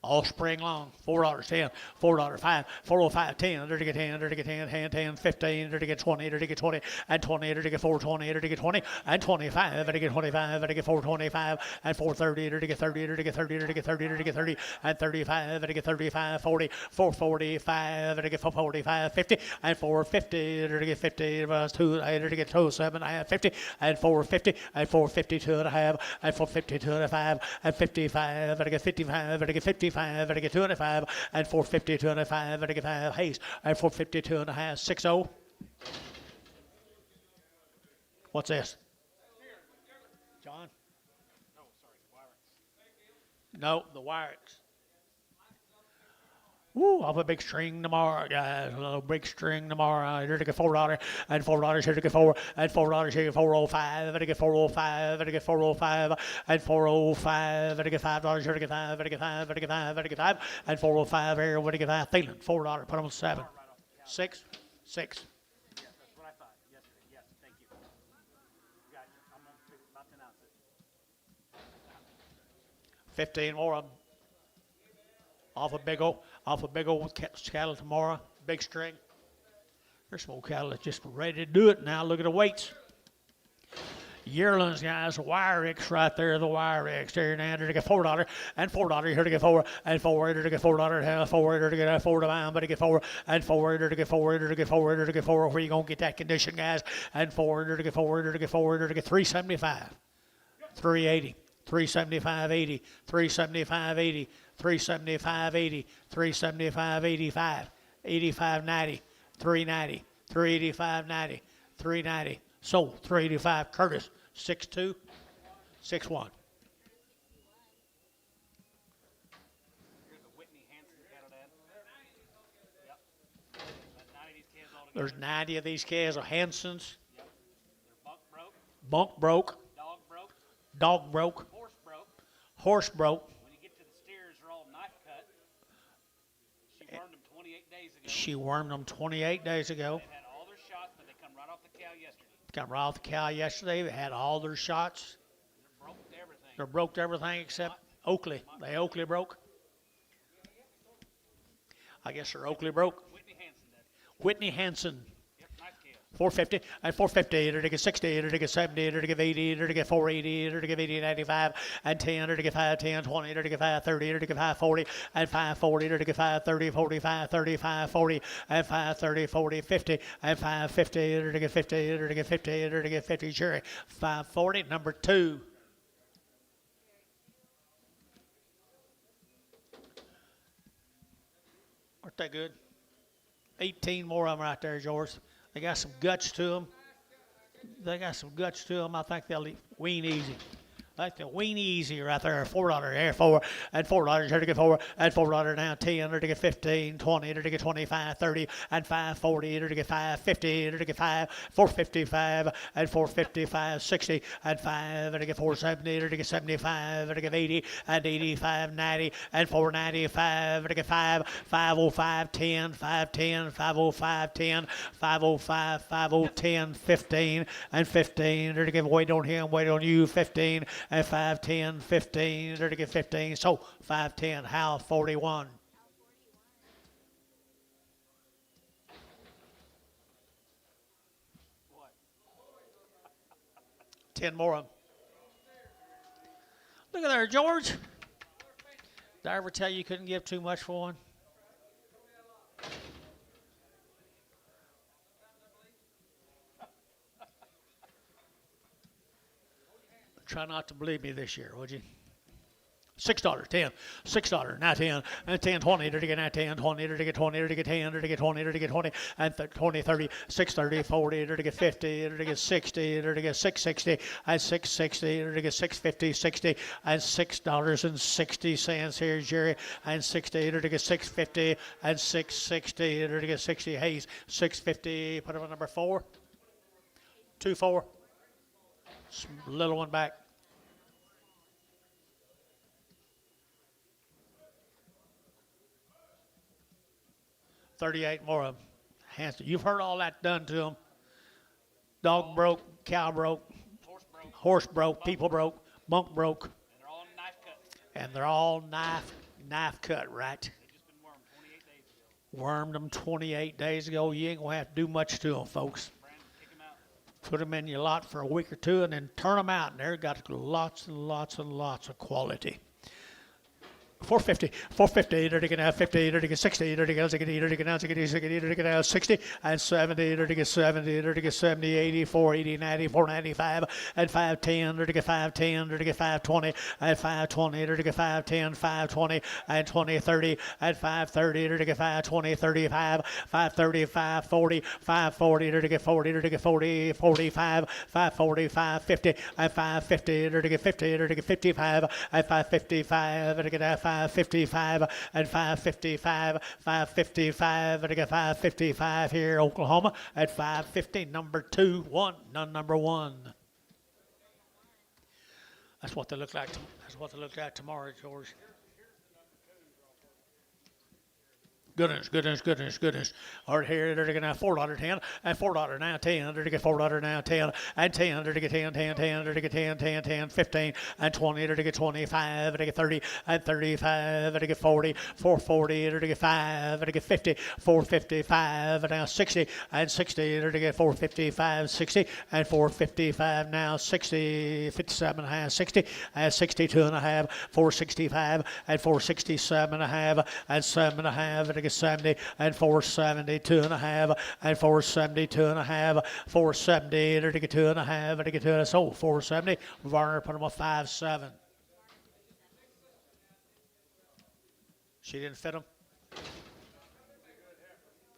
Speaker 1: All spring long. $4.10, $4.05, $4.05, 10, to get 10, to get 10, 10, 15, to get 20, to get 20, and 20, to get 420, to get 20, and 25, to get 25, to get 425, and 430, to get 30, to get 30, to get 30, to get 30, and 35, to get 35, 40, 445, to get 445, 50, and 450, to get 50, was 2, to get 207, I have 50, and 450, and 452 and a half, and 452 and a 5, and 55, to get 55, to get 55, to get 205, and 452 and a 5, to get 5, Hayes, and 452 and a half, 6-0. What's this? John?
Speaker 2: Oh, sorry, the Wyrics.
Speaker 1: No, the Wyrics. Woo, off a big string tomorrow, guys. A little big string tomorrow. Here to get $4 and $4 here to get $4 and $4 here to get 405 and to get 405 and to get 405 and 405 and to get $5 here to get 5 and to get 5 and to get 5 and to get 5 and 405 here to get 5. Thielen, $4. Put them on 7. 6. 6.
Speaker 2: Yes, that's what I thought yesterday. Yes, thank you. Gotcha. I'm going to about 10 ounces.
Speaker 1: 15 more of them. Off a big old cattle tomorrow. Big string. There's some old cattle that's just ready to do it now. Look at the weights. Yearlings, guys, wire X right there, the wire X there now to get $4 and $4 here to get 4 and 4 here to get $4 and 4 here to get 4 to buy, but to get 4 and 4 here to get 4 here to get 4 here to get 4. Where you gonna get that condition, guys? And 4 here to get 4 here to get 4 here to get 375, 380, 375, 80, 375, 80, 375, 80, 375, 85, 85, 90, 390, 385, 90, 390. Sold 385. Curtis 6'2", 6'1".
Speaker 2: Here's a Whitney Hansen cattle, Dad. Yep. About 90 of these calves altogether.
Speaker 1: There's 90 of these calves are Hansons.
Speaker 2: Yep. They're
Speaker 1: Bunk broke,
Speaker 2: dog broke,
Speaker 1: dog broke,
Speaker 2: horse broke.
Speaker 1: horse broke.
Speaker 2: When you get to the steers, they're all knife cut. She wormed them 28 days ago.
Speaker 1: She wormed them 28 days ago.
Speaker 2: They had all their shots, but they come right off the cow yesterday.
Speaker 1: Got right off the cow yesterday. They had all their shots.
Speaker 2: They're broke to everything.
Speaker 1: They broke everything except Oakley. They Oakley broke. I guess they're Oakley broke.
Speaker 2: Whitney Hansen, Dad.
Speaker 1: Whitney Hansen.
Speaker 2: Yep, nice calf.
Speaker 1: 450 and 450 to get 60 to get 70 to get 80 to get 480 to get 80 95 and 10 to get 510 20 to get 530 to get 540 and 540 to get 530 45 35 40 and 530 40 50 and 550 to get 50 to get 50 to get 50 Jerry 540 number 2. Aren't they good? 18 more of them right there, George. They got some guts to them. I think they'll wean easy. Like the wean easy right there. $4 here, 4 and $4 here to get 4 and $4 now 10 here to get 15, 20 here to get 25, 30 and 540 here to get 550 here to get 5, 455 and 455, 60 and 5 here to get 470 here to get 75 here to get 80 and 85, 90 and 495 here to get 5, 505, 10, 510, 505, 10, 505, 5010, 15 and 15 here to get wait on him, wait on you, 15 and 510, 15 here to get 15. So 510, Hal 41.
Speaker 2: What?
Speaker 1: 10 more of them. Look at there, George. Did I ever tell you couldn't give too much for one? Try not to believe me this year, would you? $6, 10, $6, now 10, and 10, 20, to get 10, 20, to get 20, to get 10, to get 20, to get 20, and 20, 30, 630, 40, to get 50, to get 60, to get 660, and 660, to get 650, 60, and $6.60 here, Jerry, and 60, to get 650, and 660, to get 60, Hayes, 650, put him on number 4, 2-4, little one back. $38 more of them. Hanson. You've heard all that done to them. Dog broke, cow broke, horse broke, people broke, bunk broke.
Speaker 2: And they're all knife cut.
Speaker 1: And they're all knife cut, right?
Speaker 2: They just been wormed 28 days ago.
Speaker 1: Wormed them 28 days ago. You ain't going to have to do much to them, folks.
Speaker 2: Brandon, kick them out.
Speaker 1: Put them in your lot for a week or two and then turn them out. And they've got lots and lots and lots of quality. 450, 450, to get 50, to get 60, to get 60, to get 60, and 70, to get 70, to get 70, 80, 480, 90, 495, and 510, to get 510, to get 520, and 520, to get 510, 520, and 20, 30, and 530, to get 520, 35, 530, 540, 540, to get 40, to get 40, 45, 540, 550, and 550, to get 50, to get 55, and 555, to get 555 and 555, 555, and I got 555 here, Oklahoma at 550, number 2, 1, number 1. That's what they look like. That's what they look like tomorrow, George. Goodness. All right, here they're gonna $4.10 and $4.10. They're gonna $4.10 and 10. They're gonna 10. They're gonna 10, 15 and 20. They're gonna 25. They're gonna 30 and 35. They're gonna 40, 440. They're gonna 5. They're gonna 50, 455. And now 60 and 60. They're gonna 455, 60 and 455. Now 60, 57 and a half, 60 and 62 and a half, 465 and 467 and a half and 7 and a half. 70 and 472 and a half and 472 and a half, 470 and 2 and a half and 2 and so 470. Varner put him a 5.7. She didn't fit him.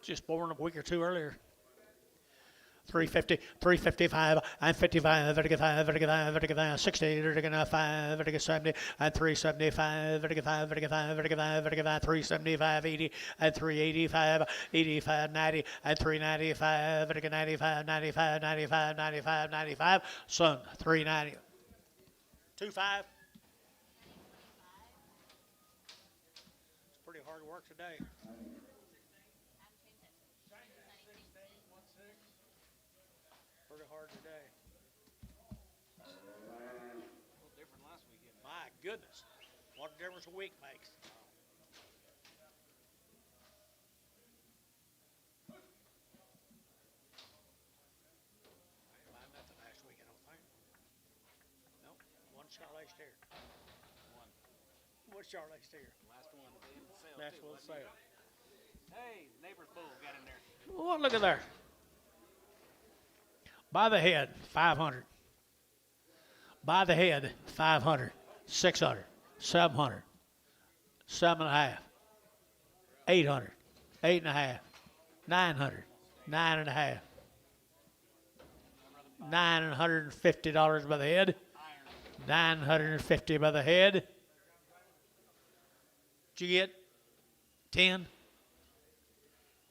Speaker 1: Just born a week or two earlier. 350, 355, and 55, 55, 60, 5, 70, and 375, 375, 80, and 385, 85, 90, and 395, 95, 95, 95, 95, 95, son, 390. 25. It's pretty hard work today. Hard today. A little different last weekend. My goodness. What a difference a week makes. I didn't buy nothing last week, I don't think. Nope. One Charlotte steer. What's Charlotte steer?
Speaker 2: Last one.
Speaker 1: Last one sale.
Speaker 2: Hey, neighbor's bull got in there.
Speaker 1: Oh, look at there. By the head, 500. By the head, 500, 600, 700, 7.5, 800, 8.5, 900, 9.5, $950 by the head, 950 by the head. Did you get 10?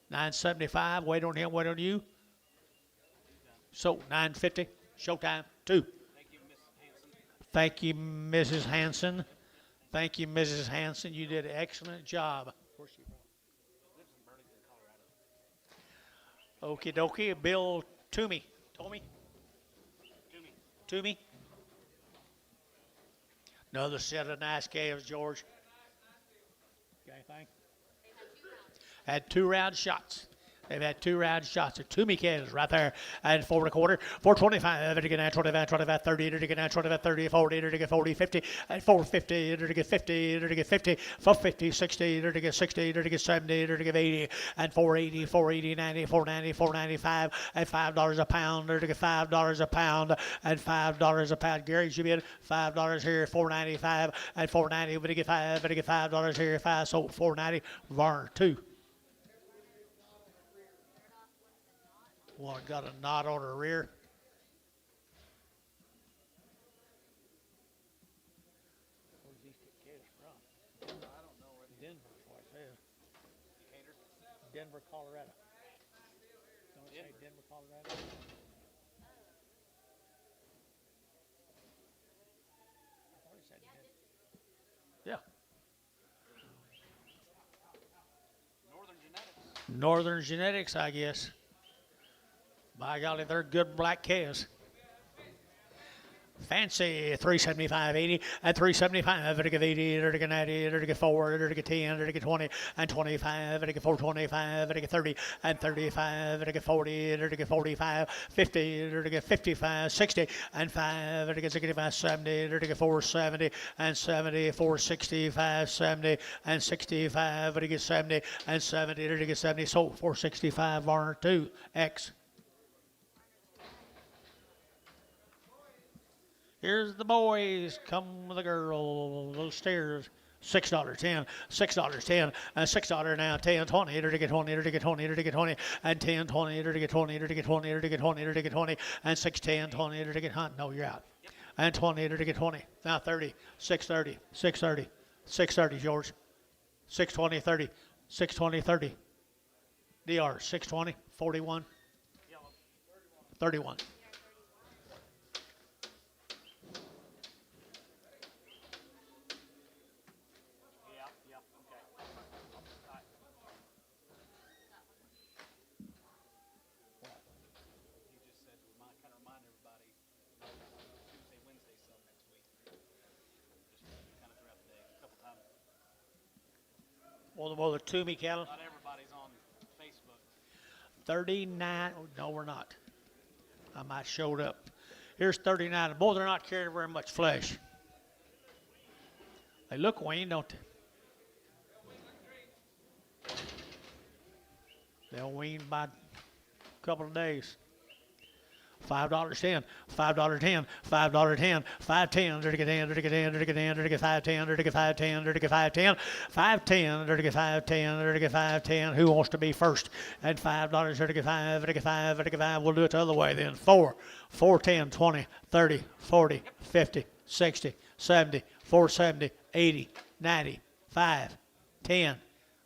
Speaker 1: 975. Wait on him. Wait on you. So 950, showtime, 2. Thank you, Mrs. Hanson. Thank you, Mrs. Hanson. You did an excellent job. Where's she from? Okie dokie. Bill Toomey. Toomey. Another set of nice calves, George. Got anything? Had 2 round shots. They've had 2 round shots. They're Toomey calves right there. And 4 1/4, 425, 25, 30, 25, 30, 40, 40, 50, and 450, 50, 50, 450, 60, 60, 70, 80, and 480, 480, 90, 490, 495, and $5 a pound, $5 a pound, and $5 a pound. Gary, you bid $5 here, 495, and 490, but you get $5 here, 5, so 490, Varner 2. One got a knot on her rear. Where's these kids from?
Speaker 2: I don't know where
Speaker 1: Denver, what it says. Denver, Colorado. Don't it say Denver, Colorado? I thought it said Denver. Yeah. Northern genetics, I guess. By golly, they're good black calves. Fancy 375.80 and 375, 80, 90, 4, 10, 20, and 25, 425, 30, and 35, 40, 45, 50, 55, 60, and 5, 65, 70, 470, and 70, 465, 70, and 65, 70, and 70, 70, so 465, Varner 2, X. Here's the boys, come with the girl, those stairs. $6.10, $6.10, and $6 now, 10, 20, 20, 20, 20, and 10, 20, 20, 20, 20, 20, and 6, 10, 20, hunt. No, you're out. And 20, 20, now 30, 630, 630, 630, George. 620, 30. 620, 30. DR, 620, 41,
Speaker 2: Yellow.
Speaker 1: 31.
Speaker 2: Yeah, yeah, okay. All right. He just said to kind of remind everybody Tuesday, Wednesday sale next week. Just kind of throughout the day, a couple times.
Speaker 1: Well, the Toomey cattle,
Speaker 2: Not everybody's on Facebook.
Speaker 1: 39. Oh, no, we're not. I might showed up. Here's 39. Boy, they're not carrying very much flesh. They look weaned, don't they? They'll wean by a couple of days. $5.10, $5.10, $5.10, $5.10, dirty get in, dirty get in, dirty get in, dirty get $5.10, dirty get $5.10, dirty get $5.10, $5.10, dirty get $5.10, dirty get $5.10. Who wants to be first? And $5, dirty get $5, dirty get $5, dirty get $5. We'll do it the other way then. 4, 10, 20, 30, 40, 50, 60, 70, 470, 80, 90, 5, 10.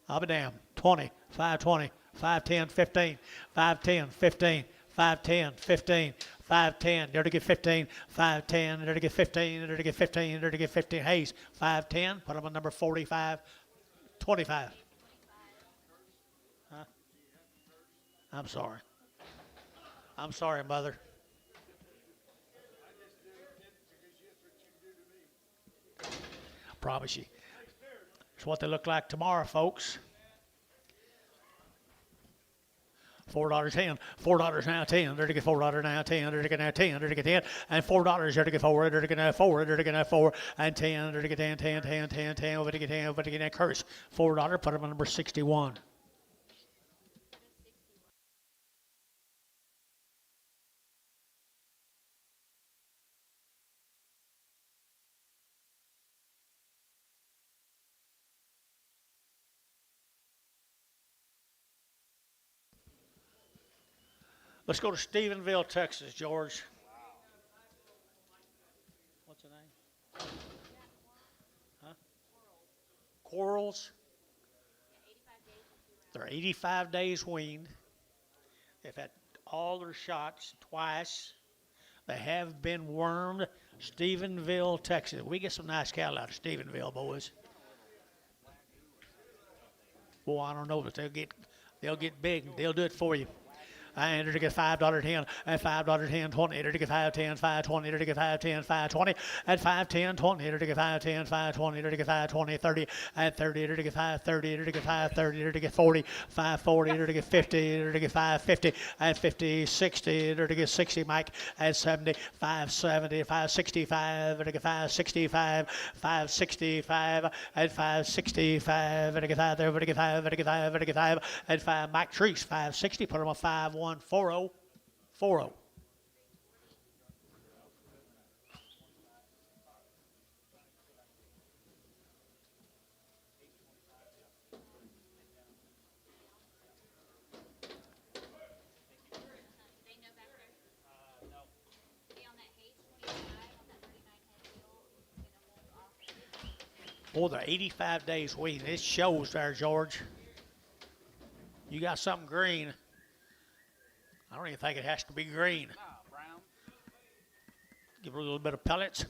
Speaker 1: I'll be damned. 20, 520, 510, 15, 510, 15. 510, 15, 510, there to get 15, 510, there to get 15, there to get 15, there to get 15. Hayes, 510, put them on number 45, 25. Huh? I'm sorry. I'm sorry, Mother. Promise you. It's what they look like tomorrow, folks. $4.10, $4 now 10, there to get $4 now 10, there to get now 10, there to get 10, and $4 there to get 4, there to get now 4, there to get now 4, and 10, there to get 10, 10, 10, 10, 10, over to get 10, over to get that curse. $4, put them on number 61. Let's go to Stephenville, Texas, George. What's the name? Huh? Corals. They're 85 days weaned. They've had all their shots twice. They have been wormed. Stephenville, Texas. We get some nice cattle out of Stephenville, boys. Boy, I don't know, but they'll get big. They'll do it for you. And to get $5.10 and $5.10, 20, to get $5.10, $5.20, to get $5.10, $5.20, and $5.10, 20, to get $5.10, $5.20, to get $5.20, 30, and 30, to get $5.30, to get $5.30, to get 40, $5.40, to get 50, to get $5.50, and 50, 60, to get 60, Mike, and 70, $5.70, $5.65, to get $5.65, $5.65, and $5.65, to get $5 there, to get $5, to get $5, to get $5, and $5, Mike Treese, $5.60, put him on 5.140, 40. Boy, they're 85 days weaned. It shows there, George. You got something green. I don't even think it has to be green.
Speaker 2: Brown.
Speaker 1: Give her a little bit of pellets.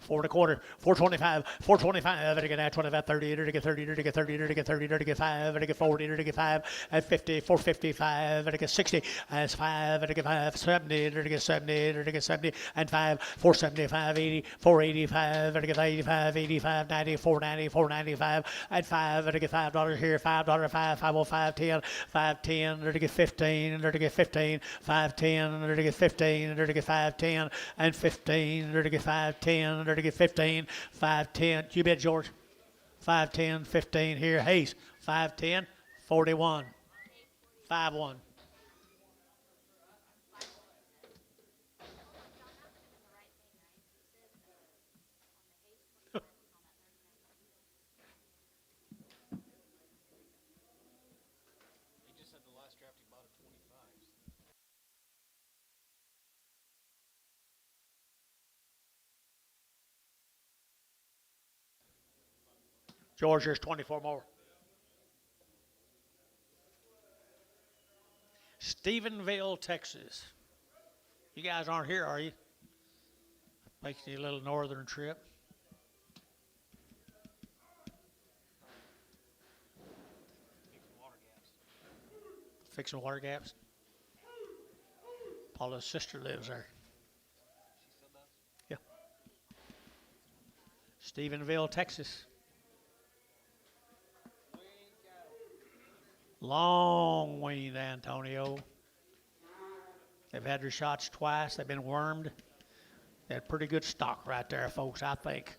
Speaker 1: 4.25, 4.25, 4.25, to get that 25, 30, to get 30, to get 30, to get 30, to get 5, to get 40, to get 5, and 50, 4.55, to get 60, and 5, to get 5, 70, to get 70, to get 70, and 5, 4.75, 80, 4.85, to get 85, 85, 90, 4.90, 4.95, and 5, to get $5 here, $5, 5, 505, 10, 5.10, to get 15, to get 15, 5.10, to get 15, to get 5.10, and 15, to get 5.10, to get 15, 5.10. You bet, George. 5.10, 15 here. Hayes, 5.10, 41, 5.1.
Speaker 2: He just said the last draft he bought at 25.
Speaker 1: George, here's 24 more. Stephenville, Texas. You guys aren't here, are you? Makes you a little northern trip. Fixing water gaps. Paula's sister lives there. Yeah. Stephenville, Texas. Long weaned, Antonio. They've had their shots twice. They've been wormed. They had pretty good stock right there, folks, I think.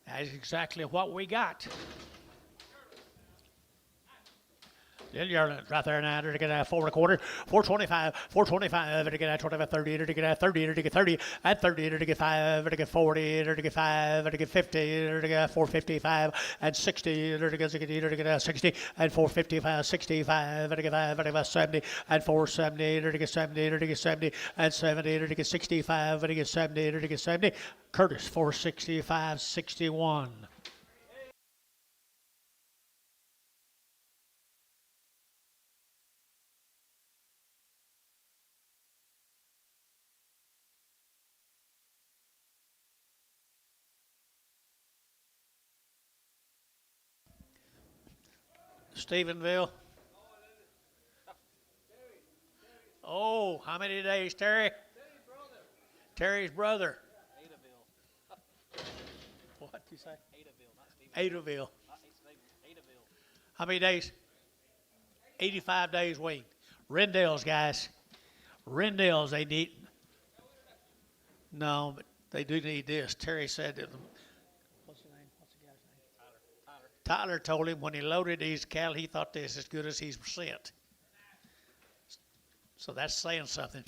Speaker 1: That's exactly what we got. Yearlings right there now. To get a 4 1/4, 425, 425. To get a 25, 30. To get a 30. To get 30. At 30. To get 5. To get 40. To get 5. To get 50. To get 455 and 60. To get 60. To get 60 and 455, 65. To get 5. To get 70 and 470. To get 70. To get 70 and 70. To get 65. To get 70. To get 70. Curtis 465, 61. Stephenville. Oh, how many days, Terry? Terry's brother.
Speaker 2: Adaville.
Speaker 1: What did you say?
Speaker 2: Adaville, not Stephen.
Speaker 1: Adaville.
Speaker 2: Not Adaville.
Speaker 1: How many days? 85 days weaned. Rendell's, guys. Rendell's, they need. No, but they do need this. Terry said that. What's the name? What's the guy's name? Tyler told him when he loaded these cattle, he thought this as good as he's sent. So that's saying something.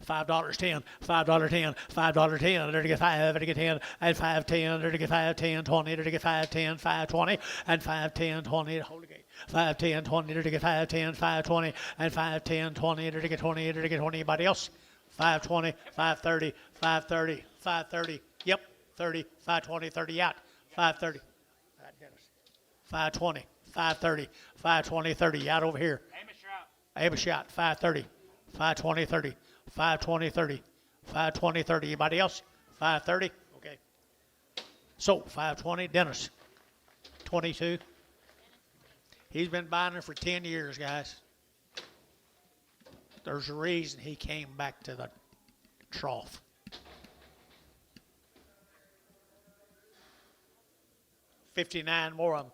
Speaker 1: $5.10, $5.10, $5.10, there to get 5, there to get 10, and 5.10, there to get 5.10, 20, there to get 5.10, 5.20, and 5.10, 20, hold the gate. 5.10, 20, there to get 5.10, 5.20, and 5.10, 20, there to get 20, there to get 20. Anybody else? 5.20, 5.30, 5.30, 5.30, yep, 30, 5.20, 30 out, 5.30. 5.20, 5.30, 5.20, 30 out over here. Aim a shot, 5.30, 5.20, 30. 5.20, 30. 5.20, 30. Anybody else? 5.30? Okay. So, 5.20, Dennis. 22. He's been buying them for 10 years, guys. There's a reason he came back to the trough. $59 more of them.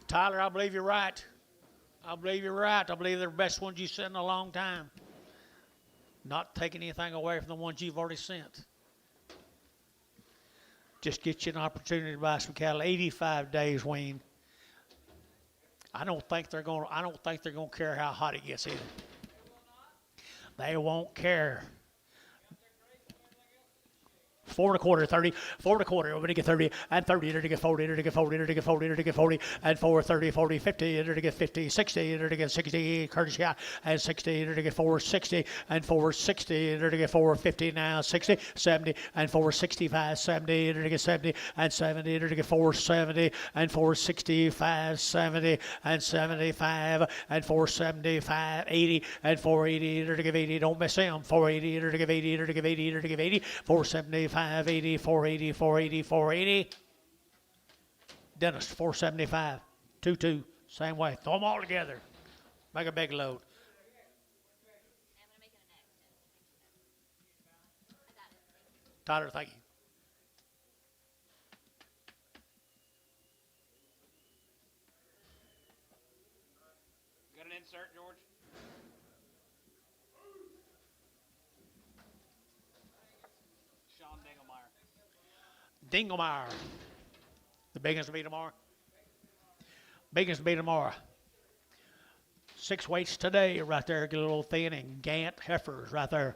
Speaker 1: Tyler, I believe you're right. I believe you're right. I believe they're the best ones you've sent in a long time. Not taking anything away from the ones you've already sent. Just get you an opportunity to buy some cattle. 85 days weaned. I don't think they're going to care how hot it gets either. They won't care. 4 1/4, 30, 4 1/4, over to get 30, and 30, to get 40, to get 40, to get 40, to get 40, and 4, 30, 40, 50, to get 50, 60, to get 60, Curtis shot, and 60, to get 4, 60, and 4, 60, to get 4, 50, now 60, 70, and 4, 65, 70, to get 70, and 70, to get 4, 70, and 4, 65, 70, and 75, and 4, 75, 80, and 4, 80, to give 80, don't miss him, 480, to give 80, to give 80, to give 80, 475, 580, 480, 480, 480. Dennis, 475, 2-2, same way. Throw them all together. Make a big load.
Speaker 3: I'm going to make it an X. I got it.
Speaker 1: Tyler, thank you.
Speaker 2: Got an insert, George? Sean
Speaker 1: Dinglemeyer. The biggest to be tomorrow. Biggest to be tomorrow. 6 weights today right there. Get a little thin and Gant heifers right there.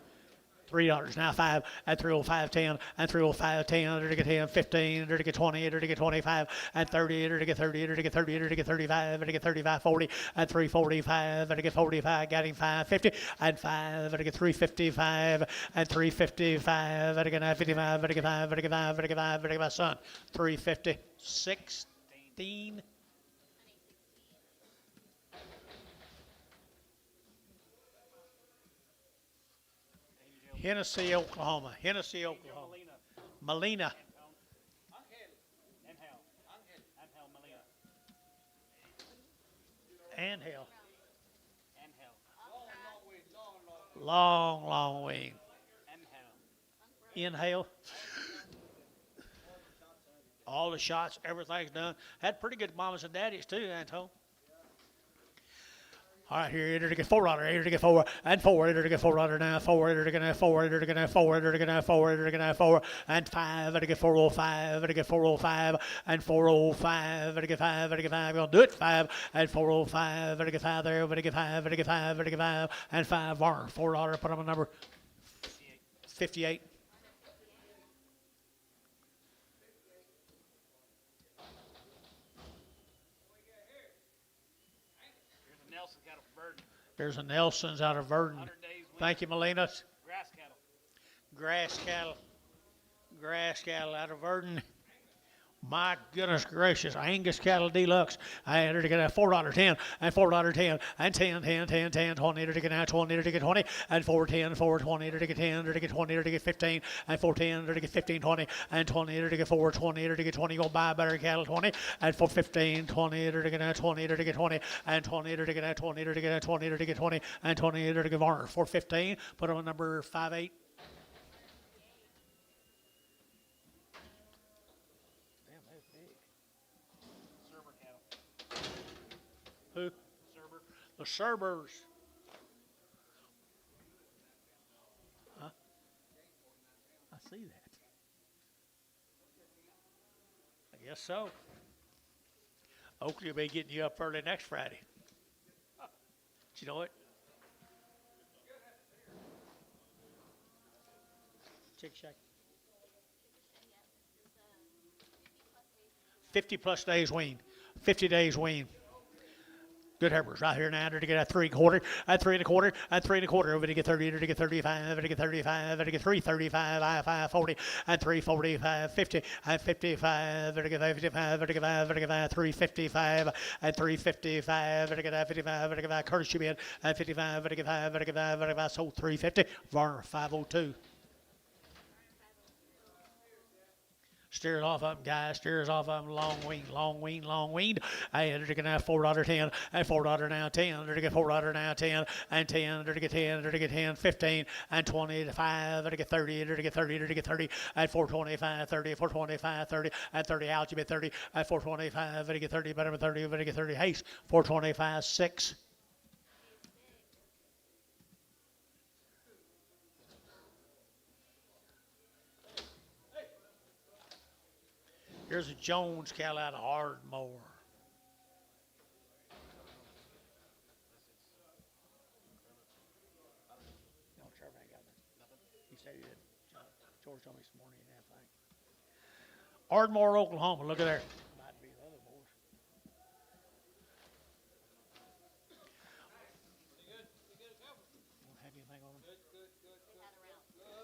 Speaker 1: $3 now, 5 and 305 10 and 305 10 to get 10 15 to get 20 to get 25 and 30 to get 30 to get 30 to get 35 to get 35 40 and 345 to get 45 got him 550 and 5 to get 355 and 355 to get 55 to get 5 to get 5 to get 5 to get my son 350 16 Hennessy, Oklahoma. Hennessy, Oklahoma. Molina. Angel. Long, long wing. Inhale. All the shots, everything's done. Had pretty good mamas and daddies too, Anton. All right, here, enter to get $4, enter to get 4, and 4, enter to get $4 now, 4, enter to get 4, enter to get 4, enter to get 4, enter to get 4, and 5, enter to get 405, enter to get 405, and 405, enter to get 5, enter to get 5, we'll do it, 5, and 405, enter to get 5 there, enter to get 5, enter to get 5, enter to get 5, and 5, $4, put on a number 58. There's a Nelson's out of Verdon. Thank you, Molina. Grass cattle out of Verdon. My goodness gracious, Angus cattle deluxe. I entered to get a $4 10 and $4 10 and 10 10 10 10 20 enter to get now 20 enter to get 20 and 4 10 4 20 enter to get 10 enter to get 20 enter to get 15 and 4 10 enter to get 15 20 and 20 enter to get 4 20 enter to get 20 go buy better cattle 20 and 4 15 20 enter to get now 20 enter to get 20 and 20 enter to get now 20 enter to get now 20 enter to get 20 and 20 enter to get Varner 415 put on number 58. Who? The Cerbers. Huh? I see that. I guess so. Oakley will be getting you up early next Friday. Do you know it? Chick shack. 50 plus days wean. 50 days wean. Good heifers right here now. To get a 3 1/4, a 3 1/4, a 3 1/4. Over to get 30, to get 35, to get 35, to get 335, I 540, and 345, 50, and 55, to get 55, to get 5, to get 355, and 355, to get 55, to get 5. Curtis, you bid, and 55, to get 5, to get 5, to get 5. Sold 350. Varner 502. Steers off of them, guys. Steers off of them. Long wean, long wean, long wean. I enter to get now $4 10 and $4 now 10. Enter to get $4 now 10 and 10. Enter to get 10. Enter to get 10, 15 and 20 to 5. Enter to get 30. Enter to get 30. Enter to get 30 and 425, 30, 425, 30 and 30 out. You bet 30 and 425. Enter to get 30. Better than 30. Enter to get 30. Haste 425, 6. Here's a Jones cattle out of Ardmore. No, Trevor ain't got nothing. He said he did. George told me this morning he didn't have anything. Ardmore, Oklahoma. Look at there. Might be the other boys. Don't have anything on them.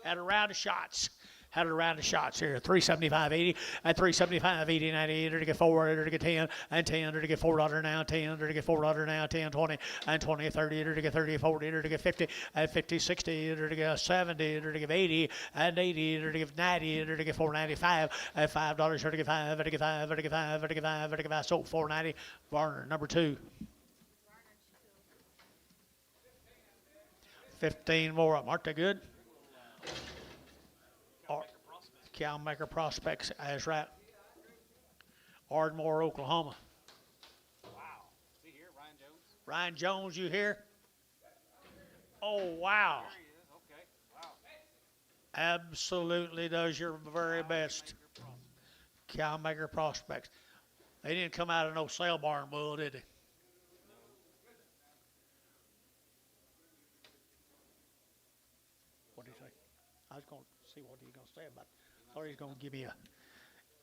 Speaker 1: Had a round of shots. Had a round of shots here. 375.80 and 375.80 90 enter to get 4 enter to get 10 and 10 enter to get $4 now 10 enter to get $4 now 10 20 and 20 30 enter to get 30 40 enter to get 50 and 50 60 enter to get 70 enter to get 80 and 80 enter to get 90 enter to get 495 and $5 enter to get 5 enter to get 5 enter to get 5 enter to get 5 enter to get 5 sold 490. Varner number 2. 15 more up. Aren't they good? Cow Maker Prospects, that's right. Ardmore, Oklahoma.
Speaker 2: Wow. Is he here, Ryan Jones?
Speaker 1: Ryan Jones, you here? Oh, wow.
Speaker 2: There he is. Okay. Wow.
Speaker 1: Absolutely does your very best. Cow Maker Prospects. They didn't come out of no sale barn bull, did they? What do you say? I was going to see what he's going to say about it. Thought he was going to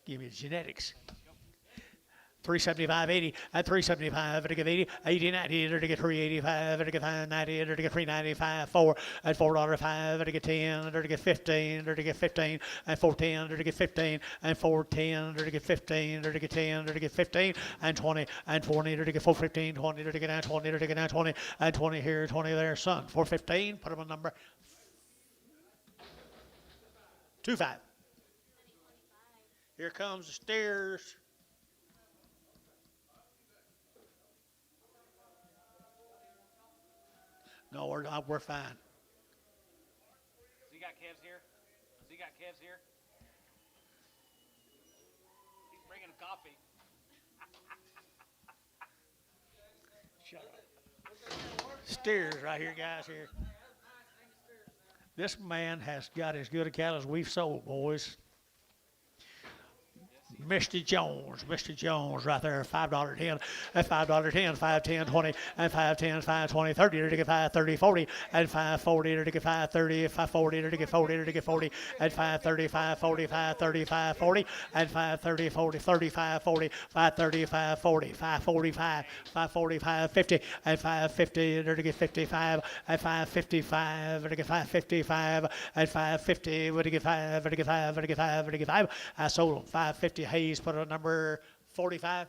Speaker 1: give me genetics. 375, 80, at 375, at 80, 80, 90, at 385, at 590, at 395, 4, at $4.05, at 10, at 15, at 15, and 410, at 15, and 410, at 15, at 10, at 15, and 20, and 20, at 415, 20, at 20, at 20, and 20 here, 20 there, son. 415, put him a number. 25. Here comes the steers. No, we're not. We're fine.
Speaker 2: Has he got calves here? Has he got calves here? He's bringing coffee.
Speaker 1: Shut up. Steers right here, guys. Here. This man has got as good a cattle as we've sold, boys. Mr. Jones right there, $5.10, at $5.10, 510, 20, and 510, 520, 30, to get 530, 40, and 540, to get 530, 540, to get 40, to get 40, and 530, 540, 530, 540, and 530, 40, 35, 40, 530, 540, 545, 545, 50, and 550, to get 55, and 555, to get 555, and 550, to get 5, to get 5, to get 5, to get 5. I sold them 550. Hayes put a number 45.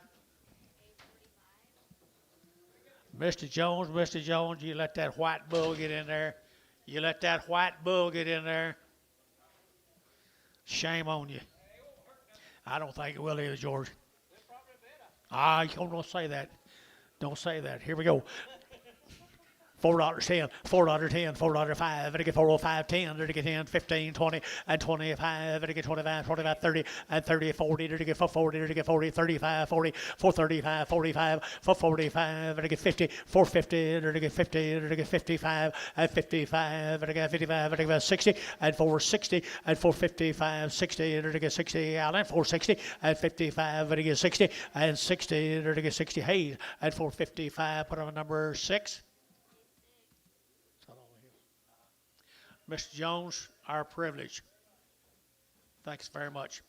Speaker 1: Mr. Jones, you let that white bull get in there. You let that white bull get in there. Shame on you. I don't think it will either, George. You don't say that. Don't say that. Here we go. $4.10, $4.10, $4.05, and get 405, 10, to get 10, 15, 20, and 25, and get 25, 25, 30, and 30, 40, to get 40, to get 40, 35, 40, 435, 45, 445, and get 50, 450, to get 50, to get 55, and 55, and get 55, and get 60, and 460, and 455, 60, and to get 60 out, and 460, and 55, and get 60, and 60, and to get 60 Hayes, and 455, put on number 6. Mr. Jones, our privilege. Thanks very much.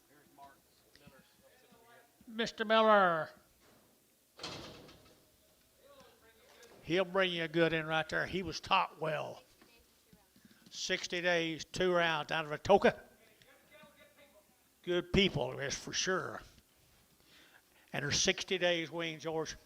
Speaker 1: Mr. Miller. He'll bring you a good in right there. He was taught well. 60 days, 2 rounds out of Atoka. Good people, that's for sure. And there's 60 days weaned, George.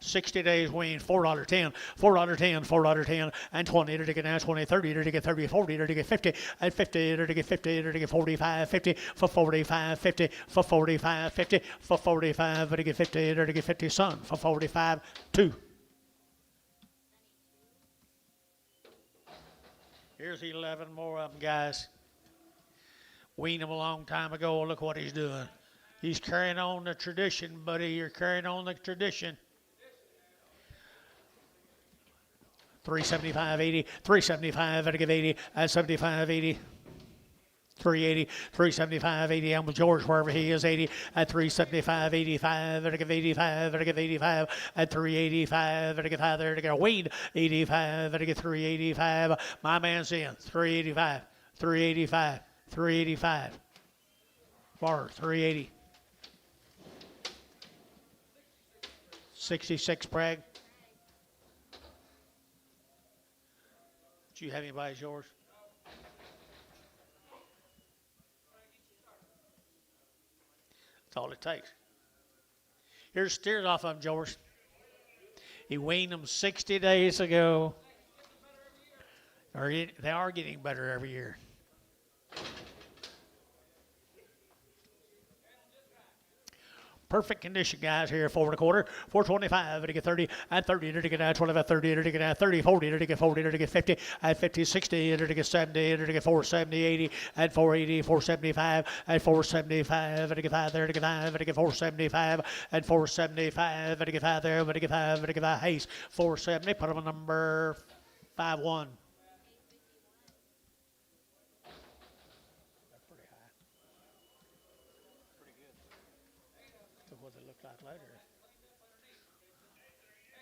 Speaker 1: 60 days weaned, $4.10, $4.10, $4.10, and 20, to get 20, 30, to get 30, 40, to get 50, and 50, to get 50, to get 45, 50, for 45, 50, for 45, 50, for 45, to get 50, to get 50, son, for 45, 2. Here's 11 more of them, guys. Weaned them a long time ago. Look what he's doing. He's carrying on the tradition, buddy. You're carrying on the tradition. 375, 80, 375, at 80, and 75, 80. 380, 375, 80, I'm with George wherever he is, 80, at 375, 85, at 85, at 85, at 385, at 5 there, to get a weaned, 85, at 385. My man's in, 385, 385, 385. Bar, 380. 66 Bragg. Do you have anybody's yours? That's all it takes. Here's steers off of them, George. He weaned them 60 days ago. They are getting better every year. Perfect condition, guys, here, 4 1/4, 425, to get 30, and 30, to get 25, 30, to get 30, 40, to get 40, to get 50, and 50, 60, to get 70, to get 470, 80, and 480, 475, and 475, to get 5 there, to get 5, to get 475, and 475, to get 5 there, to get 5, to get 5 Hayes, 470, put them on number 5-1. What they look like later.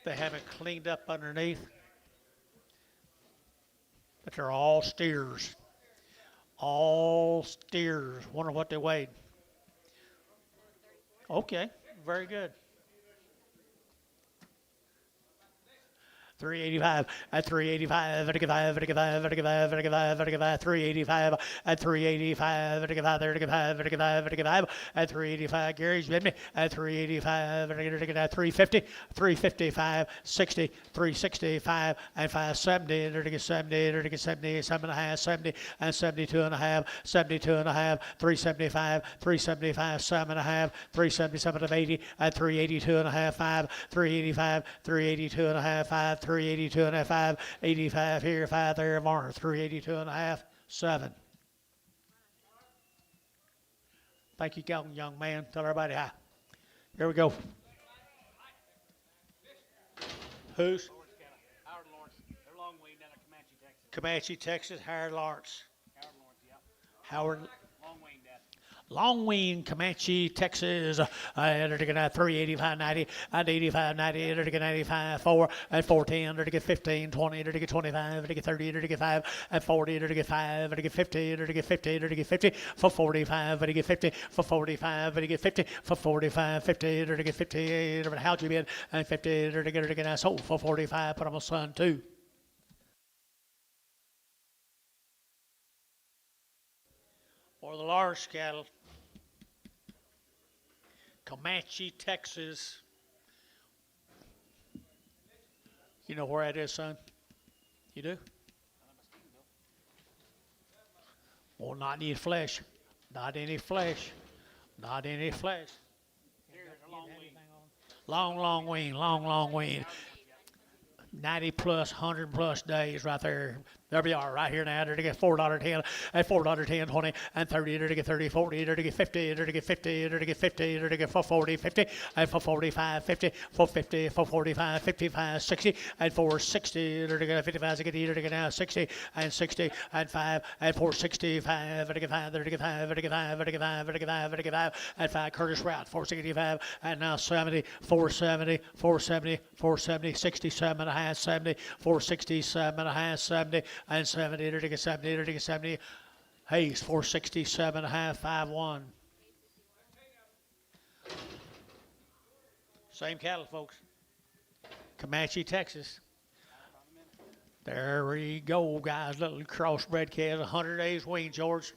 Speaker 1: They haven't cleaned up underneath, but they're all steers. All steers. Wonder what they weighed. Okay, very good. 385 at 385 at 5 at 5 at 5 at 5 at 5 385 at 385 at 5 at 5 at 5 at 5 at 385 Gary's with me at 385 at 350 355 60 365 and 570 70 70 7 and a half 70 and 72 and a half 72 and a half 375 375 7 and a half 377 of 80 at 382 and a half 5 385 382 and a half 5 382 and a half 5 85 here 5 there more 382 and a half 7. Thank you, young man. Tell everybody hi. Here we go. Who's?
Speaker 2: Lawrence cattle. Howard Lawrence. They're long weaned down in Comanche, Texas.
Speaker 1: Comanche, Texas. Howard Lawrence.
Speaker 2: Howard Lawrence, yep.
Speaker 1: Howard.
Speaker 2: Long weaned dad.
Speaker 1: Long wean, Comanche, Texas. 385 90 and 85 90 95 4 and 410 15 20 25 30 35 and 40 5 50 50 50 for 45 50 for 45 50 for 45 50 50 how'd you been and 50 sold for 45 put on my son too. Or the large cattle. Comanche, Texas. You know where that is, son? You do? Well, not any flesh. Not any flesh. Not any flesh.
Speaker 2: Here's a long wean.
Speaker 1: Long wean. 90 plus, 100 plus days right there. There we are, right here now. They're to get $4.10 and $4.10, 20 and 30. They're to get 30, 40. They're to get 50. They're to get 50. They're to get 50. They're to get for 40, 50 and for 45, 50 for 50 for 45, 55, 60 and for 60. They're to get 55. They get either to get now 60 and 60 and 5 and for 65. They're to get 5. They're to get 5. They're to get 5. They're to get 5. They're to get 5. They're to get 5 and 5. Curtis Route 465 and now 70, 470, 470, 470, 67 and a half, 70, 467 and a half, 70. And 70, to get 70, to get 70. Hayes, 467 and a half, 5-1. Same cattle, folks. Comanche, Texas. There we go, guys. Little crossbred calves, 100 days weaned, George.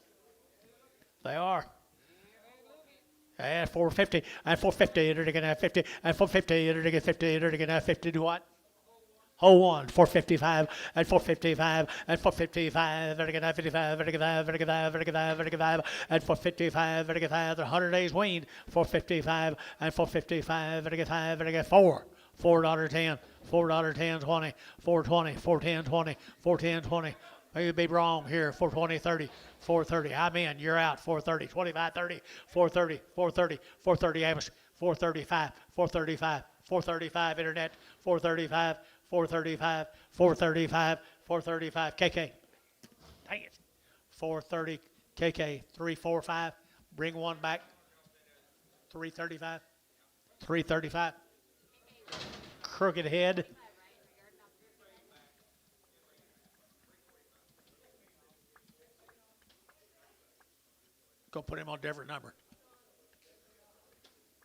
Speaker 1: They are. And 450, and 450, to get 50, and 450, to get 50, to get 50 to what? 01, 455, and 455, and 455, vertical 55, vertical 5, vertical 5, vertical 5, vertical 5, and 455, vertical 5, they're 100 days weaned, 455, and 455, vertical 5, vertical 4, $4.10, $4.10, 20, 420, 410, 20, 410, 20. You'd be wrong here, 420, 30, 430. I'm in, you're out, 430, 25, 30, 430, 430, 430 Amos, 435, 435, 435 Internet, 435, 435, 435, 435, KK. Dang it. 430, KK, 345. Bring one back. 335. 335. Crooked head. Go put him on a different number.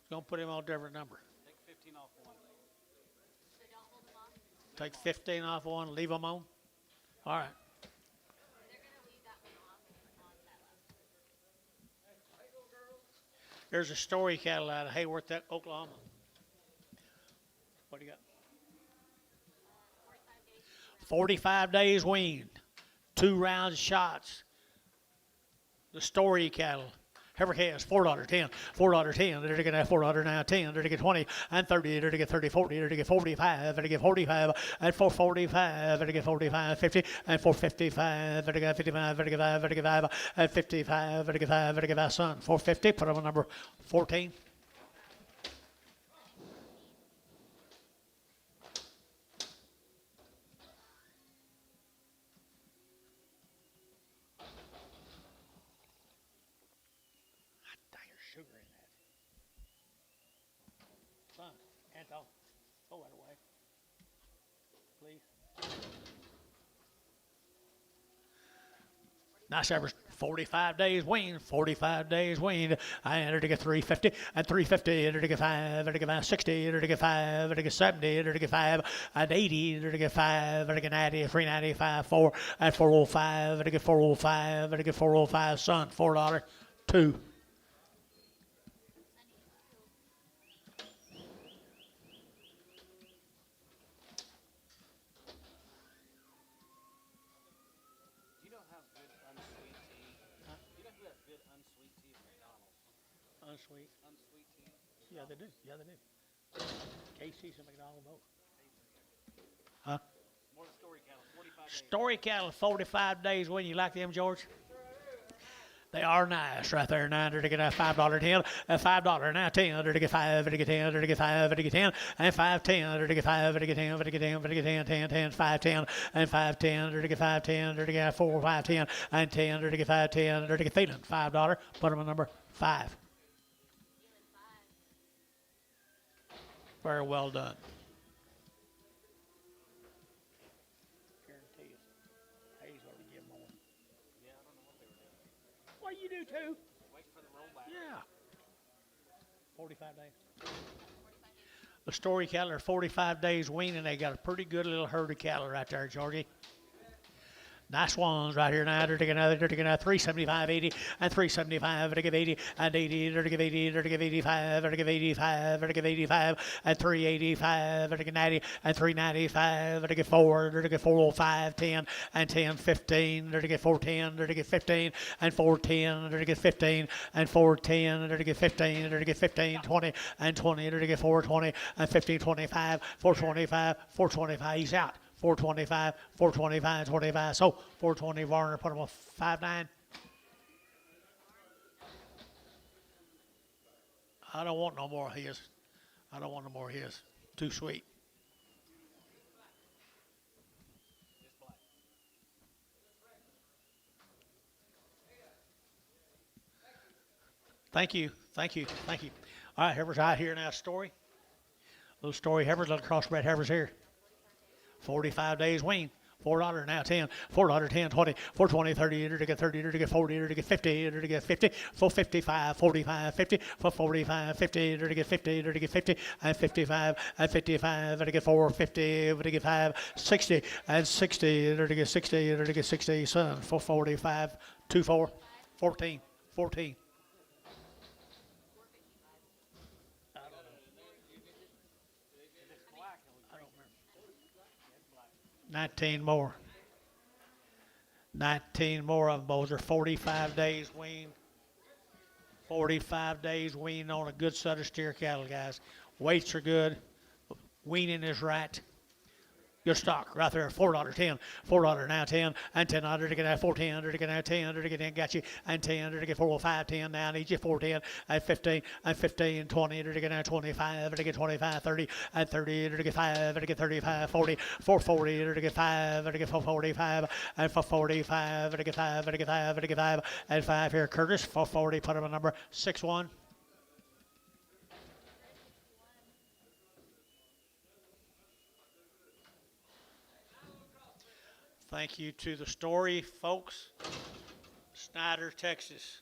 Speaker 1: Go put him on a different number.
Speaker 2: Take 15 off one.
Speaker 3: So don't hold them off.
Speaker 1: Take 15 off one, leave them on. All right.
Speaker 3: They're going to leave that one off on that last.
Speaker 1: There's a story cattle out of Hayworth, Oklahoma. What do you got? 45 days weaned. 2 rounds of shots. The story cattle. Heifer calves, $4.10, $4.10. They're to get $4.10. They're to get 20 and 30. They're to get 30, 40. They're to get 45. They're to get 45 and 445. They're to get 45, 50 and 455. They're to get 55. They're to get 5. They're to get 5 and 55. They're to get 5. They're to get 5. Son, 450. Put them on number 14. Sugar in that. Son, Anton, throw that away. Please. Nice heifer, 45 days weaned, 45 days weaned. I entered to get 350, and 350, entered to get 5, entered to get 560, entered to get 5, entered to get 70, entered to get 5, and 80, entered to get 5, entered to get 90, 395, 4, and 405, entered to get 405, entered to get 405, son, $4, 2.
Speaker 2: Do you know how good unsweet tea? Do you know who has good unsweet tea at McDonald's?
Speaker 1: Unsweet.
Speaker 2: Unsweet tea.
Speaker 1: Yeah, they do. Yeah, they do. Casey's and McDonald's both. Huh?
Speaker 2: More story cattle, 45 days.
Speaker 1: Story cattle, 45 days. When you like them, George? They are nice right there. 9 to get a $5.10, and $5 now 10 to get 5 to get 10 to get 5 to get 10, and 5.10 to get 5 to get 10 to get 10 to get 10 10 10 5.10 and 5.10 to get 5.10 to get 4 5.10 and 10 to get 5.10 to get feeling $5. Put them at number 5. Very well done. Guarantee you, Hayes ought to give more.
Speaker 2: Yeah, I don't know what they were doing.
Speaker 1: Well, you do too.
Speaker 2: Wait for the rollback.
Speaker 1: Yeah. 45 days. The story cattle are 45 days weaning. They got a pretty good little herd of cattle right there, Georgie. Nice ones right here now. They're taking another 375, 80, and 375, they're give 80, and 80, they're give 80, they're give 85, they're give 85, they're give 85, and 385, they're give 90, and 395, they're give 4, they're give 405, 10, and 10, 15, they're give 410, they're give 15, and 410, they're give 15, and 410, they're give 15, they're give 15, 20, and 20, they're give 420, and 15, 25, 425, 425, he's out. 425, 425, 25. So 420 Varner put him on 5.9. I don't want no more of his. I don't want no more of his. Too sweet. Thank you, thank you, thank you. All right, heifers out here now. Story. Little story heifers, little crossbred heifers here. 45 days wean. $4 now 10, $4 10, 20, 420, 30, to get 30, to get 40, to get 50, to get 50, 455, 45, 50, 445, 50, to get 50, to get 50, and 55, and 55, to get 450, to get 5, 60, and 60, to get 60, to get 60, son, 445, 24, 14, 14. I don't remember. 19 more. 19 more of them. Those are 45 days weaned. 45 days weaned on a good set of steer cattle, guys. Weights are good. Weaning is right. Good stock right there. $4 10, $4 now 10, and $10 to get that 410 to get that 10 to get 10, got you, and 10 to get 405 10 now. I need you 410 and 15 and 15 20 to get that 25 to get 25 30 and 30 to get 5 to get 35 40 440 to get 5 to get 445 and 445 to get 5 to get 5 to get 5 and 5 here. Curtis 440. Put him on number 61. Thank you to the story, folks. Snyder, Texas.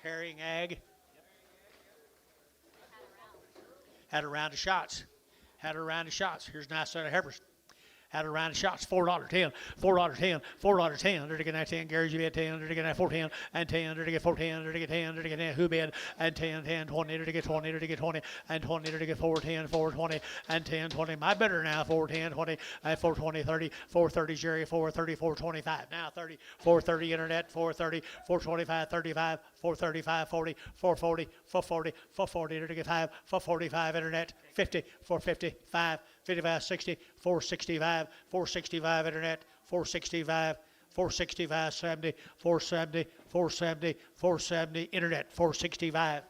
Speaker 1: Herring Ag. Had a round of shots. Had a round of shots. Here's a nice set of heifers. Had a round of shots. $4 10, $4 10, $4 10. They're to get that 10. Gary's you bet 10. They're to get that 410 and 10. They're to get 410. They're to get 10. They're to get 10. Who bid and 10, 10, 20. They're to get 20. They're to get 20 and 20. They're to get 410, 420 and 10, 20. My better now 410, 20 and 420, 30, 430 Jerry, 430, 425. Now 30, 430 internet, 430, 425, 35, 435, 40, 440, 440, 440. They're to get 5, 445 internet, 50, 450, 5. 55, 60, 465, 465 internet, 465, 465, 70, 470, 470, 470 internet, 465.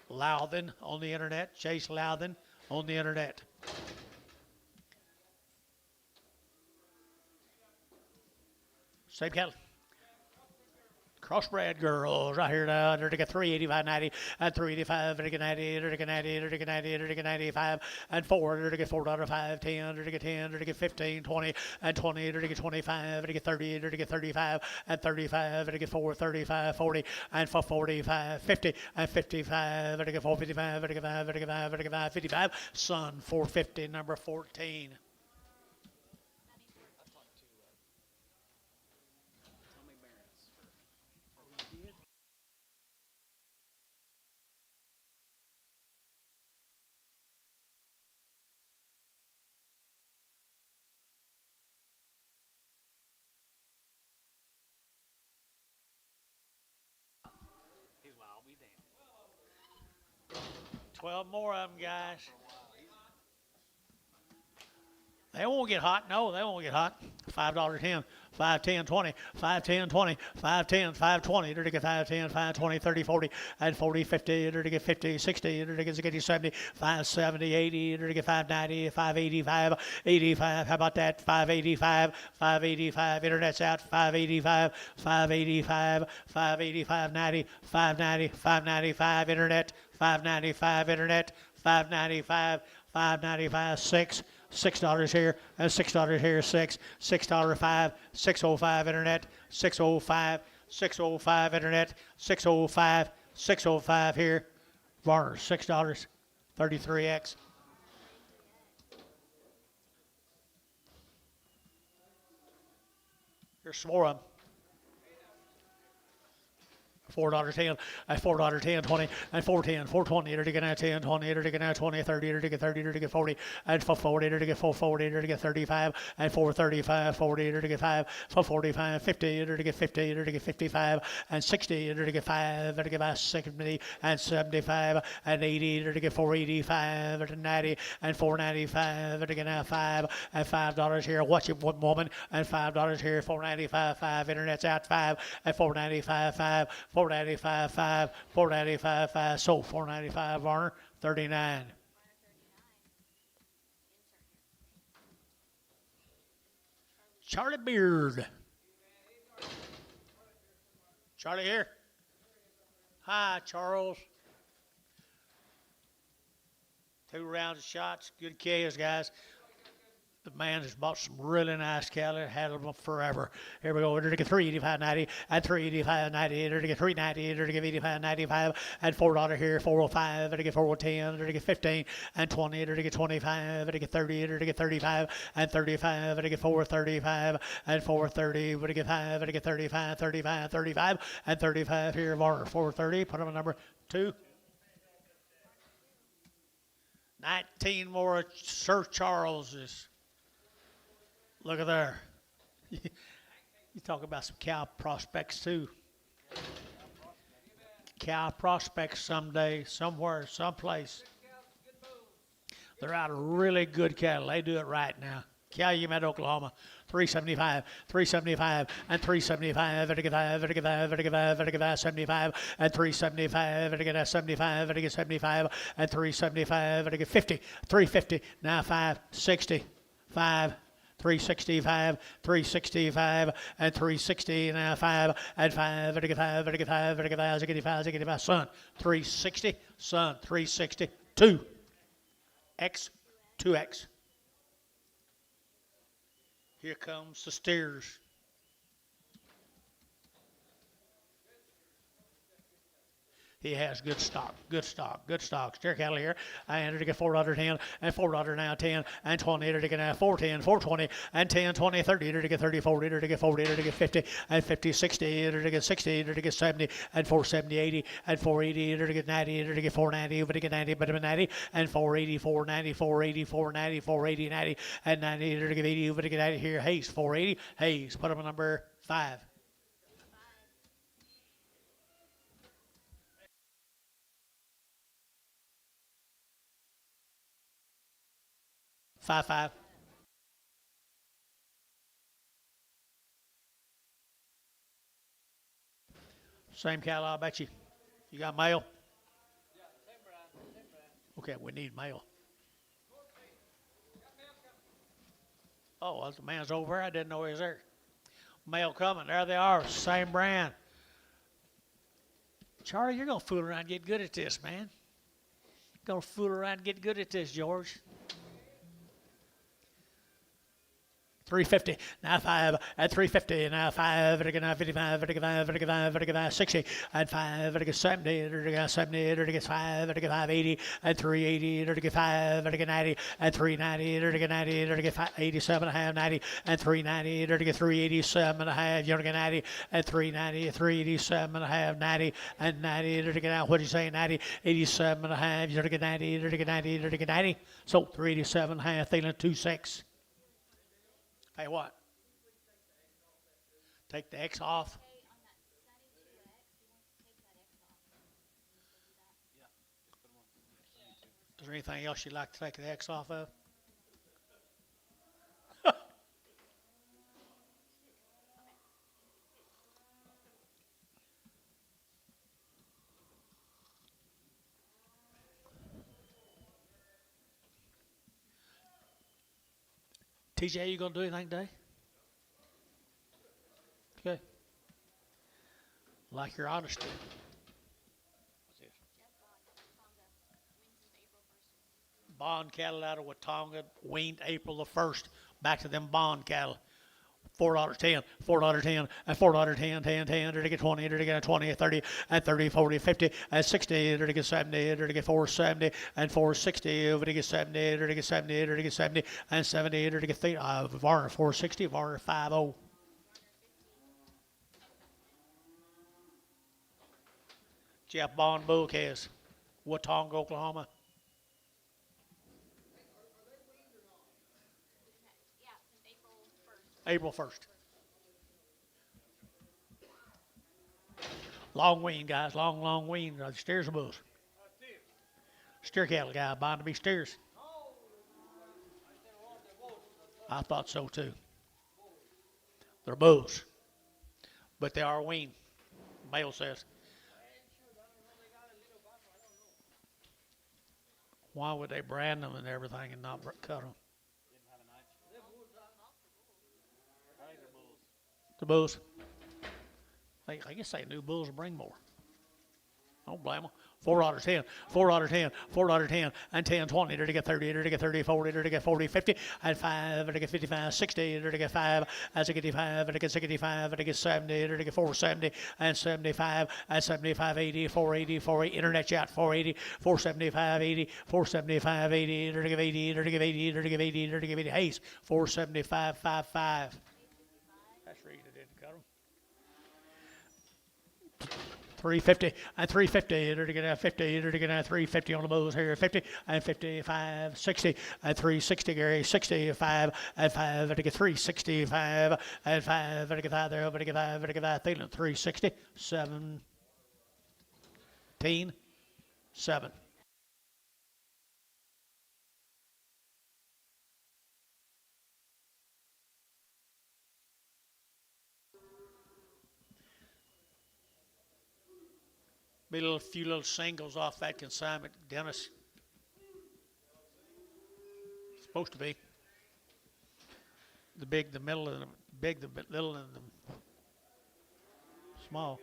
Speaker 1: Loudon on the internet, Chase Loudon on the internet. Same cattle. Crossbred girls right here now. They're to get 385.90 and 385. They're to get 90. They're to get 90. They're to get 90. They're to get 95 and 4. They're to get $4.05. 10. They're to get 10. They're to get 15. 20 and 20. They're to get 25. They're to get 30. They're to get 35 and 35. They're to get 4. 35. 40 and for 45. 50 and 55. They're to get 455. They're to get 5. They're to get 5. They're to get 5. 55. Son 450. Number 14.
Speaker 2: Tommy Barron's for he's wild. We damn.
Speaker 1: 12 more of them, guys. They won't get hot. No, they won't get hot. $5.10, 5, 10, 20, 5, 10, 20, 5, 10, 5, 20. They're to get 5, 10, 5, 20, 30, 40, and 40, 50. They're to get 50, 60. They're to get 70, 5, 70, 80. They're to get 5, 90, 5, 85, 85. How about that? 585, 585. Internet's out. 585, 585, 585, 90, 590, 595. Internet, 595. Internet, 595, 595, 6. $6 here and $6 here, $6.05, 605 internet, 605, 605 internet, 605, 605 here. Varner, $6, 33X. Here's some more of them. $4.10, and $4.10, 20, and $4.10, $4.20, they're to get now 10, 20, they're to get now 20, 30, they're to get 30, they're to get 40, and for 40, they're to get 440, they're to get 35, and 435, 40, they're to get 5, for 45, 50, they're to get 50, they're to get 55, and 60, they're to get 5, they're to get about 70, and 75, and 80, they're to get 485, they're to 90, and 495, they're to get now 5, and $5 here, watch it one woman, and $5 here, 495, 5, internet's out 5, and 495, 5, 495, 5, 495, 5, so 495, Varner, 39. Charlie Beard. Charlie here. Hi, Charles. 2 rounds of shots, good kills, guys. The man has bought some really nice cattle, had them forever. Here we go. They're to get 385.90 and 385.90. They're to get 390. They're to get 85.95 and $4 here, 405. They're to get 410. They're to get 15 and 20. They're to get 25. They're to get 30. They're to get 35 and 35. They're to get 435 and 430. They're to get 5. They're to get 35, 35, 35 and 35 here. Varner 430. Put them on number 2. 19 more Sir Charleses. Look at there. You talk about some cow prospects too. Cow prospects someday, somewhere, someplace. They're out of really good cattle. They do it right now. Calumet, Oklahoma, 375, 375, and 375. They're to get 5, they're to get 5, they're to get 5, they're to get 5, 75, and 375. They're to get 75, they're to get 75, and 375. They're to get 50, 350, now 5, 60, 5. 365, 365, and 360, now 5, and 5, they're to get 5, they're to get 5, they're to get 5, they're to get 5, they're to get 5, son, 360, son, 360, 2, X, 2X. Here comes the steers. He has good stock, good stock, good stock. Steer cattle here. And they're to get $4.10 and $4 now 10 and 20. They're to get now 410, 420 and 10, 20, 30. They're to get 30, 40. They're to get 40. They're to get 50 and 50, 60. They're to get 60. They're to get 70 and 470, 80 and 480. They're to get 90. They're to get 490. But to get 90, but 90 and 480, 490, 480, 490, 480, 90 and 90. They're to get 80. But to get 90 here. Hayes 480. Hayes. Put them on number 5. 5. Same cattle, I bet you. You got mail? Okay, we need mail. Oh, well, the man's over. I didn't know he was there. Mail coming. There they are. Same brand. Charlie, you're going to fool around and get good at this, man. Going to fool around and get good at this, George. 350, now 5, at 350, now 5, at 55, at 55, at 55, at 60, at 5, at 70, at 70, at 5, at 580, at 380, at 5, at 90, at 390, at 90, at 87, half 90, at 390, at 387 and a half, you're 90, at 390, 387 and a half, 90, at 90, at what do you say, 90, 87 and a half, you're 90, 90, 90, so 387 and a half, feeling 26. Hey, what? Take the X off.
Speaker 3: Okay, on that 72X, you want to take that X off.
Speaker 2: Yeah. Put them on.
Speaker 1: Is there anything else you'd like to take the X off of? TJ, you gonna do anything today? Okay. Like your honesty. What's this?
Speaker 3: Jeff Bond, Tonga, Wednesday, April 1st.
Speaker 1: Bond cattle out of Watonga, weaned April the 1st. Back to them bond cattle. $4.10, $4.10, and $4.10, 10, 10, to get 20, to get 20, 30, and 30, 40, 50, and 60, to get 70, to get 470, and 460, over to get 70, to get 70, to get 70, and 70, to get Varner 460, Varner 50. Jeff Bond bull calves, Watonga, Oklahoma.
Speaker 3: Yeah, since April 1st.
Speaker 1: April 1st. Long wean, guys. Long wean. Steers or bulls? Steer cattle, guy. Bound to be steers. I thought so, too. They're bulls. But they are weaned, Bale says. Why would they brand them and everything and not cut them?
Speaker 2: Didn't have a knife. I think they're bulls.
Speaker 1: The bulls. I guess they knew bulls would bring more. I don't blame them. $4.10, $4.10, $4.10, and 10, 20, to get 30, to get 30, 40, to get 40, 50, and 5, to get 55, 60, to get 5, as to get 55, to get 65, to get 70, to get 470, and 75, and 75, 80, 480, 480, internet chat, 480, 475, 80, 475, 80, to give 80, to give 80, to give 80, to give 80, Hayes, 475, 55. That's the reason it didn't cut them. 350 and 350, to get 50, to get 350 on the bulls here, 50 and 55, 60 and 360, Gary, 65 and 5, to get 365 and 5, to get 5 there, to get 5, to get 5, feeling 360, 17, 7. Be a few little singles off that consignment, Dennis. Supposed to be. The big, the middle, and the big, the little, and the small.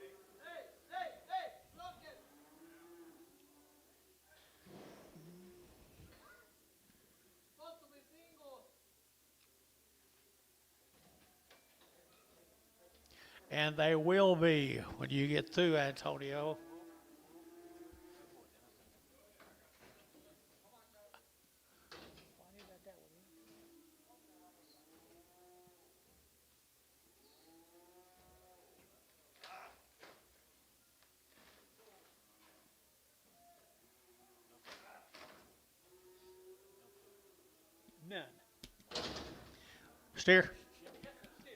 Speaker 1: And they will be when you get through, Antonio. None. Steer.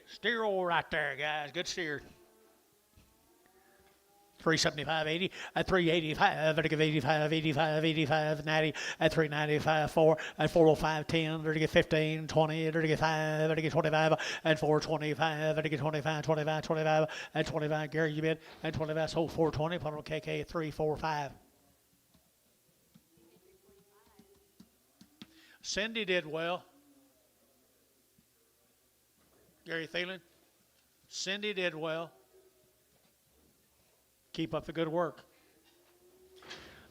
Speaker 1: Steer all right there, guys. Good steer. 375.80 at 385 at 85 85 85 90 at 395 4 at 405 10 to get 15 20 to get 5 to get 25 at 425 to get 25 25 25 at 25 Gary you bid at 25 so 420 put on KK 345. Cindy did well. Gary Thielen. Cindy did well. Keep up the good work.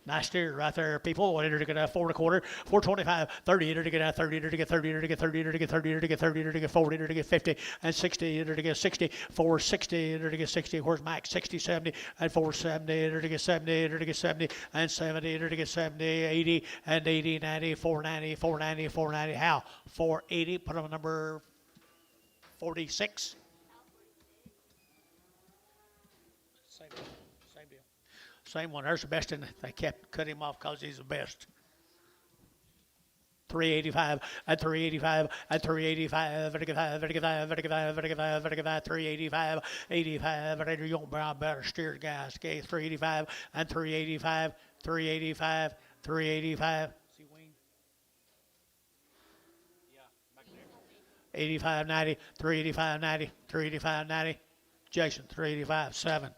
Speaker 1: Nice steer right there, people. What to get 4.25, 4.25, 30 to get 30 to get 30 to get 30 to get 30 to get 30 to get 40 to get 50 and 60 to get 60, 460 to get 60. Where's Mike? 60, 70 and 470 to get 70 to get 70 and 70 to get 70, 80 and 80, 90, 490, 490, 490. How? 480. Put on number 46. Same deal. Same deal. Same one. There's the best, and they kept cut him off because he's the best. 385 at 385 at 385 385 85 and you don't brown better steer guys. Okay, 385 and 385 385 385. See Wayne?
Speaker 2: Yeah, back there.
Speaker 1: 85 90 385 90 385 90. Jason 385 7.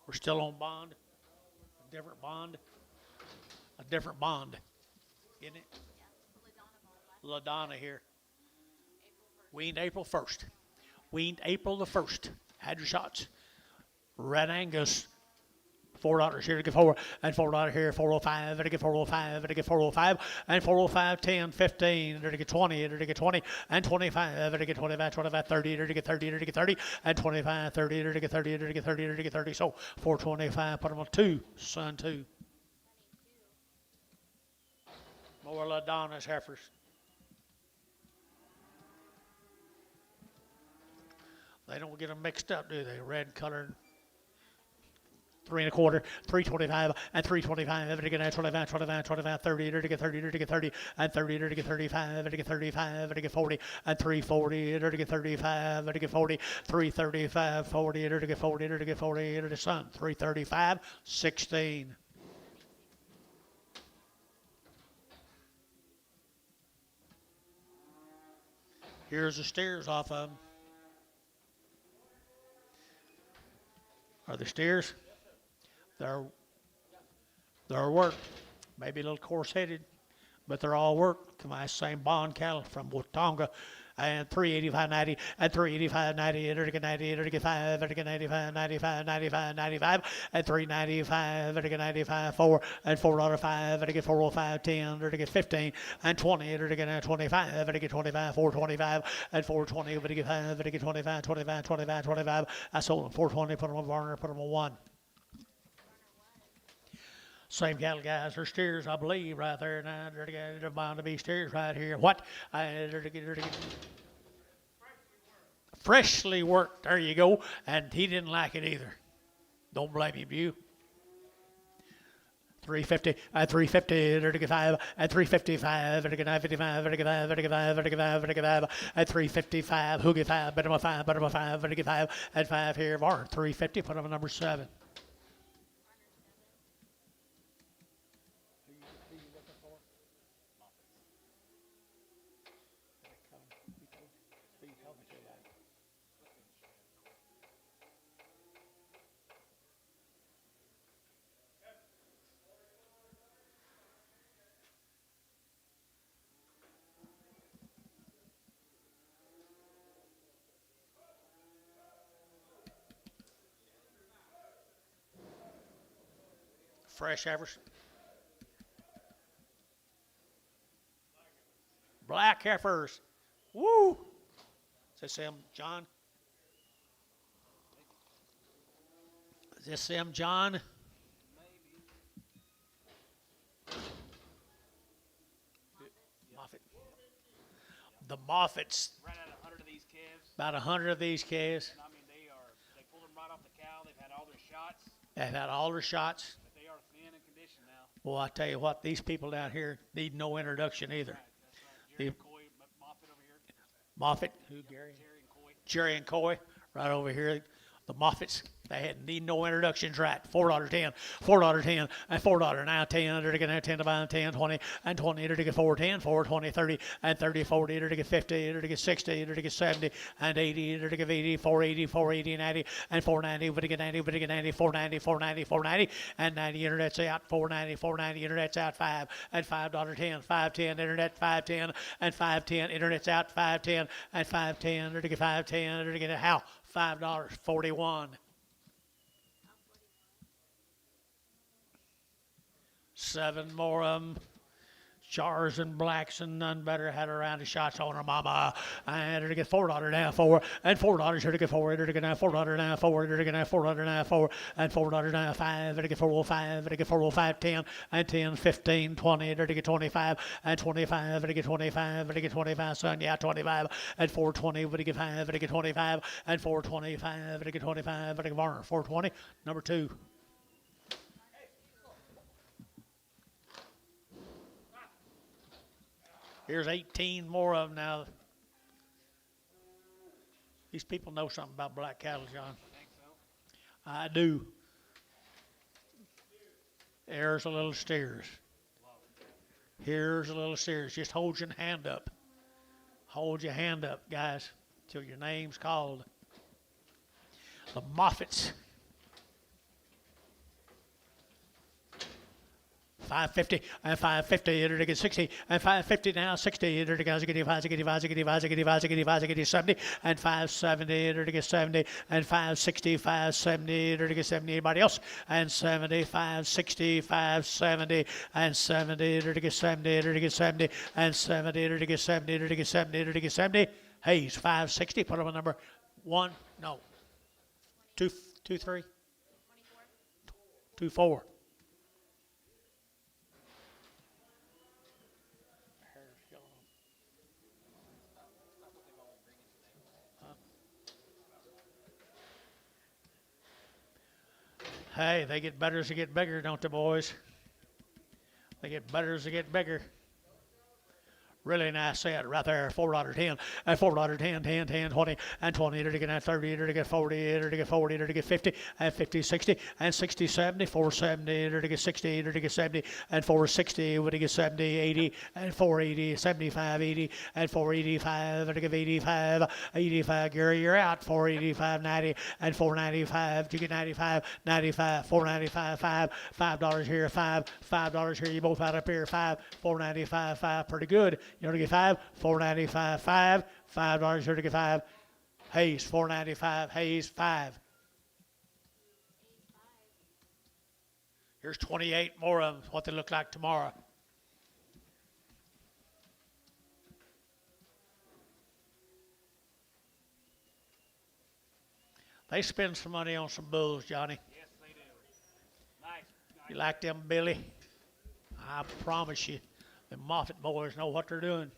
Speaker 1: We're still on bond. A different bond. A different bond. Isn't it?
Speaker 3: Yeah, LaDonna bond last
Speaker 1: LaDonna here.
Speaker 3: April 1st.
Speaker 1: Weaned April 1st. Weaned April the 1st. Had your shots. Red Angus. $4 here to get 4 and $4 here, 405 to get 405 to get 405 and 405 10 15 to get 20 to get 20 and 25 to get 25 25 30 to get 30 to get 30 and 25 30 to get 30 to get 30 to get 30. So 425. Put them on 2, son 2. More LaDonna's heifers. They don't get them mixed up, do they? Red colored. 3.25, 325 and 325 to get 25, 25, 25, 30 to get 30 to get 30 and 30 to get 35 to get 35 to get 40 and 340 to get 35 to get 40, 335 40 to get 40 to get 40 to the sun, 335 16. Here's the steers off of them. Are the steers? They're work. Maybe a little coarse-headed, but they're all work. To my same bond cattle from Watonga. And 385.90 and 385.90 and 90 and 95 and 95 95 95 95 and 395 and 95 4 and $4.05 and 405 10 and 15 and 20 and 25 and 25 425 and 420 and 5 and 25 25 25 25. I sold them 420. Put them on Varner. Put them on 1. Same cattle guys, they're steers, I believe, right there. Now they're bound to be steers right here. What? Freshly worked. There you go. And he didn't like it either. Don't blame him, you. 350 at 350 35 at 355 at 55 at 55 at 55 at 55 at 55 at 355 hoogie 5 better 5 better 5 at 5 at 5 here. Var 350. Put on number 7. Fresh heifers. Black heifers. Woo! Is this him, John? Is this him, John? Moffat. The Moffats.
Speaker 2: Right at 100 of these calves.
Speaker 1: About 100 of these calves.
Speaker 2: And I mean, they pulled them right off the cow. They've had all their shots.
Speaker 1: They've had all their shots.
Speaker 2: But they are thin in condition now.
Speaker 1: Well, I tell you what, these people down here need no introduction either.
Speaker 2: Right, that's right. Jerry
Speaker 1: The-
Speaker 2: and Coy, Moffat over here.
Speaker 1: Moffat, who, Gary?
Speaker 2: Jerry and Coy.
Speaker 1: Jerry and Coy, right over here. The Moffats, they need no introductions, right? $4.10, $4.10, and $4 now 10, they're going to 10 to buy 10, 20, and 20, they're to get 4.10, 4, 20, 30, and 30, 40, they're to get 50, they're to get 60, they're to get 70, and 80, they're to get 80, 480, 480, 90, and 490, but to get 90, but to get 90, 490, 490, 490, and 90, internet's out, 490, 490, internet's out, 5, and $5.10, 510, internet, 510, and 510, internet's out, 510, and 510, they're to get 510, they're to get a how? $5.41. 7 more of them. Chars and blacks and none better had around the shots on her mama. And they're to get $4 now 4 and $4 here to get 4. They're to get now $4 now 4. They're to get now $4 now 4 and $4 now 5. They're to get 405. They're to get 405 10 and 10 15 20. They're to get 25 and 25. They're to get 25. They're to get 25. Son, yeah, 25 and 420. They're to get 5. They're to get 25 and 425. They're to get 25. They're to get 420. Number 2. Here's 18 more of them now. These people know something about black cattle, John.
Speaker 2: I think so.
Speaker 1: I do. There's a little steers. Here's a little steers. Just hold your hand up. Hold your hand up, guys, till your name's called. The Moffats. 550 and 550, it'll get 60 and 550 now 60, it'll get 70 and 570, it'll get 70 and 560, 570, it'll get 70. Anybody else? And 70, 560, 570 and 70, it'll get 70, it'll get 70 and 70, it'll get 70, it'll get 70, it'll get 70. Hayes 560. Put on number 1. No. 2, 2, 3. 2, 4. Hey, they get better as they get bigger, don't they, boys? They get better as they get bigger. Really nice set right there. $4.10 and $4.10, 10, 10, 20, and 20. They're to get 30, they're to get 40, they're to get 40, they're to get 50, and 50, 60, and 60, 70, 470, they're to get 60, they're to get 70, and 460, would to get 70, 80, and 480, 75, 80, and 485, they're to give 85, 85, Gary, you're out, 485, 90, and 495, you get 95, 95, 495, 5, $5 here, $5 here, you both out up here, 5, 495, 5, pretty good. You want to get 5, 495, 5, $5 here to get 5. Hayes, 495, Hayes, 5. Here's 28 more of them, what they look like tomorrow. They spend some money on some bulls, Johnny.
Speaker 2: Yes, they do. Nice.
Speaker 1: You like them, Billy? I promise you. The Moffat boys know what they're doing.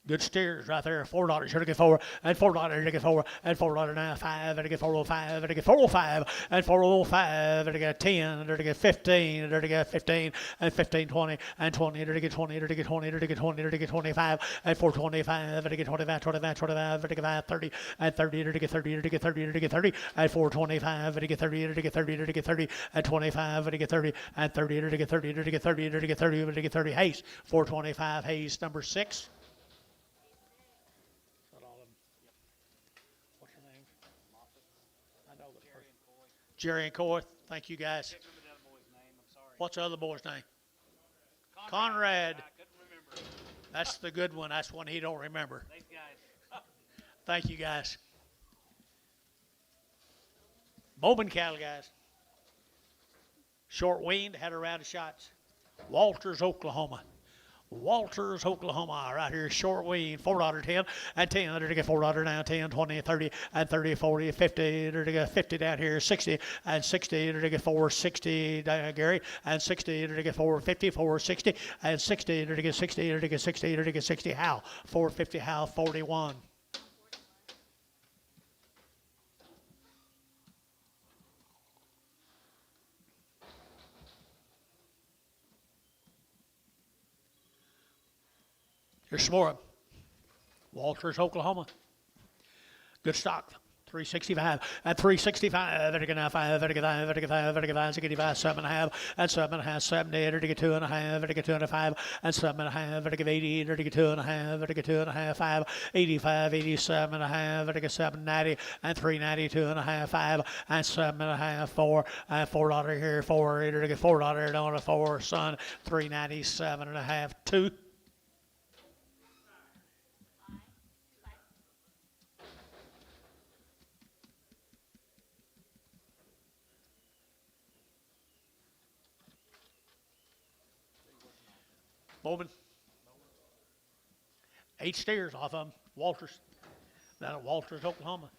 Speaker 1: Good steers right there. $4 here to get 4, and $4 here to get 4, and $4 now 5, and to get 405, and to get 405, and 405, and to get 10, and to get 15, and to get 15, and 15, 20, and 20, and to get 20, and to get 20, and to get 20, and to get 25, and 425, and to get 25, 25, 25, and to get 5, 30, and 30, and to get 30, and to get 30, and to get 30, and 425, and to get 30, and to get 30, and to get 30, and 25, and to get 30, and 30, and to get 30, and to get 30, and to get 30, and to get 30. Hayes, 425, Hayes, number 6. Jerry and Coy, thank you guys.
Speaker 2: Can't remember the other boy's name. I'm sorry.
Speaker 1: What's the other boy's name? Conrad.
Speaker 2: I couldn't remember.
Speaker 1: That's the good one. That's one he don't remember.
Speaker 2: Thanks, guys.
Speaker 1: Thank you, guys. Bowman cattle, guys. Short weaned, had a round of shots. Walters, Oklahoma. Walters, Oklahoma, right here, short weaned, $4.10 and 10. They're to get $4 now, 10, 20, 30, and 30, 40, 50. They're to get 50 down here, 60 and 60. They're to get 460 down Gary, and 60. They're to get 450, 460, and 60. They're to get 60. They're to get 60. They're to get 60. Hal, 450, Hal, 41. Here's some more. Walters, Oklahoma. Good stock. 365 and 365 and again 5 and again 5 and again 5 and again 5 65 7 and a half and 7 and a half 70 and again 2 and a half and again 2 and a 5 and 7 and a half and again 80 and again 2 and a half and again 2 and a half 5 85 87 and a half and again 7 90 and 392 and a half 5 and 7 and a half 4 and $4 here 4 and again $4 down to 4 son 397 and a half 2. Bowman. 8 steers off of them. Walters. Down at Walters, Oklahoma.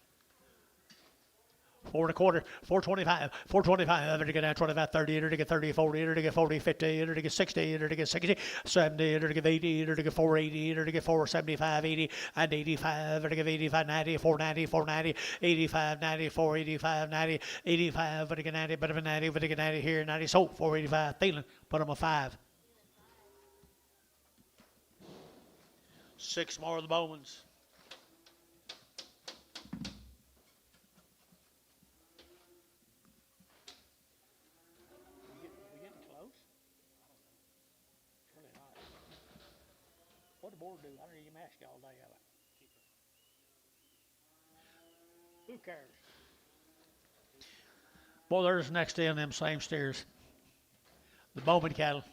Speaker 1: 4 1/4, 425, 425, to get 25, 30, to get 30, 40, to get 40, 50, to get 60, to get 60, 70, to get 80, to get 480, to get 475, 80, and 85, to get 85, 90, 490, 490, 85, 90, 485, 90, 85, to get 90, but if 90, but to get 90 here, 90, so 485, Thielen, put them a 5. 6 more of the Bowmans. We getting close? It's really hot. What'd the board do? I don't even ask you all day. Who cares? Well, there's next in them same steers. The Bowman cattle.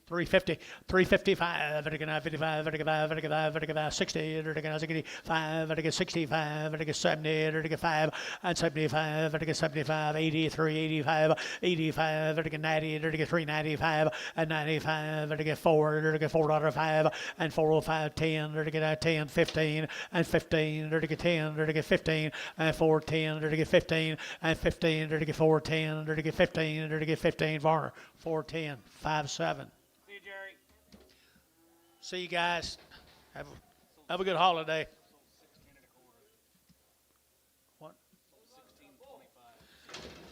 Speaker 1: 350, 355, 55, 55, 60, 65, 65, 70, 5, and 75, 75, 80, 385, 85, 90, 395, and 95, 4, $4.05, and 405, 10, 10, 15, and 15, 10, 15, and 410, 15, and 15, 410, 15, 15, Varner, 410, 57. See you guys. Have a good holiday. What?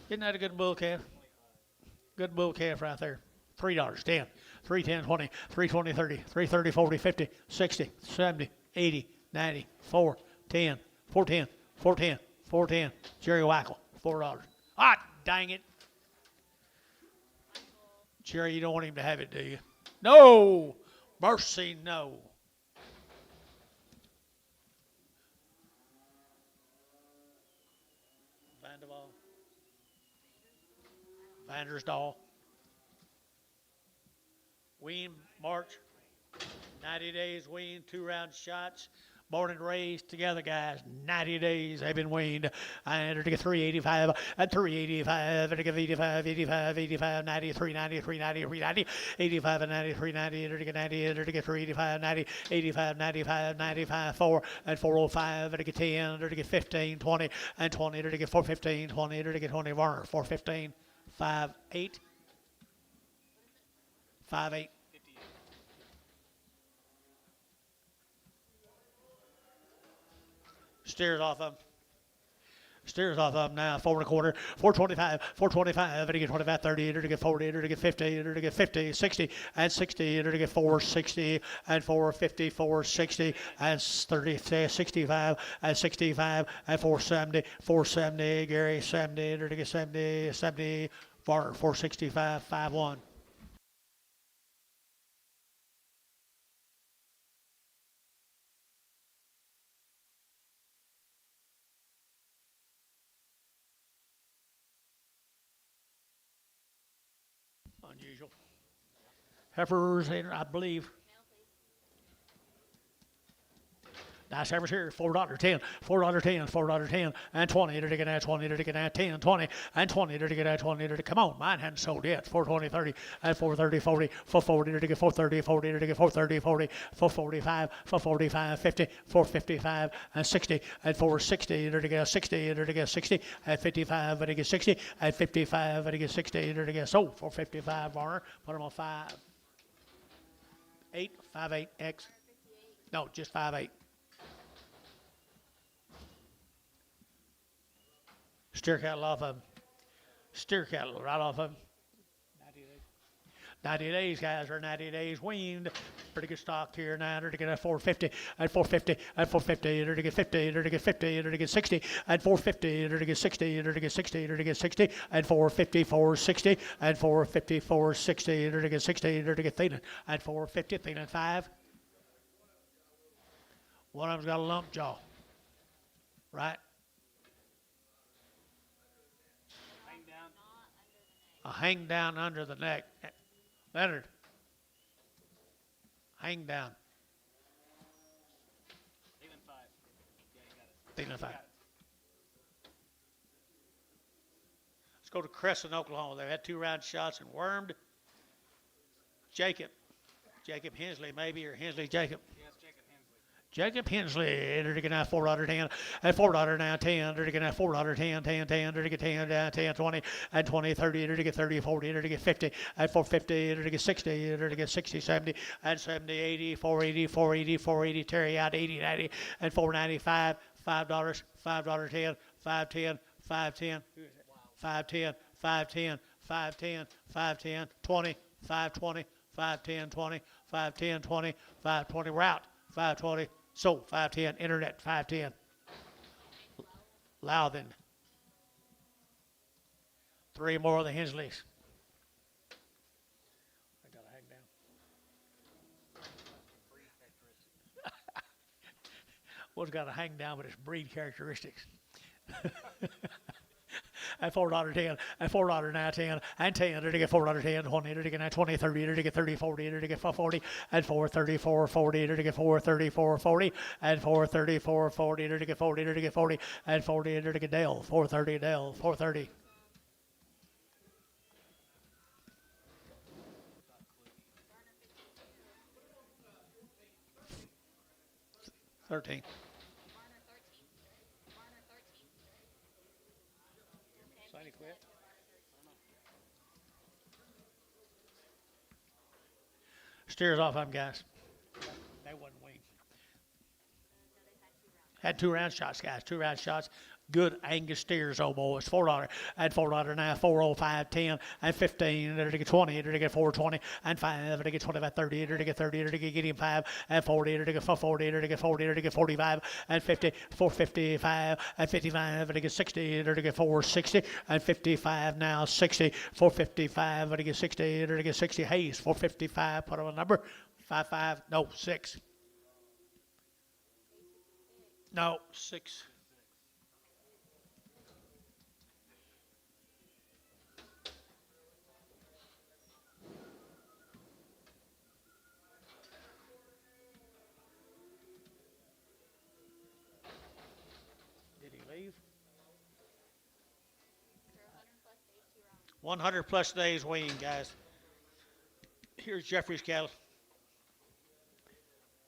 Speaker 1: Isn't that a good bull calf? Good bull calf right there. $3, 10, 310, 20, 320, 30, 330, 40, 50, 60, 70, 80, 90, 4, 10, 410, 410, 410. Jerry Wackel, $4. Ah, dang it. Jerry, you don't want him to have it, do you? No. Mercy, no. Vanderwall. Vandersdahl. Wean, March. 90 days wean, 2-round shots. Born and raised together, guys. 90 days they've been weaned. And to get 385, and 385, and to get 85, 85, 85, 90, 390, 390, 390, 85, and 90, 390, and to get 90, and to get 385, 90, 85, 95, 95, 4, and 405, and to get 10, and to get 15, 20, and 20, and to get 415, 20, and to get 20, Varner, 415, 5, 8, 5, 8. Steers off of them now. 4 1/4, 425, 425, and to get 25, 30, and to get 40, and to get 50, and to get 50, 60, and 60, and to get 460, and 450, 460, and 30, 65, and 65, and 470, 470, Gary 70, and to get 70, 70, 465, 5-1. Unusual. Heifers, I believe. Nice heifers here. $4, 10, $4, 10, $4, 10, and 20. To get that 20, to get that 10, 20, and 20. To get that 20. Come on, mine hadn't sold yet. 420, 30, and 430, 40, 440. To get 430, 40. To get 430, 40, 445, 445, 50, 455, and 60, and 460. To get 60, to get 60, and 55, to get 60, and 55, to get 60. To get sold 455, Varner. Put them on 5. 8, 5, 8, X. No, just 5, 8. Steer cattle off of them. Steer cattle right off of them. 90 days, guys, or 90 days weaned. Pretty good stock here now. They're to get at 450, at 450, at 450. They're to get 50, they're to get 50, they're to get 60, at 450. They're to get 60, they're to get 60, they're to get 60, at 450, 460, at 450, 460. They're to get 60, they're to get thin, at 450, thin at 5. One of them's got a lump jaw, right?
Speaker 2: Hang down.
Speaker 1: A hang down under the neck. Leonard, hang down.
Speaker 2: Even 5. Yeah, you got it.
Speaker 1: Thin at 5.
Speaker 2: Got it.
Speaker 1: Let's go to Crescent, Oklahoma. They had 2 round shots and wormed Jacob Hensley, maybe, or Hensley Jacob.
Speaker 2: Yes, Jacob Hensley.
Speaker 1: Jacob Hensley, they're to get out $4.10, at $4.10, they're to get out $4.10, 10, they're to get 10, down 10, 20, at 20, 30, they're to get 30, 40, they're to get 50, at 450, they're to get 60, they're to get 60, 70, at 70, 80, 480, 480, 480, Terry out 80, 90, at 495, $5, $5.10, 510, 510, 510, 510, 510, 510, 20, 520, 510, 20, 510, 20, 520, we're out, 520, so 510, internet, 510. Loudon. 3 more of the Hensleys. I gotta hang down.
Speaker 2: Breed characteristics.
Speaker 1: One's got to hang down with its breed characteristics. At $4.10, at $4.10, and 10, they're to get $4.10, 20, they're to get 20, 30, they're to get 30, 40, they're to get 40, and 434, 40, they're to get 434, 40, and 434, 40, they're to get 40, they're to get 40, and 40, they're to get Dale, 430, Dale, 430. $13.
Speaker 3: Marner 13. Marner 13.
Speaker 1: Sonny quit. Steers off them guys. They wasn't weak. Had 2 round shots, guys. 2 round shots. Good Angus steers, oh boys. $4. At $4 now, 405, 10, and 15. They're to get 20. They're to get 420, and 5. They're to get 25, 30. They're to get 30. They're to get him 5, and 40. They're to get 40. They're to get 40. They're to get 45, and 50. 455, and 55. They're to get 60. They're to get 460, and 55 now, 60. 455. They're to get 60. They're to get 60. Hayes, 455. Put on a number. 55. No, 6. No, 6. Did he leave? 100 plus days wean, guys. Here's Jeffrey's cattle.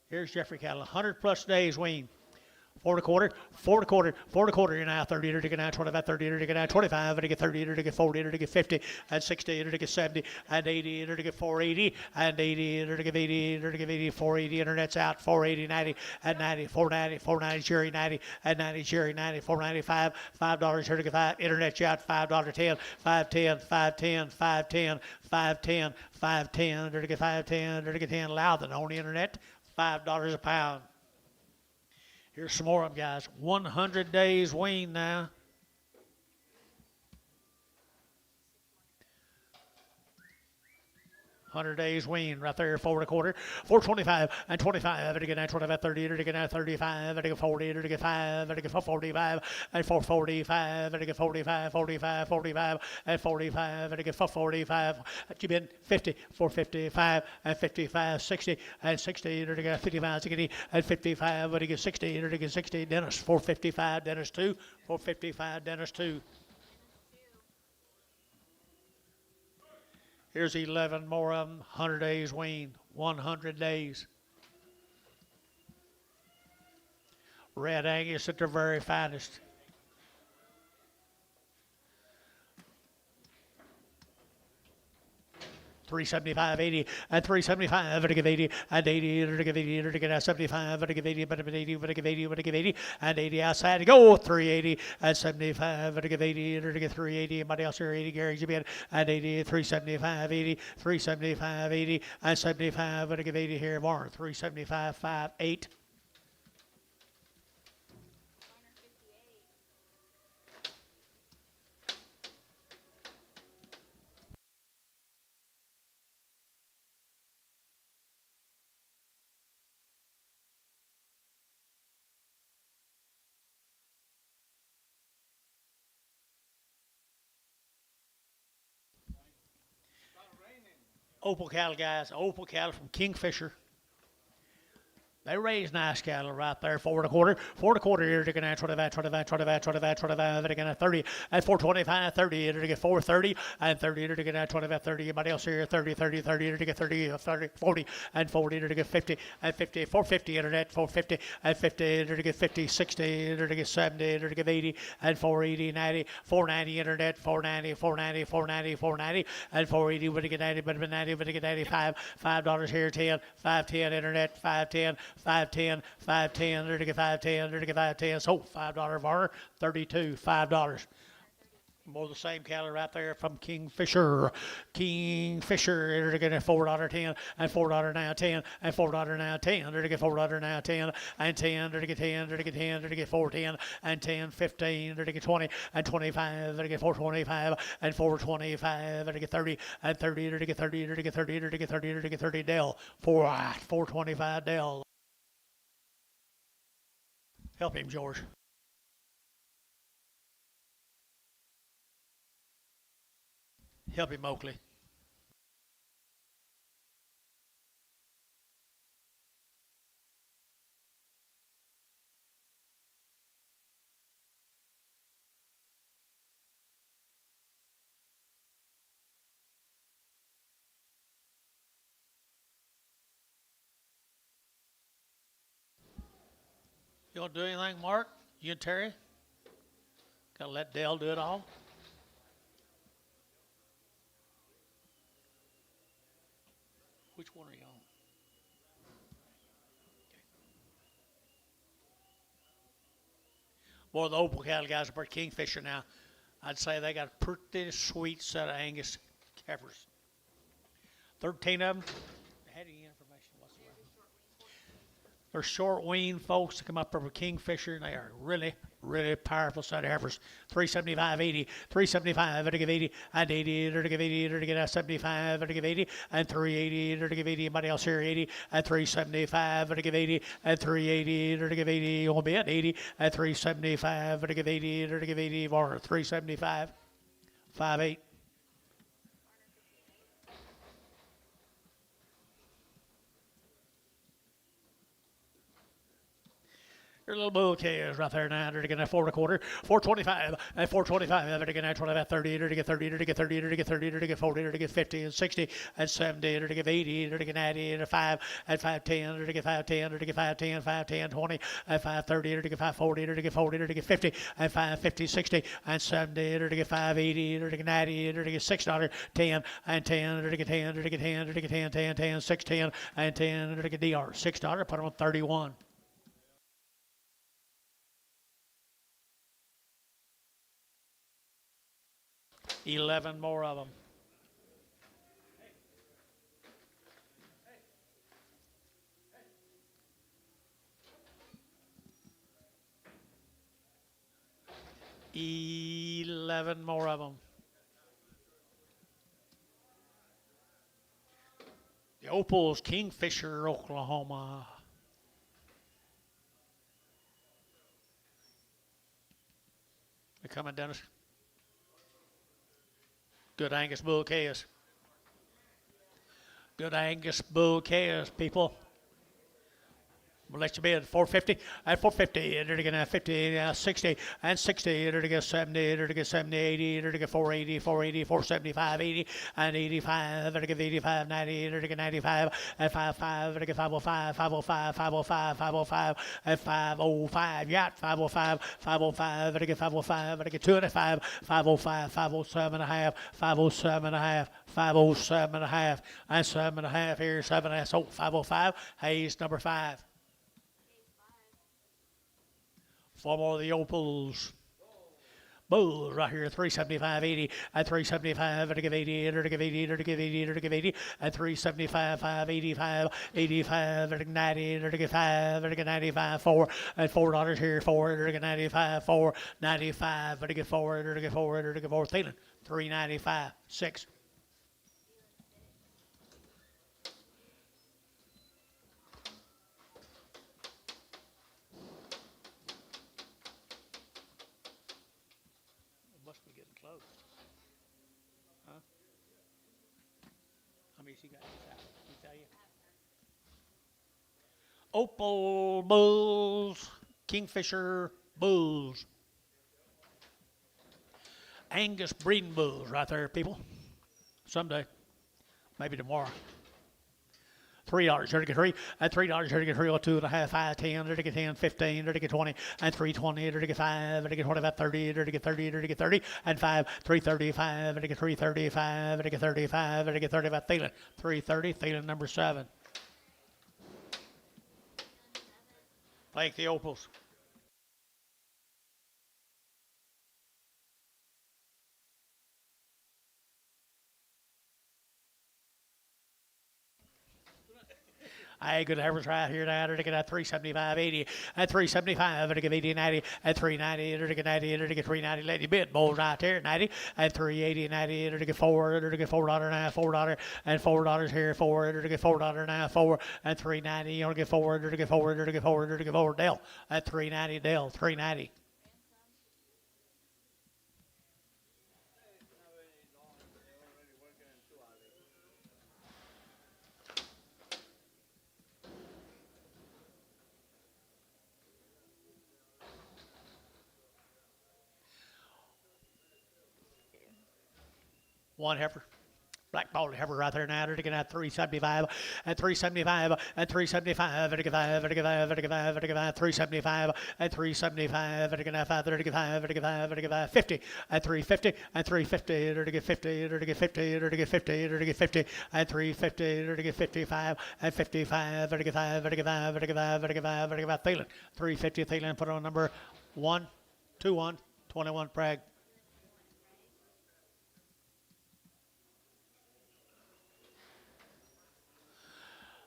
Speaker 1: Here's Jeffrey cattle. 100 plus days wean. 4 1/4, 4 1/4, 4 1/4. You're now 30. You're to get now 25, 30. You're to get now 25. You're to get 30. You're to get 40. You're to get 50, and 60. You're to get 70, and 80. You're to get 480, and 80. You're to get 80. You're to get 80. 480. Internet's out. 480, 90, and 90. 490, 490. Jerry 90, and 90. Jerry 90. 495. $5. You're to get 5. Internet's out. $5.10. 510. 510. 510. 510. 510. You're to get 510. You're to get 10. Loudon on the internet. $5 a pound. Here's some more of them, guys. 100 days wean now. $100 wean right there, 4 1/4, 425, and 25. To get 25, 30, to get 35, to get 40, to get 5, to get 45, and 445, to get 45, 45, 45, and 45, to get 445. You've been 50, 455, and 55, 60, and 60, to get 55, 60, and 55, to get 60, to get 60. Dennis, 455, Dennis 2, 455, Dennis 2. Here's 11 more of them, 100 days wean, 100 days. Red Angus at their very finest. 375, 80, and 375, and give 80, and 80, and give 80, and give 75, and give 80, but 80, but give 80, but give 80, and 80 outside to go, 380, and 75, and give 80, and give 380, anybody else here, 80, Gary, you and 80, 375, 80, 375, 80, and 75, and give 80 here, more, 375, 5, 8. Opal cattle, guys. Opal cattle from Kingfisher. They raise nice cattle right there. 4 1/4 here. They're going to 25, 25, 25, 25, 25. They're going to 30 and 425, 30. They're going to 430 and 30. They're going to 25, 30. Anybody else here? 30, 30, 30. They're going to 30, 30, 40 and 40. They're going to 50 and 50, 450 internet, 450 and 50. They're going to 50, 60. They're going to 70. They're going to 80 and 480, 90, 490 internet, 490, 490, 490, 490 and 480. We're going to get 90, but 90, we're going to get 95. $5 here, 10, 510 internet, 510. 510, 510, they're to get 510, they're to get 510. So $5 bar, 32, $5. More of the same cattle right there from Kingfisher. Kingfisher, they're to get $4.10 and $4 now 10 and $4 now 10. They're to get $4 now 10 and 10. They're to get 10. They're to get 10. They're to get 410 and 10, 15. They're to get 20 and 25. They're to get 425 and 425. They're to get 30 and 30. They're to get 30. They're to get 30. They're to get 30. They're to get 30. Dell 425 Dell. Help him, George. Help him, Oakley. You want to do anything, Mark? You and Terry? Gotta let Dale do it all. Which one are you on? Well, the Opal cattle guys are Kingfisher now. I'd say they got a pretty sweet set of Angus heifers. 13 of them. They had any information whatsoever. They're short weaned folks that come up from Kingfisher, and they are really, really powerful set of heifers. 375, 80, 375, they're to give 80, and 80, they're to give 80, they're to get 75, they're to give 80, and 380, they're to give 80, anybody else here, 80, and 375, they're to give 80, and 380, they're to give 80, you won't be at 80, and 375, they're to give 80, they're to give 80, or 375, 58. Your little bouquet is right there now. They're to get 4 1/4, 425, and 425. They're to get 25, 30. They're to get 30. They're to get 30. They're to get 30. They're to get 40. They're to get 50 and 60 and 70. They're to get 80. They're to get 90 and 5 and 510. They're to get 510. They're to get 510, 510, 20 and 530. They're to get 540. They're to get 40. They're to get 50 and 550, 60 and 70. They're to get 580. They're to get 90. They're to get $6, 10 and 10. They're to get 10. They're to get 10. They're to get 10, 10, 10, 6, 10 and 10. They're to get DR $6. Put them on 31. 11 more of them. $11 more of them. The Opals, Kingfisher, Oklahoma. They're coming, Dennis. Good Angus bull calves. Good Angus bull calves, people. We'll let you bid 450 at 450. Enter to get 50, 60 and 60. Enter to get 70. Enter to get 70, 80. Enter to get 480, 480, 475, 80 and 85. Enter to get 85, 90. Enter to get 95 at 55. Enter to get 505, 505, 505, 505 at 505. Yeah, 505, 505. Enter to get 505. Enter to get 205, 505, 507 and a half, 507 and a half. 507 and a half and 7 and a half here, 7 and a half. So 505. Hayes number 5. Four more of the opals. Bulls right here, 375.80 at 375, and to give 80, and to give 80, and to give 80, and to give 80 at 375, 585, 85, and to 90, and to give 5, and to get 95, 4 at $4 here, 4, and to get 95, 4, 95, and to get 4, and to get 4, and to get 4. Thielen, 395, 6. Must be getting close. Huh? How many you got? He tell you? Opal bulls, Kingfisher bulls, Angus breeding bulls right there, people. Someday, maybe tomorrow. $3 here to get 3 at $3 here to get 3 or 2 and a half, 5, 10, here to get 10, 15, here to get 20 and 320, here to get 5, here to get 25, 30, here to get 30, here to get 30 and 5, 335, here to get 335, here to get 35, here to get 35. Thielen, 330, Thielen number 7. Thank the opals. I good average right here now. To get at 375, 80 at 375, to get 80, 90 at 390, to get 90, to get 390. Let you bid, bulls right there, 90 at 380, 90 to get 4, to get $4 now, $4 and $4 here, 4 to get $4 now, 4 at 390. You want to get 4 to get 4 to get 4 to get 4. Dell at 390, Dell 390. One heifer. Black ball heifer right there now. To get at 375, at 375, at 375, at 5, at 5, at 5, at 5, 375, at 375, at 5, at 5, at 5, at 5, 50, at 350, at 350, to get 50, to get 50, to get 50, to get 50, at 350, to get 55, at 55, at 5, at 5, at 5, at 5, at 5. Thielen, 350, Thielen, put on number 1, 2, 1, 21 Prague.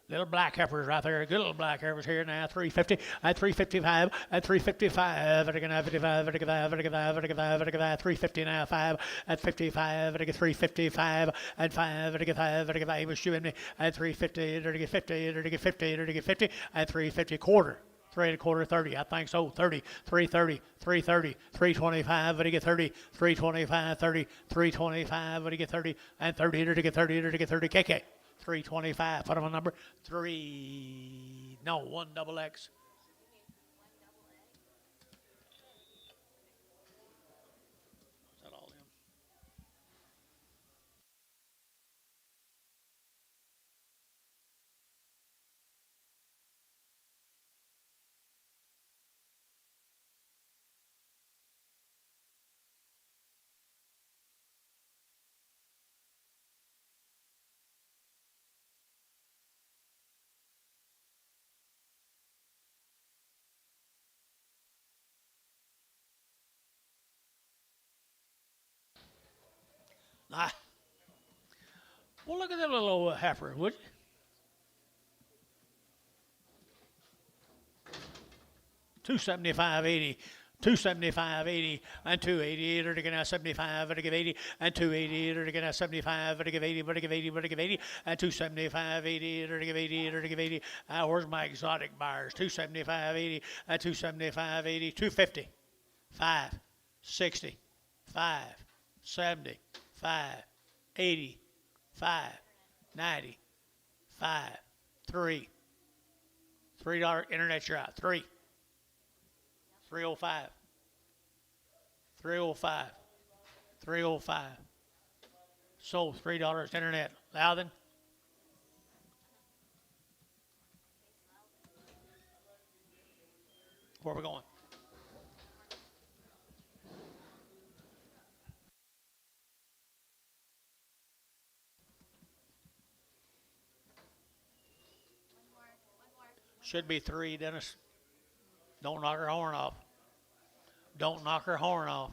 Speaker 1: Little black heifers right there. Good little black heifers here now. 350 at 355 at 355. At 55 at 55 at 55 at 55 at 55. 350 now. 5 at 55 at 355 at 5 at 5 at 55. He was shooing me at 350 at 50 at 50 at 50 at 350 quarter. 3 1/4, 30. I think so. 30, 330, 330, 325. But he get 30, 325, 30, 325. But he get 30 and 30 to get 30 to get 30. KK. 325. Put him on number 3. No, 1 double X. Is that all in? Ah. Well, look at that little old heifer, would you? $275.80, $275.80, and $280. Or to get out 75, or to give 80, and $280. Or to get out 75, or to give 80, but to give 80, but to give 80, and $275.80. Or to give 80, or to give 80. Where's my exotic buyers? $275.80, and $275.80, $250, 5, 60, 5, 70, 5, 80, 5, 90, 5, 3, $3 internet, you're out. 305. 305. 305. Sold $3 internet. Loudon. Where are we going? Should be 3, Dennis. Don't knock her horn off. Don't knock her horn off.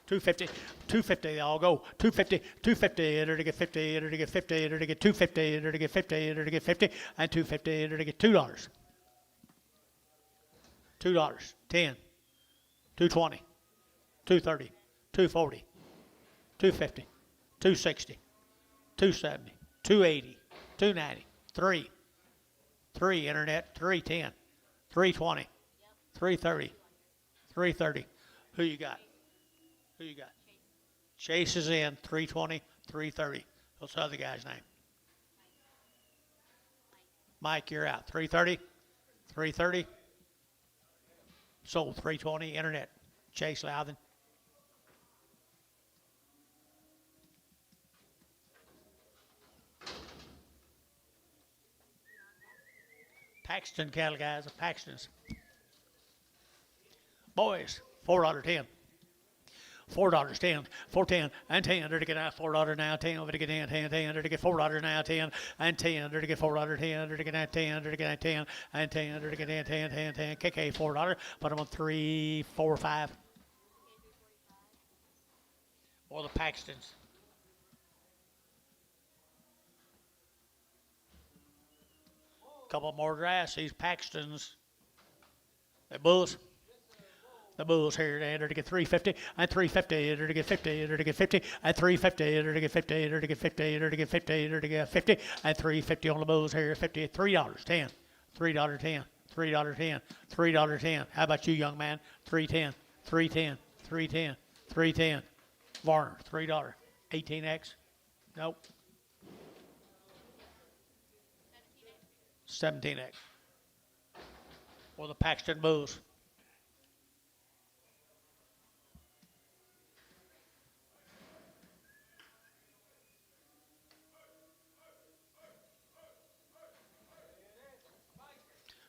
Speaker 1: 250, 250, they all go. 250, 250, enter to get 50, enter to get 50, enter to get 250, enter to get 50, enter to get 50, and 250, enter to get $2. $2, 10, 220, 230, 240, 250, 260, 270, 280, 290, 3, internet, 310, 320, 330, 330. Who you got? Who you got? Chase is in, 320, 330. What's the other guy's name? Mike, you're out. 330, 330. Sold 320, internet. Chase Loudon. Paxton cattle guys, the Paxtons. Boys, $4.10. $4, 10, 410, and 10. They're to get out $4 now, 10, over to get in, 10, 10, they're to get $4 now, 10, and 10, they're to get $4, 10, they're to get out 10, they're to get out 10, and 10, they're to get in, 10, 10, 10, KK $4, put them on 3, 4, 5. Or the Paxtons. Couple more drafts, these Paxtons. They bulls. The bulls here, they're to get 350 and 350, they're to get 50, they're to get 50 and 350, they're to get 50, they're to get 50, they're to get 50, they're to get 50 and 350 on the bulls here, 50, $3, 10, $3, 10, $3, 10, $3, 10. How about you, young man? 310, 310, 310, 310. Varner, $3, 18X. Nope. 17X. Or the Paxton bulls.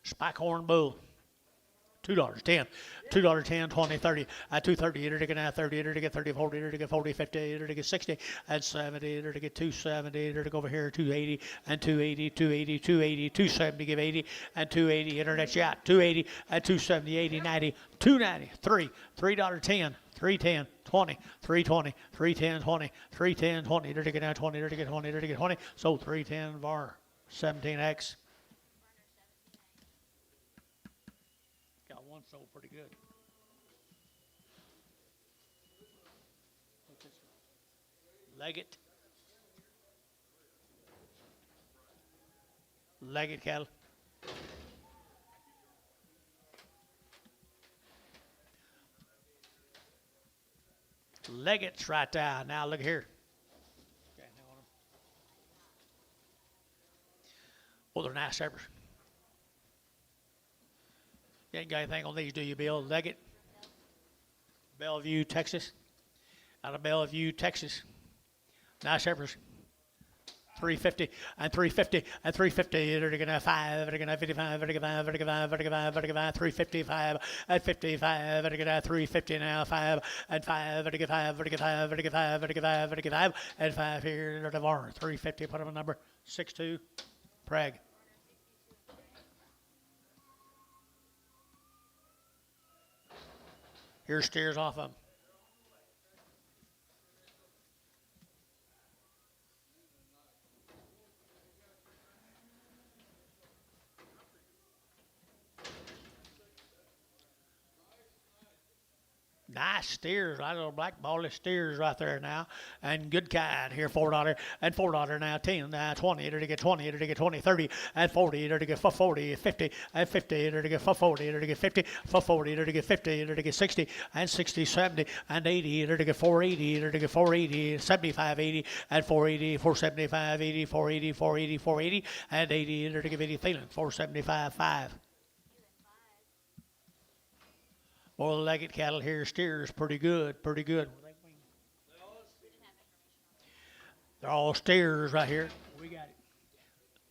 Speaker 1: Spikehorn bull. $2, 10, $2, 10, 20, 30, 230, enter to get now 30, enter to get 30, 40, enter to get 40, 50, enter to get 60, and 70, enter to get 270, enter to go over here 280, and 280, 280, 280, 270, give 80, and 280, internet shot, 280, and 270, 80, 90, 290, $3, 10, 310, 20, 320, 310, 20, 310, 20, enter to get now 20, enter to get 20, enter to get 20, so 310 var 17X. One sold pretty good. Leggett. Leggett cattle. Leggett's right there. Now look here. Well, they're nice heifers. You ain't got anything on these, do you, Bill? Leggett, Bellevue, Texas. Out of Bellevue, Texas. Nice heifers. 350 and 350 and 350. They're going to have 5. They're going to have 55. They're going to have 55. They're going to have 55. 355 and 55. They're going to have 350 now. 5 and 5. They're going to get 5. They're going to get 5. They're going to get 5. They're going to get 5. They're going to get 5 and 5 here. They're the Varner. 350. Put them a number 62. Prague. Here's steers off of them. Nice steers, right little black bally steers right there now, and good kind here. $4 and $4 now. 10 now 20. It'll get 20. It'll get 20. 30 and 40. It'll get 40. 50 and 50. It'll get 40. It'll get 50. 40. It'll get 50. It'll get 60 and 60. 70 and 80. It'll get 480. It'll get 480. 75 80 and 480. 475 80. 480. 480. 480 and 80. It'll get 80. Feeling 475 5. Four-legged cattle here, steers, pretty good, pretty good. They're all steers right here. We got it.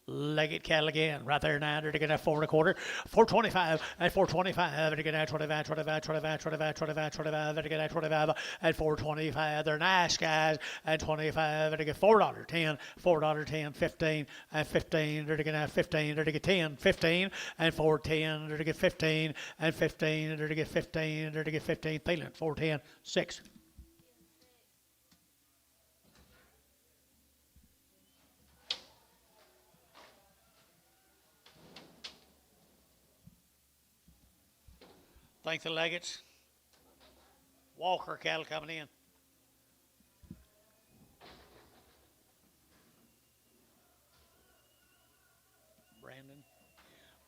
Speaker 1: Legged cattle again, right there now. They're going to 4 1/4, 425, and 425. They're going to 25, 25, 25, 25, 25, 25. They're going to 25 and 425. They're nice guys. And 25. They're going to $4, 10, $4, 10, 15, and 15. They're going to 15. They're going to 10, 15, and 410. They're going to 15 and 15. They're going to 15. They're going to 15. Feeling 410, 6. Thank the Leggets. Walker cattle coming in.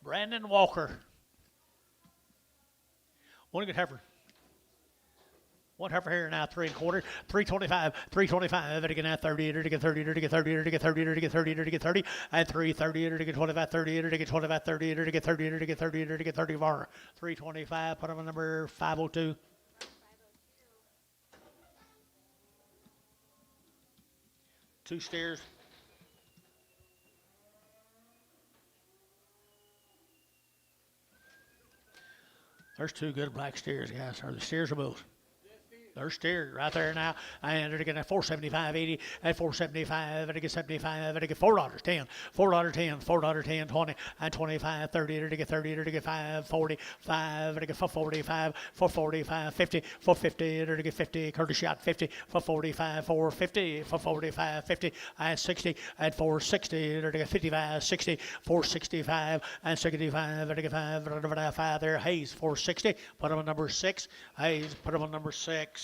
Speaker 1: Brandon Walker. One good heifer. One heifer here now, 3 1/4, 325, 325. It'll get now 30, it'll get 30, it'll get 30, it'll get 30, it'll get 30, it'll get 30, and 330, it'll get 25, 30, it'll get 25, 30, it'll get 30, it'll get 30, it'll get 30 var. 325, put on number 502. Two steers. There's two good black steers, guys. Are the steers or both? They're steered right there now. And they're going to 475 80 and 475. They're get 75. They're get $4 10. $4 10. $4 10. 20 and 25. 30. They're get 30. They're get 5. 45. They're get 445. 445. 50. 450. They're get 50. Curtis shot 50. 445. 450. 445. 50 and 60 and 460. They're get 55. 60. 465 and 65. They're get 5 there. Hayes 460. Put them on number 6. Hayes put them on number 6.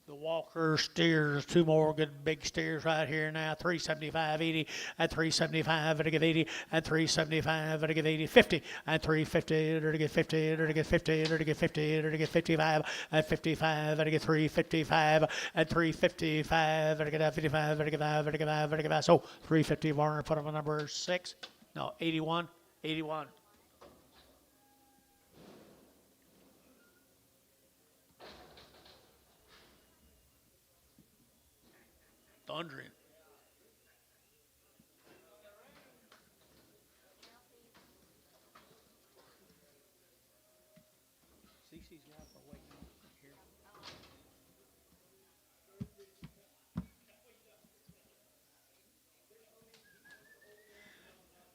Speaker 1: The Walker steers, two more good big steers right here now. 375 80 and 375 it'll give 80 and 375 it'll give 80 50 and 350 it'll get 50 it'll get 50 it'll get 50 it'll get 55 and 55 it'll get 355 and 355 it'll get 55 it'll get 5 it'll get 5 it'll get 5. So 350 Warner put him on number 6. No, 81. Thundering. CC's got for waiting here.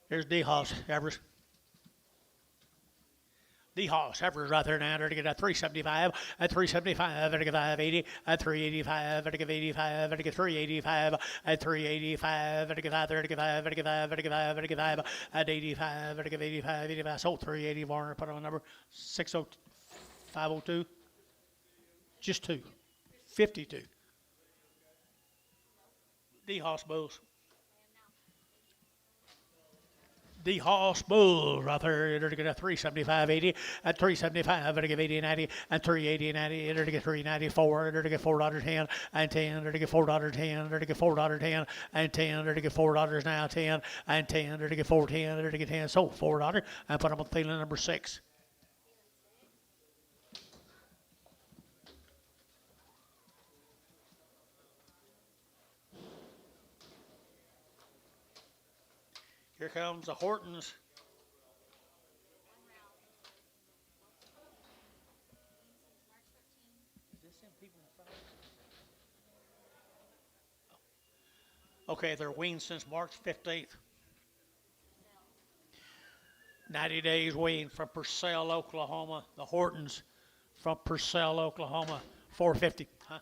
Speaker 1: Here's D-Hoss, Evers. D-Hoss, Heifers right there now. They're to get a 375 and 375. They're to get 580 and 385. They're to get 85. They're to get 385 and 385. They're to get 5. They're to get 5. They're to get 5. They're to get 5. They're to get 5 and 85. They're to get 85. 85. So 380. Warner put on number 60502. Just 2. 52. D-Hoss Bulls. D-Hoss Bulls right there. They're to get a 375 80 and 375. They're to get 80 and 90 and 380 and 90. They're to get 394. They're to get $4 10 and 10. They're to get $4 10. They're to get $4 10 and 10. They're to get $4 now 10 and 10. They're to get 410. They're to get 10. So $4 and put them on feeling number 6. Here comes the Hortons. Okay, they're weaned since March 15th. 90 days weaned from Purcell, Oklahoma. The Hortons from Purcell, Oklahoma. 450. Huh?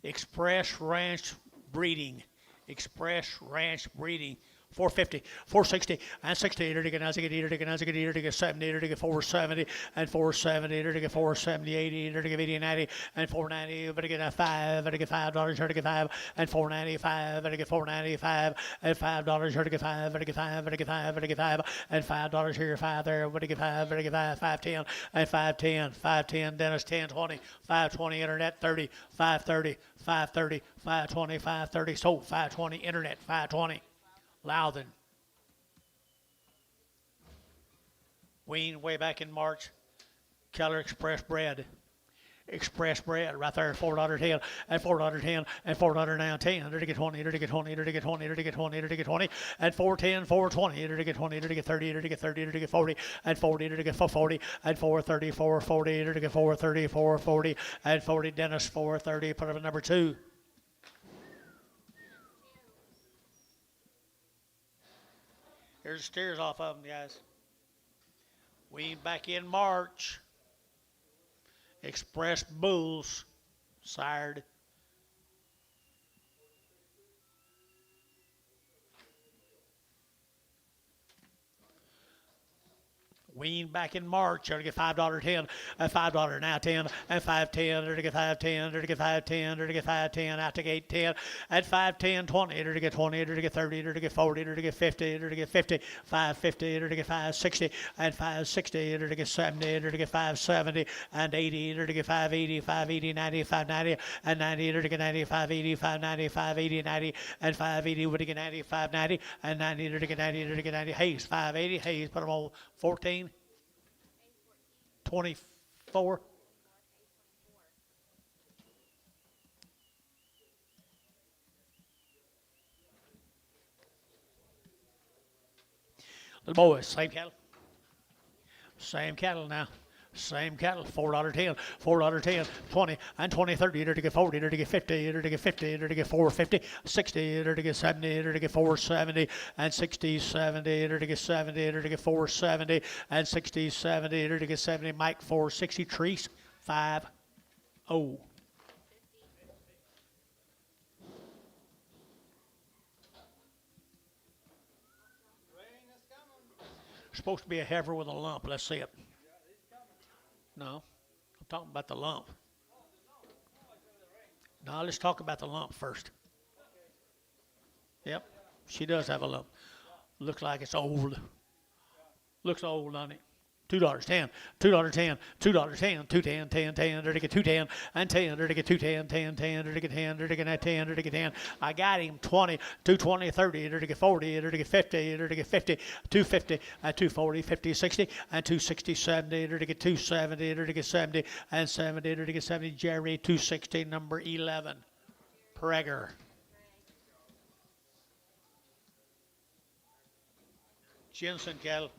Speaker 1: Express Ranch Breeding. Express Ranch Breeding. 450, 460, and 60, to get 70, to get 70, to get 470, and 470, to get 470, 80, to get 80, 90, and 490, but to get $5, to get $5, to get 5, and 495, to get 495, and $5, to get 5, to get 5, to get 5, to get 5, and $5 here, 5 there, but to get 5, to get 5, 510, and 510, 510, Dennis 1020, 520, internet 30, 530, 530, 520, 530, sold 520, internet 520. Loudon. Weaned way back in March. Keller Express Bread. Express Bread right there, $4.10, and $4.10, and $4.10, to get 20, to get 20, to get 20, to get 20, to get 20, and $4.10, $4.20, to get 20, to get 30, to get 30, to get 40, and 40, to get 40, and $4.30, $4.40, to get 4.30, $4.40, and 40, Dennis $4.30, put up at number 2. Here's the steers off of them, guys. Weaned back in March. Express Bulls, sired. Weaned back in March, to get $5.10, and $5 now 10, and $5.10, to get $5.10, to get $5.10, to get $5.10, out to gate 10, and $5.10, 20, to get 20, to get 30, to get 40, to get 50, to get 50, $5.50, to get $5.60, and $5.60, to get 70, to get $5.70, and 80, to get $5.80, $5.80, 90, $5.90, and 90, to get 90, $5.80, $5.90, $5.80, 90, and $5.80, to get 90, $5.90, and 90, to get 90, to get 90, Hayes, $5.80, Hayes, put them on 14. 24. Little boys, same cattle. Same cattle now. Same cattle, $4.10, $4.10, 20, and 20, 30, to get 40, to get 50, to get 50, to get 450, 60, to get 70, to get 470, and 60, 70, to get 70, to get 470, and 60, 70, to get 70, Mike 460, Treese 5-0. Supposed to be a heifer with a lump. Let's see it. No, I'm talking about the lump. No, let's talk about the lump first. Yep, she does have a lump. Looks like it's old. Looks old on it. $2.10, $2.10, $2.10, $2.10, 10, 10, to get 2.10, and 10, to get 2.10, 10, 10, to get 10, to get 10, to get 10. I got him 20, 220, 30, to get 40, to get 50, to get 50, 250, and 240, 50, 60, and 260, 70, to get 270, to get 70, and 70, to get 70. Jerry 260, number 11. Prager. Jensen cattle.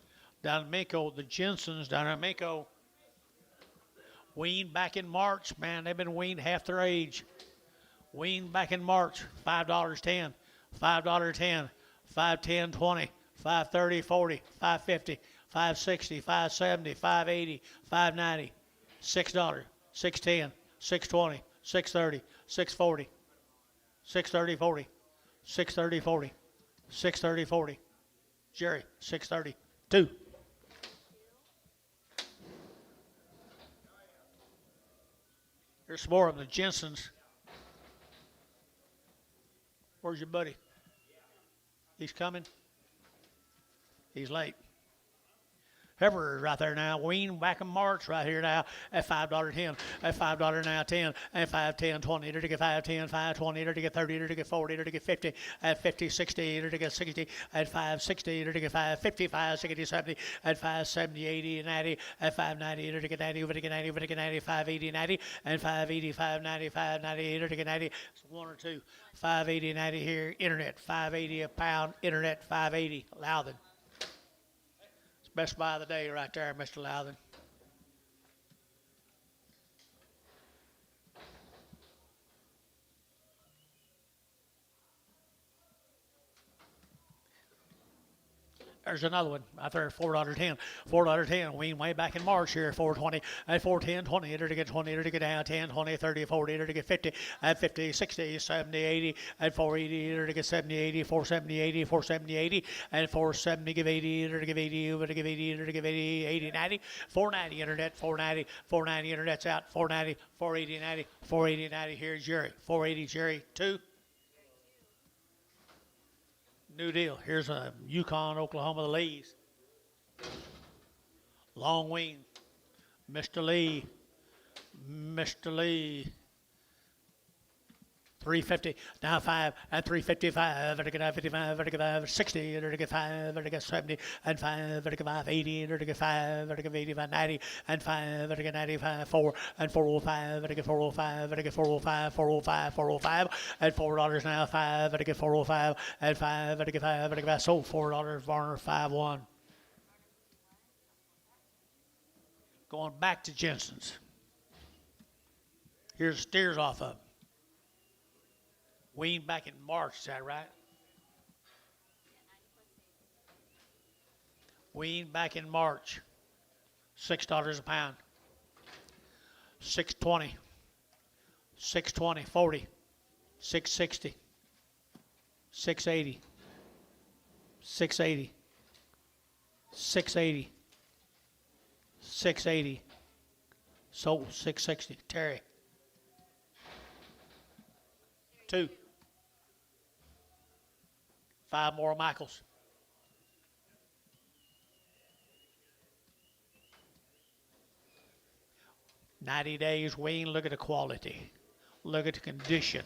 Speaker 1: Down in Mako, the Jensens down in Mako. Weaned back in March, man. They've been weaned half their age. Weaned back in March, $5.10, $5.10, $5.10, 20, $5.30, 40, $5.50, $5.60, $5.70, $5.80, $5.90, $6, $6.10, $6.20, $6.30, $6.40, $6.30, 40, $6.30, 40, $6.30, 40. Jerry, $6.30, 2. There's some more of the Jensens. Where's your buddy? He's coming. He's late. Heifer right there now. Weaned back in March right here now at $5.10, at $5 now 10, and 5.10, 20, to get 5.10, 5.20, to get 30, to get 40, to get 50, at 50, 60, to get 60, at 5.60, to get 5.50, 5.60, 70, at 5.70, 80, 90, at 5.90, to get 90, to get 90, to get 90, 5.80, 90, and 5.80, 5.90, 5.90, to get 90. It's 1 or 2. 5.80, 90 here. Internet, 5.80 a pound. Internet, 5.80. Loudon. Best buy of the day right there, Mr. Loudon. There's another one right there, $4.10. $4.10. Wean way back in March here, 4.20 at 4.10, 20. Enter to get 20. Enter to get down 10, 20, 30, 40. Enter to get 50 at 50, 60, 70, 80 at 480. Enter to get 70, 80, 470, 80, 470, 80 and 470. Give 80. Enter to give 80. Enter to give 80. Enter to give 80, 80, 90. 490 internet. 490. 490 internet's out. 490. 480, 90. 480, 90. Here's Jerry. 480 Jerry 2. New deal. Here's a Yukon, Oklahoma, the Lees. Long wean. Mr. Lee. Mr. Lee. 350. Now 5 at 355. Vertical 55. Vertical 60. Vertical 5. Vertical 70. And 5. Vertical 5. 80. Vertical 5. Vertical 85. 90. And 5. Vertical 95. 4. And 405. Vertical 405. Vertical 405. 405. 405. And $4 now. 5. Vertical 405. And 5. Vertical 5. Vertical 5. Sold $4. Varner 5-1. Going back to Jensen's. Here's steers off of. Weaned back in March, is that right? Weaned back in March. $6 a pound. 620. 620, 40. 660. 680. 680. 680. 680. Sold 660. Terry. 2. 5 more Michaels. $90 days wean. Look at the quality. Look at the condition.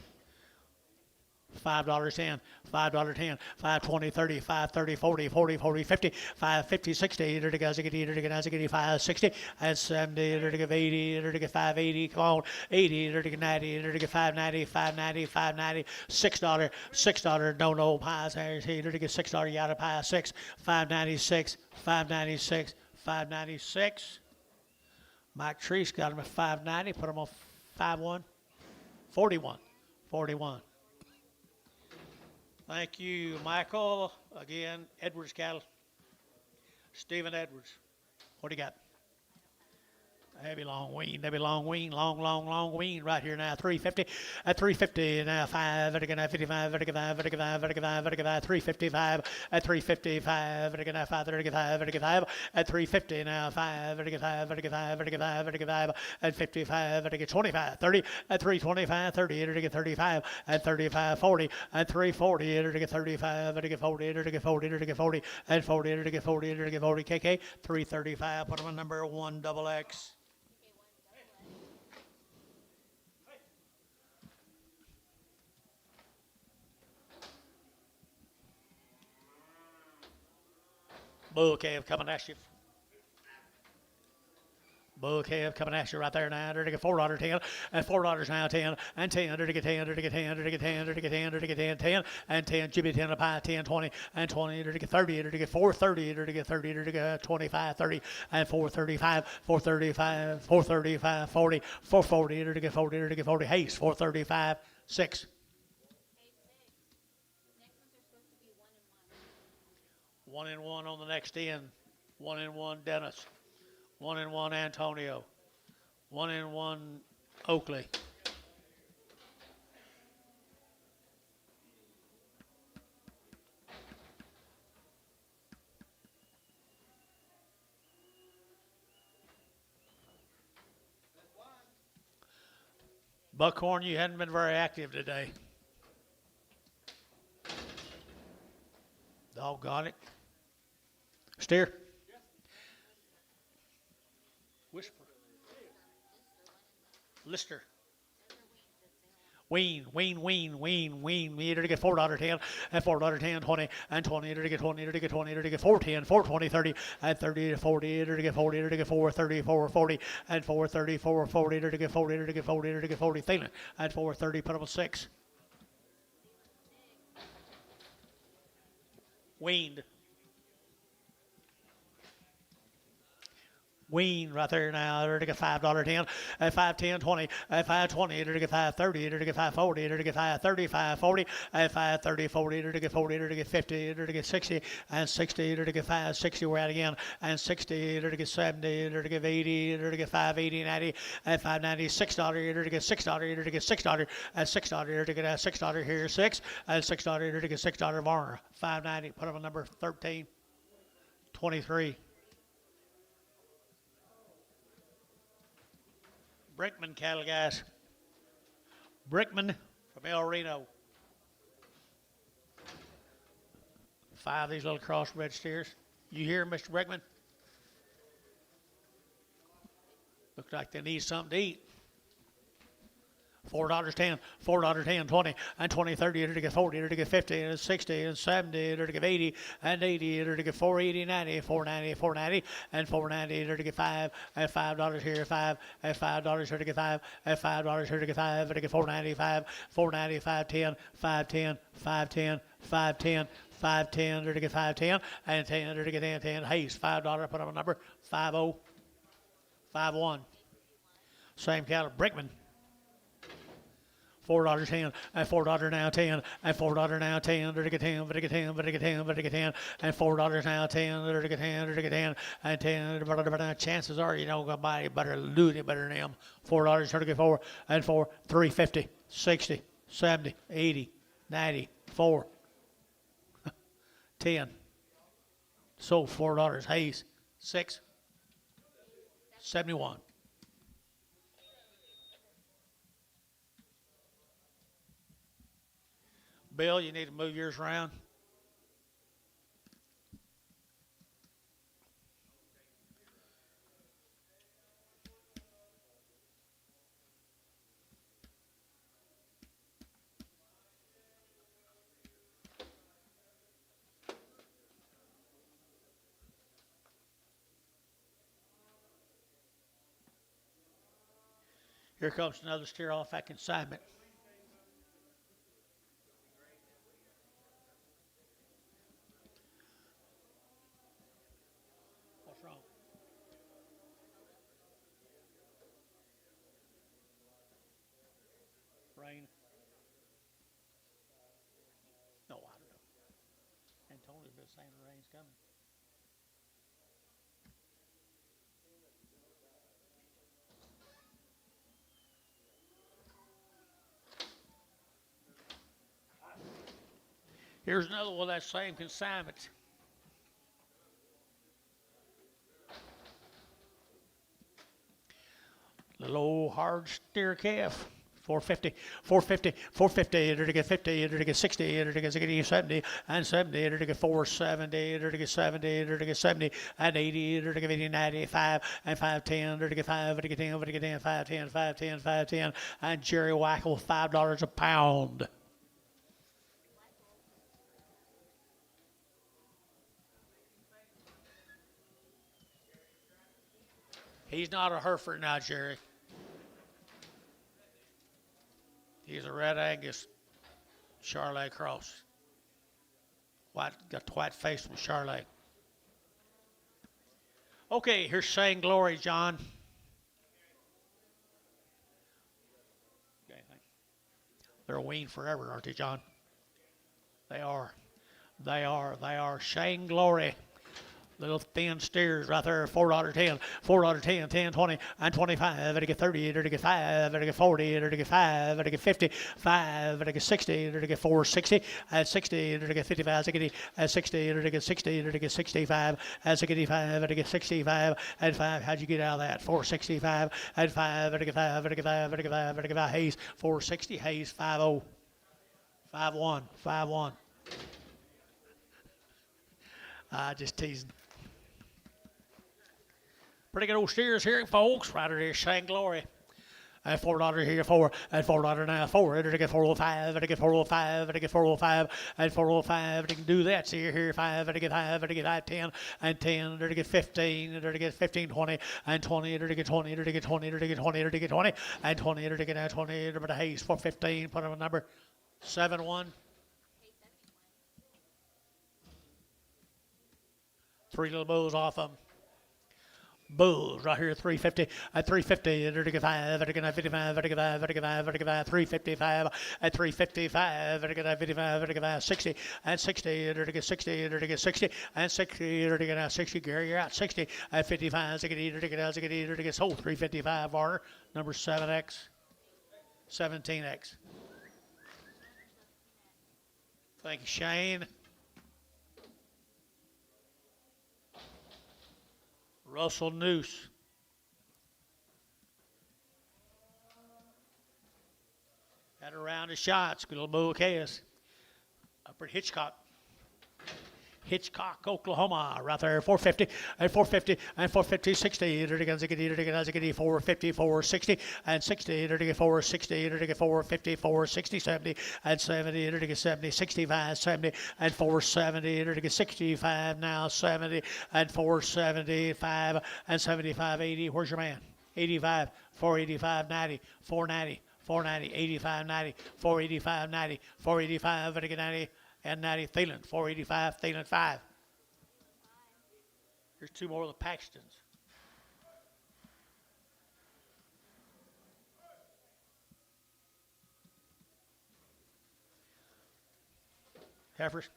Speaker 1: $5.10, $5.10, 5.20, 30, 5.30, 40, 40, 40, 50, 5.50, 60, enter to guys get 5.60, and 70, enter to give 80, enter to get 5.80, come on, 80, enter to get 90, enter to get 5.90, 5.90, 5.90, $6, no pies, enter to get $6, you got a pie, 6, 5.96, 5.96, 5.96. Mike Treese got him at 5.90, put him on 5.1, 41, 41. Thank you, Michael. Again, Edwards Cattle. Stephen Edwards. What do you got? Heavy long wean, long wean right here now. 350 at 350 now. 5 vertical 55 vertical 5 vertical 5 vertical 5 vertical 5 355 at 355 vertical 5 vertical 5 vertical 5 at 350 now. 5 vertical 5 vertical 5 vertical 5 vertical 5 at 55 vertical 25 30 at 325 30 vertical 35 at 35 40 at 340 vertical 35 vertical 40 vertical 40 vertical 40 at 40 vertical 40 vertical 40 KK 335. Put them on number 1XX. Bull calf coming at you. Bull calf coming at you right there now. Under to get $4.10 and $4 now 10 and 10 under to get 10 under to get 10 under to get 10 under to get 10 under to get 10 10 and 10 Jimmy 10 a pie 10 20 and 20 under to get 30 under to get 430 under to get 30 under to get 25 30 and 435 435 435 40 440 under to get 40 under to get 40 Hayes 435 6. One and one on the next end. 1 and 1 Dennis. 1 and 1 Antonio. 1 and 1 Oakley. Buckhorn, you hadn't been very active today. Doggone it. Steer. Whisper. Lister. Wean. Meter to get $4.10 and $4.10, 20 and 20 to get 20 to get 20 to get 410, 420, 30 and 30 to 40 to get 40 to get 430, 440 and 430, 440 to get 40 to get 40 to get 40. Thielen at 430. Put up a 6. Weaned. Weaned right there now. They're to get $5.10. At 5.10, 20. At 5.20, they're to get 5.30. They're to get 5.40. They're to get 5.30, 5.40. At 5.30, 40. They're to get 40. They're to get 50. They're to get 60. And 60. They're to get 5.60. We're out again. And 60. They're to get 70. They're to get 80. They're to get 5.80, 90. At 5.90, $6. They're to get $6. They're to get $6. At $6. They're to get $6 here. 6. At $6. They're to get $6 more. 5.90. Put up a number 13. 23. Brickman cattle, guys. Brickman from El Reno. 5 of these little crossbred steers. You hear, Mr. Brickman? Looks like they need something to eat. $4.10, $4.10, 20, and 20, 30, they're to get 40, they're to get 50, and 60, and 70, they're to get 80, and 80, they're to get 480, 90, 490, 490, and 490, they're to get 5, and $5 here, 5, and $5 here to get 5, and $5 here to get 5, and to get 495, 490, 510, 510, 510, 510, 510, they're to get 510, and 10, they're to get 10, 10, Hayes, $5, put up a number, 50, 51. Same cattle, Brickman. $4.10, and $4 now 10, and $4 now 10, they're to get 10, they're to get 10, they're to get 10, they're to get 10, and $4 now 10, they're to get 10, they're to get 10, and 10, but chances are you don't buy any better, do any better than them. $4, they're to get 4, and 4, 350, 60, 70, 80, 90, 4, 10. Sold $4. Hayes, 6, 71. Bill, you need to move yours around. Here comes another steer off that consignment. What's wrong? Rain? No, I don't know. Antonio's been saying the rain's coming. Here's another one of that same consignment. Little old hard steer calf. 450, 450, 450, they're to get 50, they're to get 60, they're to get 60, 70, and 70, they're to get 470, they're to get 70, they're to get 70, and 80, they're to get 80, 95, and 510, they're to get 5, they're to get 10, they're to get 10, 510, 510, 510, and Jerry Wackel, $5 a pound. He's not a Hereford now, Jerry. He's a Red Angus Charolais cross. White, got the white face from Charolais. Okay, here's Saying Glory, John. They're weaned forever, aren't they, John? They are. They are. They are. Saying Glory. Little thin steers right there, $4.10, $4.10, 10, 20, and 25, to get 30, to get 5, to get 40, to get 5, to get 50, 5, to get 60, to get 460, at 60, to get 55, at 60, to get 60, to get 65, at 65, to get 65, at 5. How'd you get out of that? 465, at 5, to get 5, to get 5, to get 5, to get 5. Hayes, 460, Hayes, 50, 51, 51. Just teasing. Pretty good old steers here, folks. Right there, Saying Glory. At $4 here, 4. At $4 now, 4. To get 405. To get 405. To get 405. At 405. You can do that. See here, 5. To get 5. To get 10. And 10. To get 15. To get 15, 20. And 20. To get 20. To get 20. To get 20. To get 20. And 20. To get 20. To the Hayes, 415. Put on a number 71. 3 little bulls off them. Bulls right here, 350 at 350, at 55, at 55, at 55, at 55, at 55, 355 at 355, at 55, at 55, 60 and 60, at 60, at 60 and 60, at 60. Gary, you're out 60 at 55, 60, at sold 355 Varner, number 7X, 17X. Thank you, Shane. Russell Noose. Had a round of shots. Good little Bull Chaos. Up at Hitchcock, Oklahoma, right there, 450 and 450 and 450, 60, 450, 460 and 60, 460, 450, 460, 70 and 70, 70, 65, 70 and 470, 65 now, 70 and 475 and 75, 80. Where's your man? 85, 485, 90, 490. 490, 85, 90, 485, 90, 485, 90, and 90. Thielen, 485, Thielen 5. Here's two more of the Paxtons. Heifers.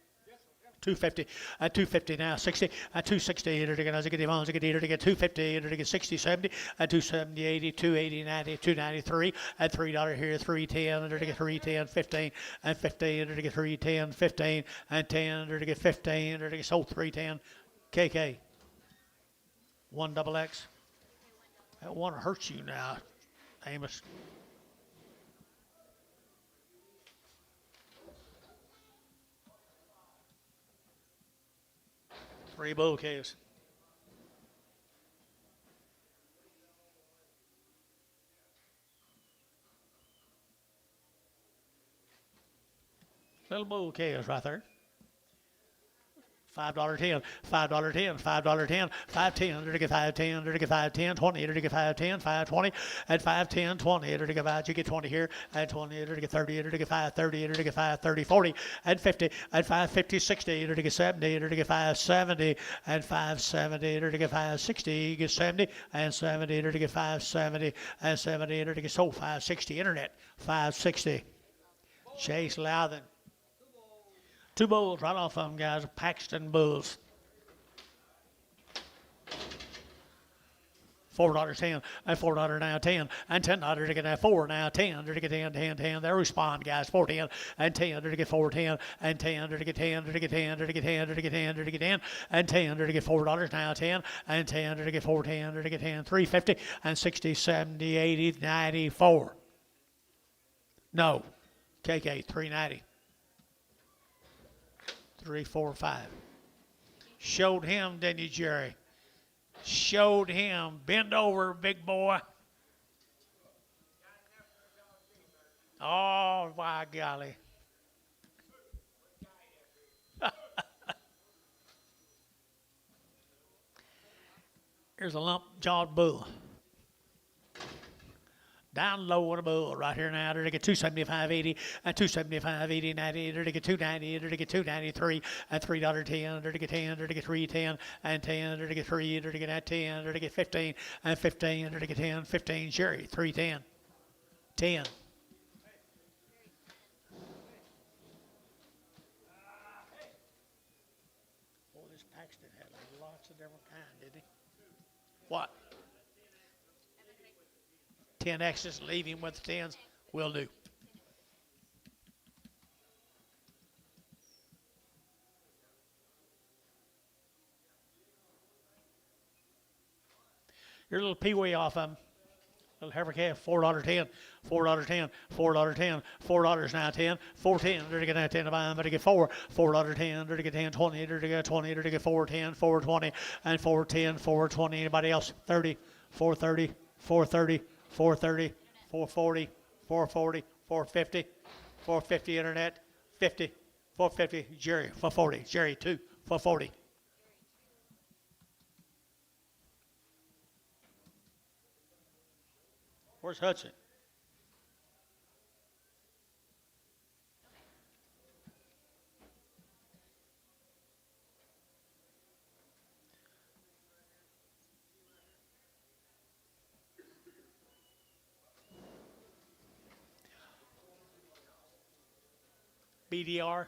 Speaker 1: 250 at 250 now, 60 at 260, 250, 60, 70 at 270, 80, 280, 90, 293 at $3 here, 310, 310, 15 and 15, 310, 15 and 10, 15, sold 310, KK, 1XX. That one hurts you now, Amos. Three bull calves. Little bull calves right there. $5.10, $5.10, $5.10, $5.10, $5.10, $5.10, 20, $5.10, $5.20, at $5.10, 20, $5, you get 20 here, at 20, $30, $5.30, $5.30, 40, at 50, at $5.50, 60, $70, $5.70, and $5.70, $5.60, you get 70, and 70, $5.70, and 70, sold $5.60, internet, $5.60. Chase Loudon. Two bulls right off of them, guys. Paxton bulls. $4.10 and $4 now 10 and $10 to get that 4 now 10 to get 10. They respond, guys. 4.10 and 10 to get 4.10 and 10 to get 10 to get 10 to get 10 to get 10 to get 10 and 10 to get $4 now 10 and 10 to get 4.10 to get 10. 350 and 60, 70, 80, 94. No, KK 390. 3, 4, 5. Showed him, didn't you, Jerry? Showed him. Bend over, big boy. Oh, my golly. Here's a lump-jawed bull. Down low on a bull right here now. They get 275.80 and 275.80, 90. They get 290. They get 293 and $3.10. They get 10. They get 310 and 10. They get 3. They get 10. They get 15 and 15. They get 10. 15. Jerry 310. 10. Boy, this Paxton had lots of different kinds, didn't he? What? 10 X's, leave him with the 10s. Will do. Your little peewee off of him. Little heifer calf, $4.10, $4.10, $4.10, $4 now 10, $4.10, they're getting 10 to buy them, but to get 4, $4.10, they're getting 10, 20, they're getting 20, they're getting 4.10, 4.20, and 4.10, 4.20, anybody else? 30, 4.30, 4.30, 430, 440, 440, 450, 450 internet, 50, 450, Jerry, 440, Jerry 2, 440. Where's Hudson? BDR.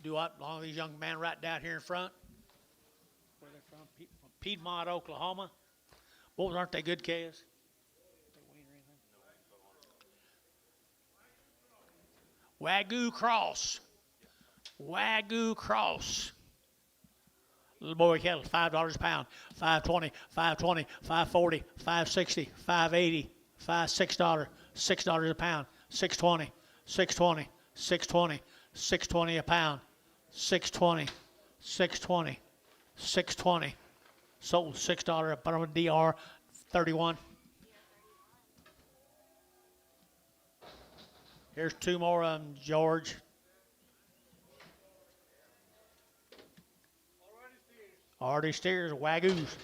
Speaker 1: Do what? Along these young men right down here in front. Where they from? From Piedmont, Oklahoma. Boys, aren't they good calves? Wagyu cross. Wagyu cross. Little boy cattle, $5 a pound, $5.20, $5.20, $5.40, $5.60, $5.80, $6, $6 a pound, $6.20, $6.20, $6.20, $6.20 a pound, $6.20, $6.20, $6.20. Sold $6 a pound, DR 31. Here's two more of them, George. Already steers, Wagyus.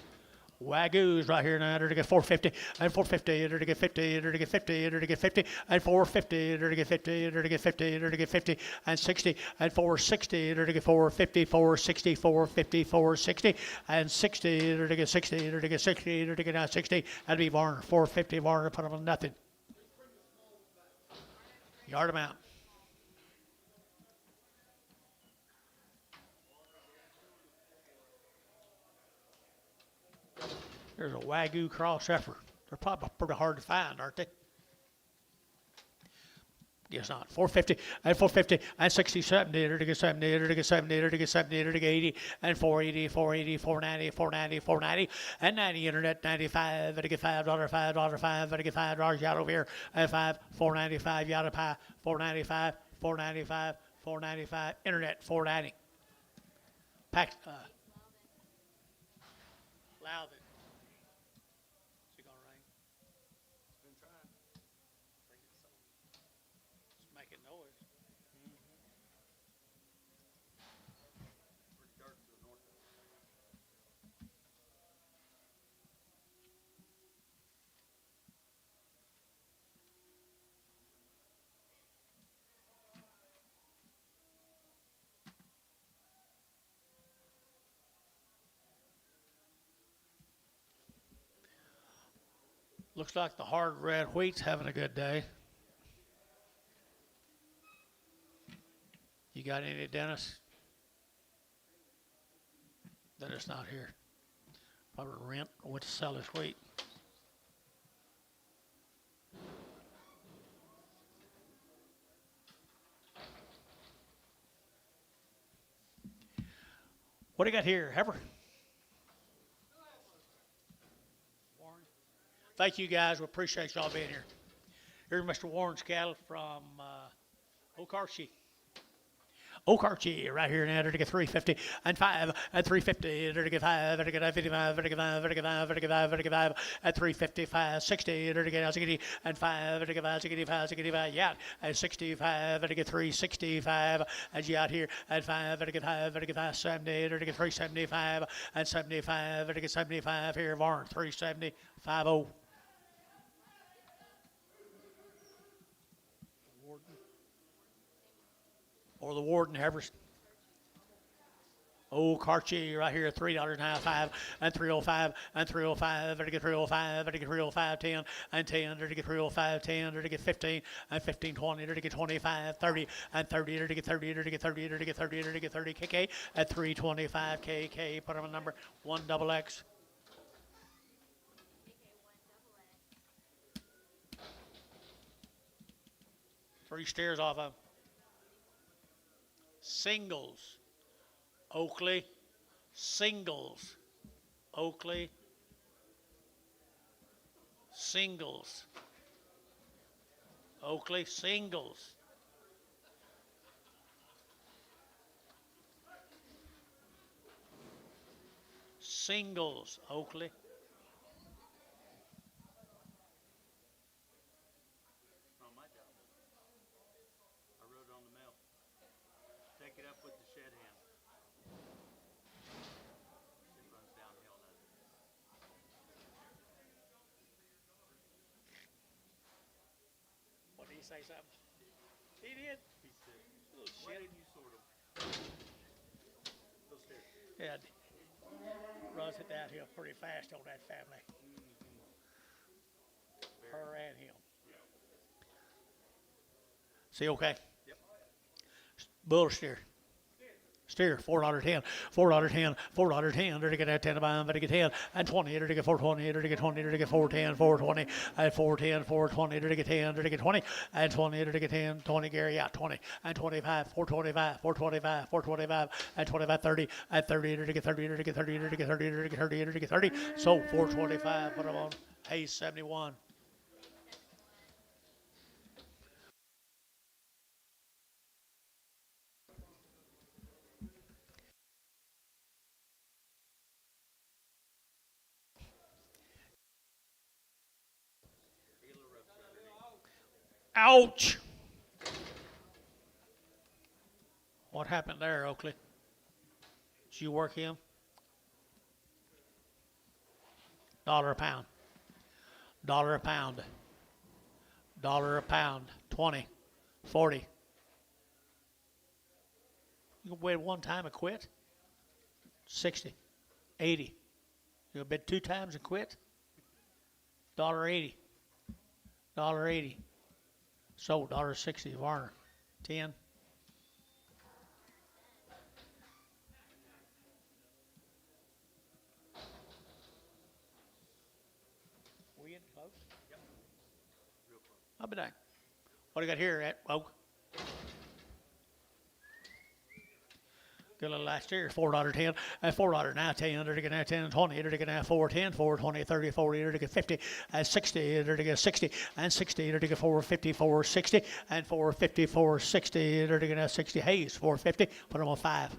Speaker 1: Wagyus right here now, to get 450 and 450, to get 50, to get 50, to get 50 and 450, to get 50, to get 50, to get 50 and 60 and 460, to get 450, 460, 450, 460 and 60, to get 60, to get 60, to get 60. That'd be Varner, 450 Varner, put them on nothing. Yard them out. There's a Wagyu cross heifer. They're probably pretty hard to find, aren't they? Guess not. 450 and 450 and 60, 70, to get 70, to get 70, to get 70, to get 80 and 480, 480, 490, 490, 490 and 90 internet 95. To get $5, $5, $5, to get $5 out over here and 5, 495 yada pie, 495, 495, 495 internet 490. Packed. Loud. Looks like the hard red wheat's having a good day. You got any, Dennis? Dennis not here. Probably rent or went to sell his wheat. What do you got here, heifer? Thank you, guys. We appreciate y'all being here. Here's Mr. Warren's cattle from OKC. OKC right here now, to get 350 and 5 and 350, to get 5, to get 55, to get 5, to get 5, to get 5, to get 5 at 355, 60, to get 60 and 5, to get 5, 65, 65, yeah, and 65, to get 365, as you out here at 5, to get 5, to get 5, 70, to get 375 and 75, to get 75 here, Varn 370, 50. Or the Warden heifers. Oh, Cartier right here, $3 now, 5 and 305 and 305, to get 305, to get 305, 10 and 10, to get 305, 10, to get 15 and 15, 20, to get 25, 30 and 30, to get 30, to get 30, to get 30, to get 30, KK at 325, KK, put on a number, 1XX. Three steers off of singles, Oakley, singles, Oakley, singles, Oakley, singles. Singles, Oakley.
Speaker 2: It up with the shed hand. It runs downhill now.
Speaker 1: What did he say something? He did?
Speaker 2: He said,
Speaker 1: Little
Speaker 2: why
Speaker 1: shit.
Speaker 2: didn't you sort them? Go stairs.
Speaker 1: Yeah, runs it downhill pretty fast on that family. Her and him. See, okay. Bull steer. Steer, $4.10, $4.10, $4.10, there to get that 10, better get 10, and 20, there to get 420, there to get 20, there to get 410, 420, and 410, 420, there to get 10, there to get 20, and 20, there to get 10, 20, Gary, yeah, 20, and 25, 425, 425, 425, and 25, 30, and 30, there to get 30, there to get 30, there to get 30, there to get 30, there to get 30, so 425, put them on A71. Ouch! What happened there, Oakley? Did you work him? Dollar a pound. Dollar a pound. Dollar a pound. 20. 40. You can wait one time and quit? 60. 80. You gonna bid 2 times and quit? $1.80. $1.80. Sold $1.60. Varner. 10. We in close? Yep. Real close. I'll be done. What do you got here at Oak? Good little last year, $4.10, and $4 now, 10, there to get now 10, 20, there to get now 410, 420, 30, 40, there to get 50, and 60, there to get 60, and 60, there to get 450, 460, and 450, 460, there to get now 60, Hayes, 450, put them on 5.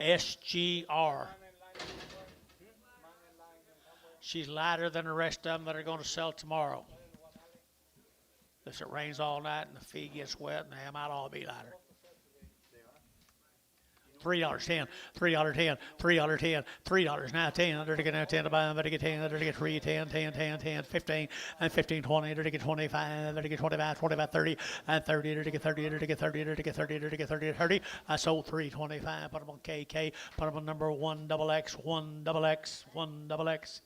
Speaker 1: SGR. She's lighter than the rest of them that are going to sell tomorrow. If it rains all night and the feed gets wet, they might all be lighter. $3.10, $3.10, $3.10, $3 now 10, under to get now 10 to buy, better get 10, under to get 3, 10, 10, 10, 10, 15, and 15, 20, under to get 25, under to get 25, 25, 30, and 30, under to get 30, under to get 30, under to get 30, under to get 30, 30. I sold 325, put them on KK, put them on number 1XX, 1XX, 1XX.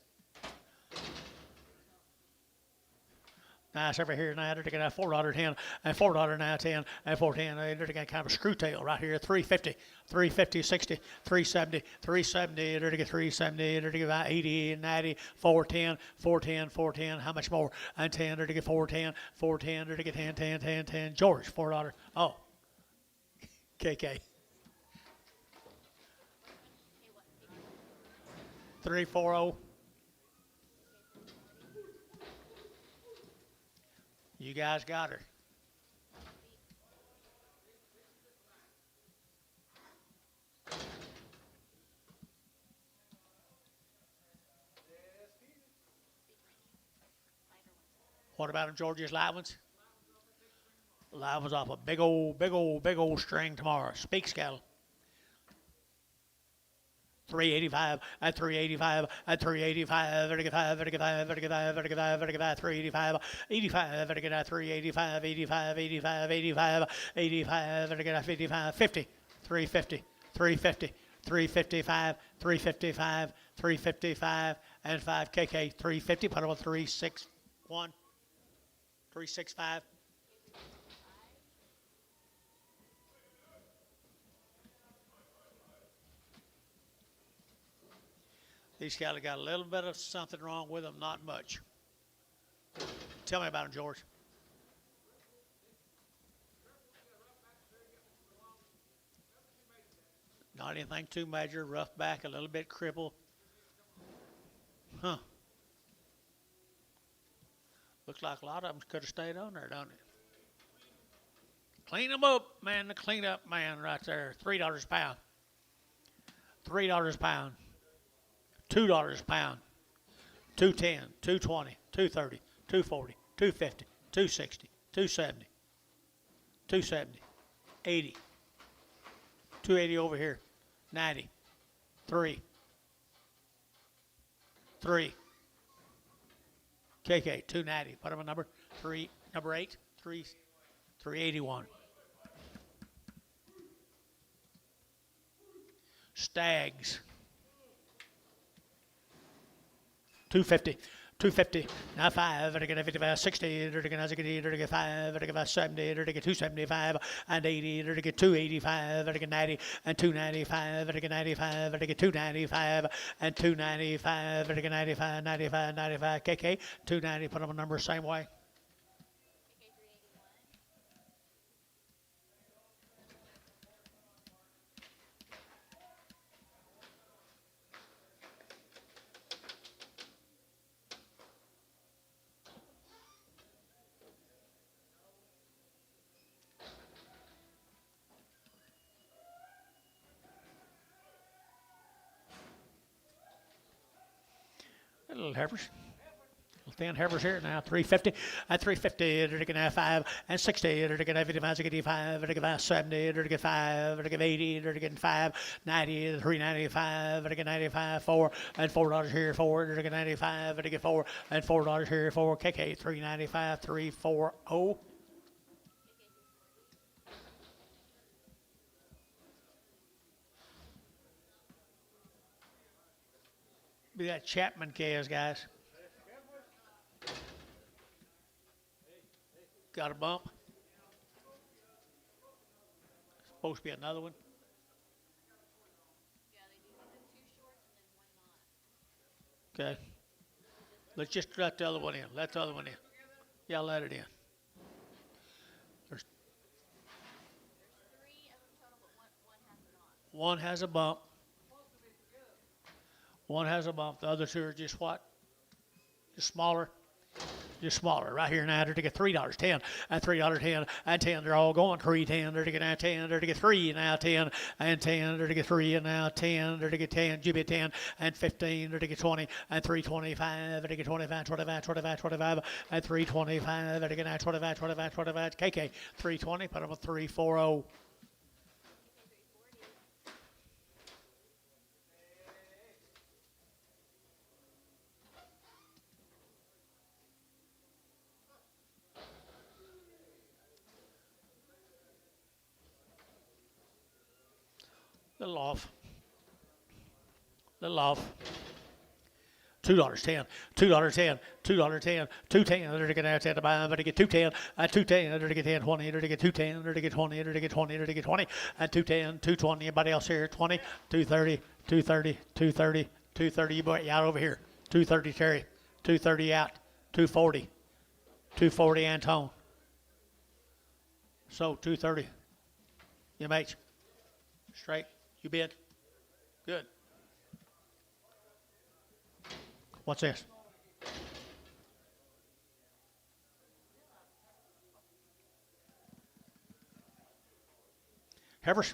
Speaker 1: Nice over here now. They're taking out $4.10 and $4 now 10 and $4.10. They're taking kind of a screw tail right here. 350, 350, 60, 370, 370. They're taking 370. They're taking about 80, 90, 410, 410, 410. How much more? And 10. They're taking 410, 410. They're taking 10, 10, 10, 10. George, $4. Oh, KK. 340. You guys got her. What about them Georgia's live ones? Live ones off a big old string tomorrow. Speaks cattle. 385 at 385 at 385 vertical 385 85 vertical 385 85 85 85 85 vertical 55 50 350 350 355 355 355 and 5 KK 350 put them on 361 365. These cattle got a little bit of something wrong with them, not much. Tell me about them, George. Not anything too major, rough back, a little bit crippled. Huh. Looks like a lot of them could have stayed on there, don't it? Clean them up, man, the cleanup man right there. $3 a pound. $3 a pound. $2 a pound, 210, 220, 230, 240, 250, 260, 270, 270, 80, 280 over here, 90, 3, 3. KK, 290. Put him a number. 3, number 8, 3, 381. Stags, 250. 250, now 5, and again 55, 60, and again 5, and again 70, and again 275, and 80, and again 285, and again 90, and 295, and again 95, and again 295, and 295, and again 95, 95, 95, KK, 290, put them a number same way.
Speaker 3: KK 381.
Speaker 1: Little heifers. Thin heifers here now, 350, and 350, and again 5, and 60, and again 55, 85, and again 70, and again 5, and again 80, and again 5, 90, and 395, and again 95, 4, and $4 here, 4, and again 95, and again 4, and $4 here, 4, KK 395, 340. Be that Chapman calves, guys. Got a bump. Supposed to be another one.
Speaker 3: Yeah, they do. They have 2 shorts and then 1 not.
Speaker 1: Okay. Let's just let the other one in. Let the other one in. Yeah, let it in. There's
Speaker 3: There's 3 of them total, but one has not.
Speaker 1: one has a bump. One has a bump. The other 2 are just what? Just smaller. Just smaller. Right here now, they're to get $3, 10, and $3, 10, and 10. They're all going 3, 10. They're to get now 10. They're to get 3 now 10, and 10. They're to get 3 and now 10. They're to get 10. Jibby 10 and 15. They're to get 20 and 325. They're to get 25, 25, 25, 25, and 325. They're to get now 25, 25, 25. KK 320. Put them a 340. Little off. Little off. $2, 10, $2, 10, $2, 10, 210. They're to get out 10 to buy, but to get 210, 210. They're to get 10, 20. They're to get 210. They're to get 20. They're to get 20. They're to get 20, and 210, 220. Anybody else here? 20, 230, 230, 230, 230. You boy out over here. 230 Terry, 230 out, 240, 240 Antone. So 230. You mates. Straight. You bid. Good. What's this? Heifers?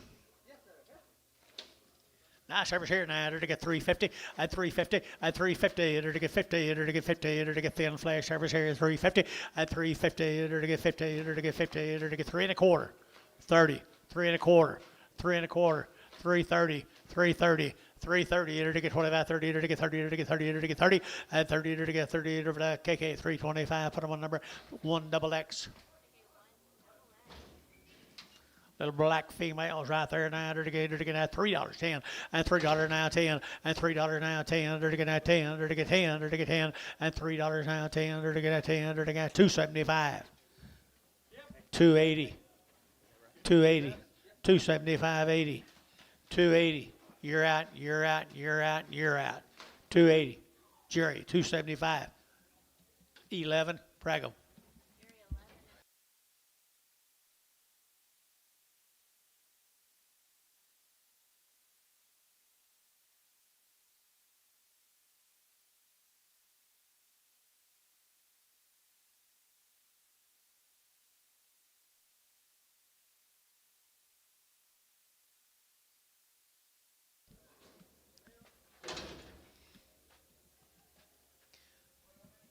Speaker 1: Nice heifers here now. They're to get 350, and 350, and 350. They're to get 50, they're to get 50. They're to get thin flash heifers here. 350, and 350. They're to get 50, they're to get 50. They're to get 3 1/4, 30, 3 1/4, 3 1/4, 330, 330. 330, they're to get 25, 30, they're to get 30, they're to get 30, they're to get 30, and 30, they're to get 30, over that KK 325, put them on number 1XX. Little black females right there now, they're to get now $3, 10, and $3 now 10, and $3 now 10, they're to get now 10, they're to get 10, they're to get 10, and $3 now 10, they're to get now 10, they're to get 275, 280, 280, 275, 80, 280. You're out, you're out, you're out, you're out. 280. Jerry, 275. 11. Pragum.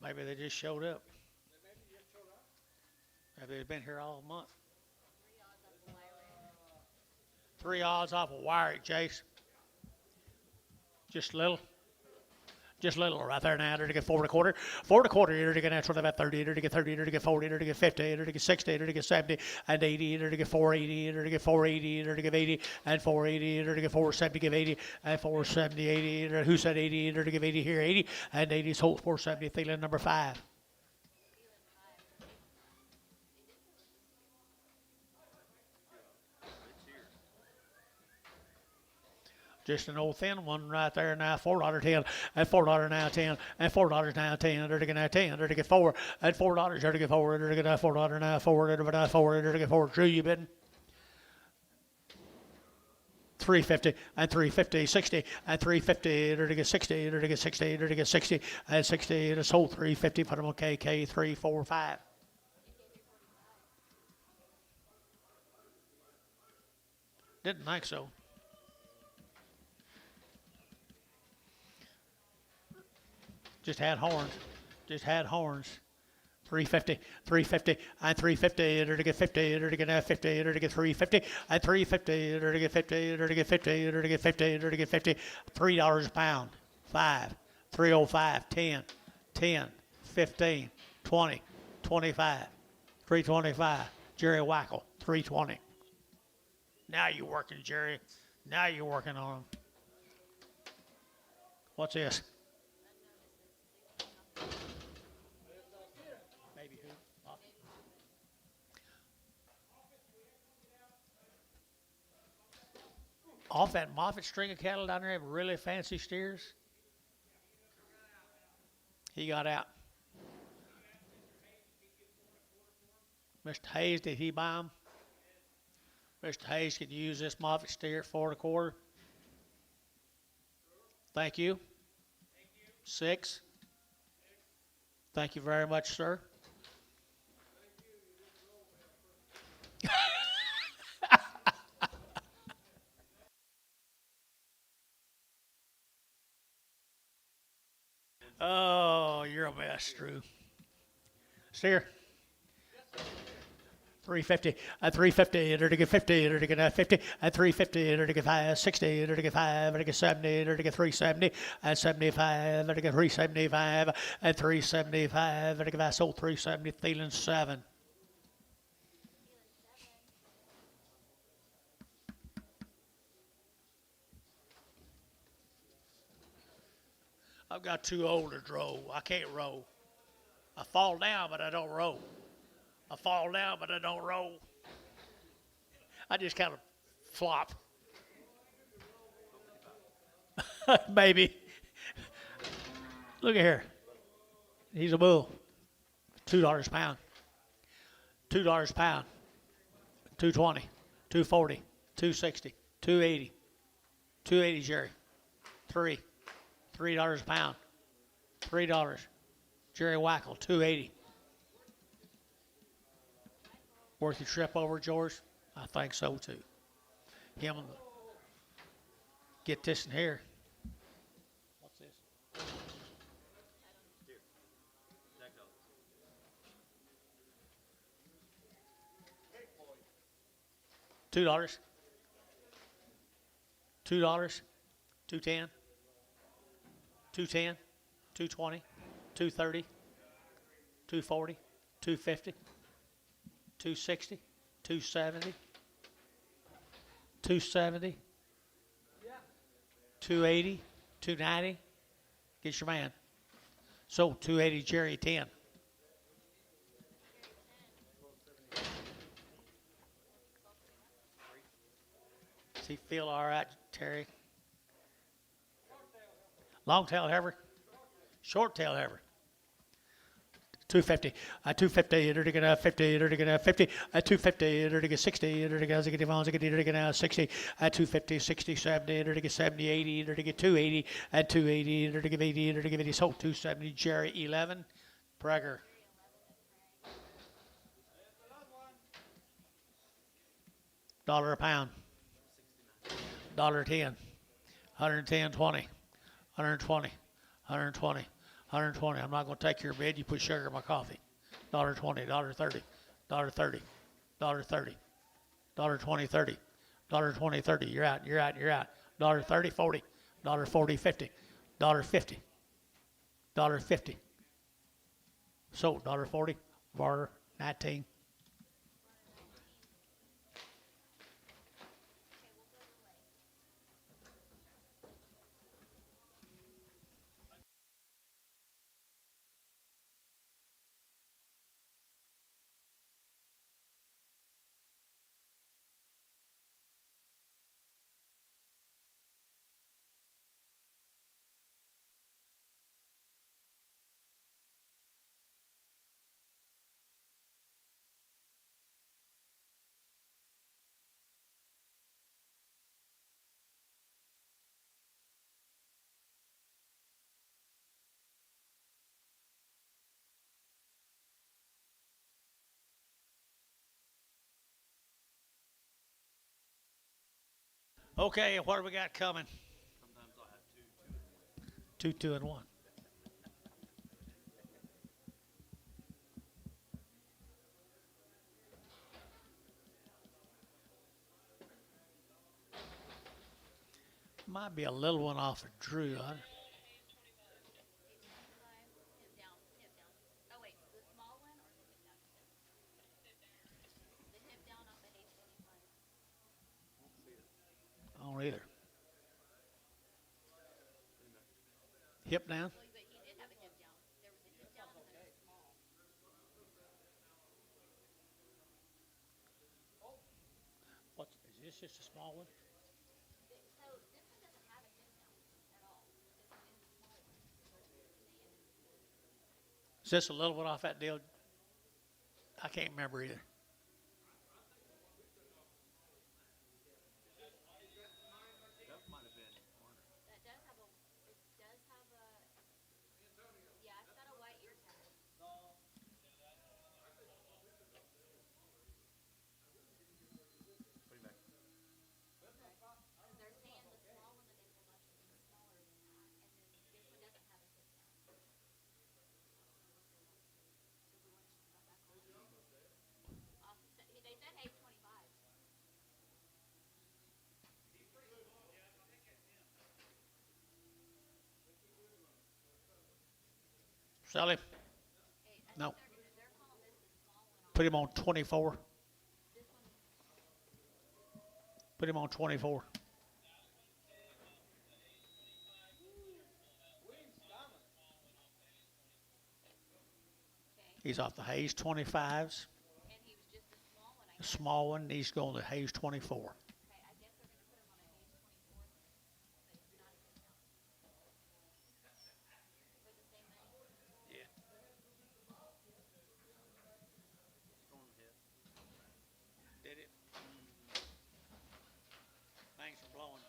Speaker 1: Maybe they just showed up. Maybe they've been here all month. 3 odds off a wire, Jace. Just little. Just a little right there now. To get 4 1/4. 4 1/4. To get natural about 30. To get 30. To get 40. To get 50. To get 60. To get 70 and 80. To get 480. To get 480. To get 80 and 480. To get 470. Give 80 and 470. 80. Who said 80? To give 80 here. 80 and 80. Sold 470. Feeling number 5. Just an old thin one right there now. $4.10 and $4 now 10 and $4 now 10. There to get now 10. There to get 4 and $4. There to get 4. There to get now $4 now 4. There to get 4. There to get 4. True, you bidding? 350 and 350, 60 and 350. There to get 60. There to get 60. There to get 60 and 60. It is sold 350. Put them on KK 3, 4, 5. Didn't think so. Just had horns. Just had horns. 350, 350, and 350. There to get 50. There to get 50. There to get 350, and 350. There to get 50. There to get 50. There to get 50. There to get 50. $3 a pound. 5, 305, 10, 10, 15, 20, 25, 325. Jerry Wackel, 320. Now you're working, Jerry. Now you're working on them. What's this? Maybe who? Off that Moffett string of cattle down there have really fancy steers. He got out. Mr. Hayes, did he buy them? Mr. Hayes could use this Moffett steer at 4 1/4. Thank you. 6. Thank you very much, sir. Oh, you're a mess, Drew. Steer. 350, 350, there to get 50, there to get 50, 350, there to get 5, 60, there to get 5, there to get 70, there to get 370, 75, there to get 375, 375, there to get I sold 370, feeling 7. I've got too old to row. I can't row. I fall down, but I don't row. I fall down, but I don't roll. I just kind of flop. Maybe. Look at here. He's a bull. $2 a pound. $2 a pound. 220, 240, 260, 280, 280, Jerry. $3 a pound. $3. Jerry Wackel, 280. Worth your trip over, George? I think so too. Him and the, get this in here. What's this? $2. $2. 210. 210. 220. 230. 240. 250. 260, 270, 270, 280, 290. Get your man. So 280, Jerry 10. Does he feel all right, Terry? Long tail heifer, short tail heifer. 250, 250, there to get 50, there to get 50, 250, there to get 60, there to get 60, 250, 60, 70, there to get 70, 80, there to get 280, 280, there to get 80, there to get 80, so 270, Jerry 11, Prager. $1 a pound, $1.10, 110, 20, 120, 120. 120. I'm not going to take your bid. You put sugar in my coffee. $1.20, $1.30, $1.30, $1.30, $1.20, $30, $1.20, $30. You're out. $1.30, $40, $1.40, $50, $1.50, $1.50. So $1.40. Barter 19.
Speaker 3: Okay, we'll go your way.
Speaker 1: Okay, what do we got coming?
Speaker 2: Sometimes I'll have two and one.
Speaker 1: 2, 2, and 1. Might be a little one off of Drew.
Speaker 3: Age 25, hip down, hip down. Oh wait, the small one or the hip down? The hip down off at age 25.
Speaker 2: Won't see it.
Speaker 1: I don't either.
Speaker 2: Pretty much.
Speaker 1: Hip down.
Speaker 3: Well, but he did have a hip down. There was a hip down and then a small.
Speaker 1: What is this? Just a small one?
Speaker 3: So this one doesn't have a hip down at all. This one is a small one.
Speaker 1: Is this a little one off that deal? I can't remember either.
Speaker 2: That might have been Warner.
Speaker 3: That does have a. It does have a. Yeah, it's got a white ear tag.
Speaker 2: Pretty much.
Speaker 3: Because they're saying the small one that they pulled off should be smaller than that, and then this one doesn't have a hip down. So we want to ship that back on. They said age 25.
Speaker 1: Sell him.
Speaker 3: Hey,
Speaker 1: No.
Speaker 3: they're calling this the small one.
Speaker 1: Put him on 24.
Speaker 3: This one.
Speaker 1: Put him on 24.
Speaker 3: Okay.
Speaker 1: He's off the Hayes 25s.
Speaker 3: And he was just a small one, I
Speaker 1: The
Speaker 3: guess.
Speaker 1: small one needs to go on the Hayes 24.
Speaker 3: Okay, I guess they're gonna put him on an age 24 then, but not a hip down. For the same money.
Speaker 1: Yeah.
Speaker 2: Storm hit.
Speaker 1: Did it? Thanks for blowing.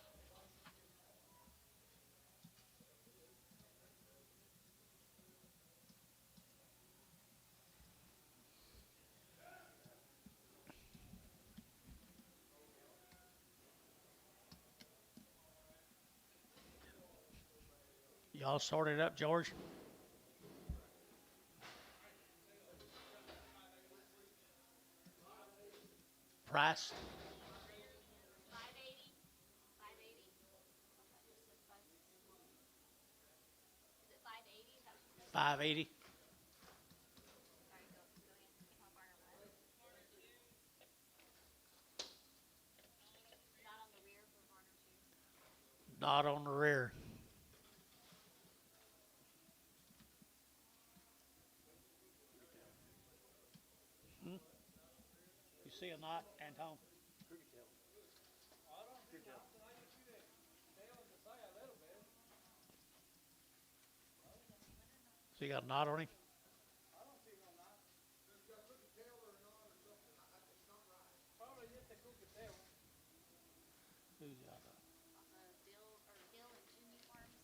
Speaker 1: Y'all sorted up, George? Price?
Speaker 3: 580. 580. That just says 5. Is it 580? Is that what you said?
Speaker 1: 580.
Speaker 3: Sorry, go ahead. How far am I? Not on the rear for barn or two.
Speaker 1: Not on the rear. You see a knot, Anton?
Speaker 2: Crooked tail. Crooked tail.
Speaker 1: So you got a knot on him? Who's got that?
Speaker 3: Bill and Jimmy Farms.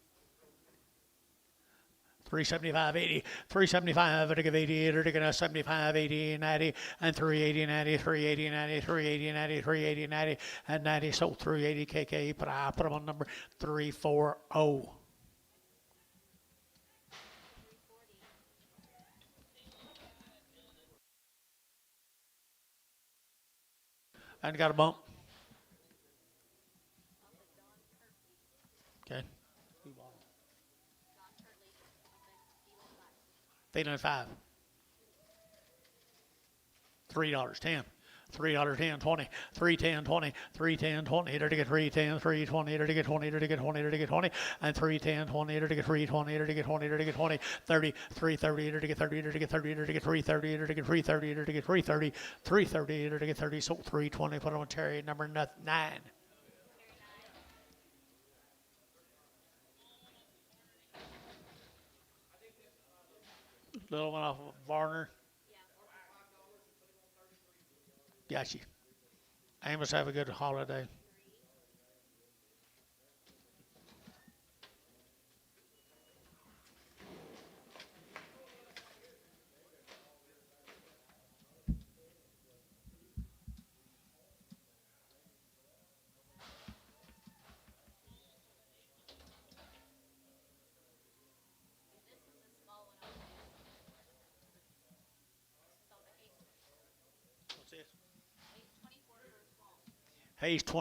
Speaker 1: 375, 80, 375, 80, 75, 80, 90, and 380, 90, 380, 90, 380, 90, 380, 90, and 90. So 380 KK, but I put them on number 340.
Speaker 3: 340.
Speaker 1: And got a bump.
Speaker 3: Off of Don Kirtley.
Speaker 1: Okay.
Speaker 3: Don Kirtley. Okay.
Speaker 1: Feeding at 5. $3.10. $3.10, 20, 3.10, 20, 3.10, 20, to get 3.10, 3.20, to get 20, to get 20, to get 20, and 3.10, 20, to get 3.20, to get 20, to get 20, 30, 3.30, to get 30, to get 30, to get 3.30, to get 3.30, to get 3.30, 3.30, to get 30, so 3.20, put on Terry, number 9. Little one off of Varner. Got you. Amos, have a good holiday.
Speaker 3: This is a small one over there. This is on the Hayes.
Speaker 1: What's this?
Speaker 3: Hayes 24 for a small.
Speaker 1: Hayes 20.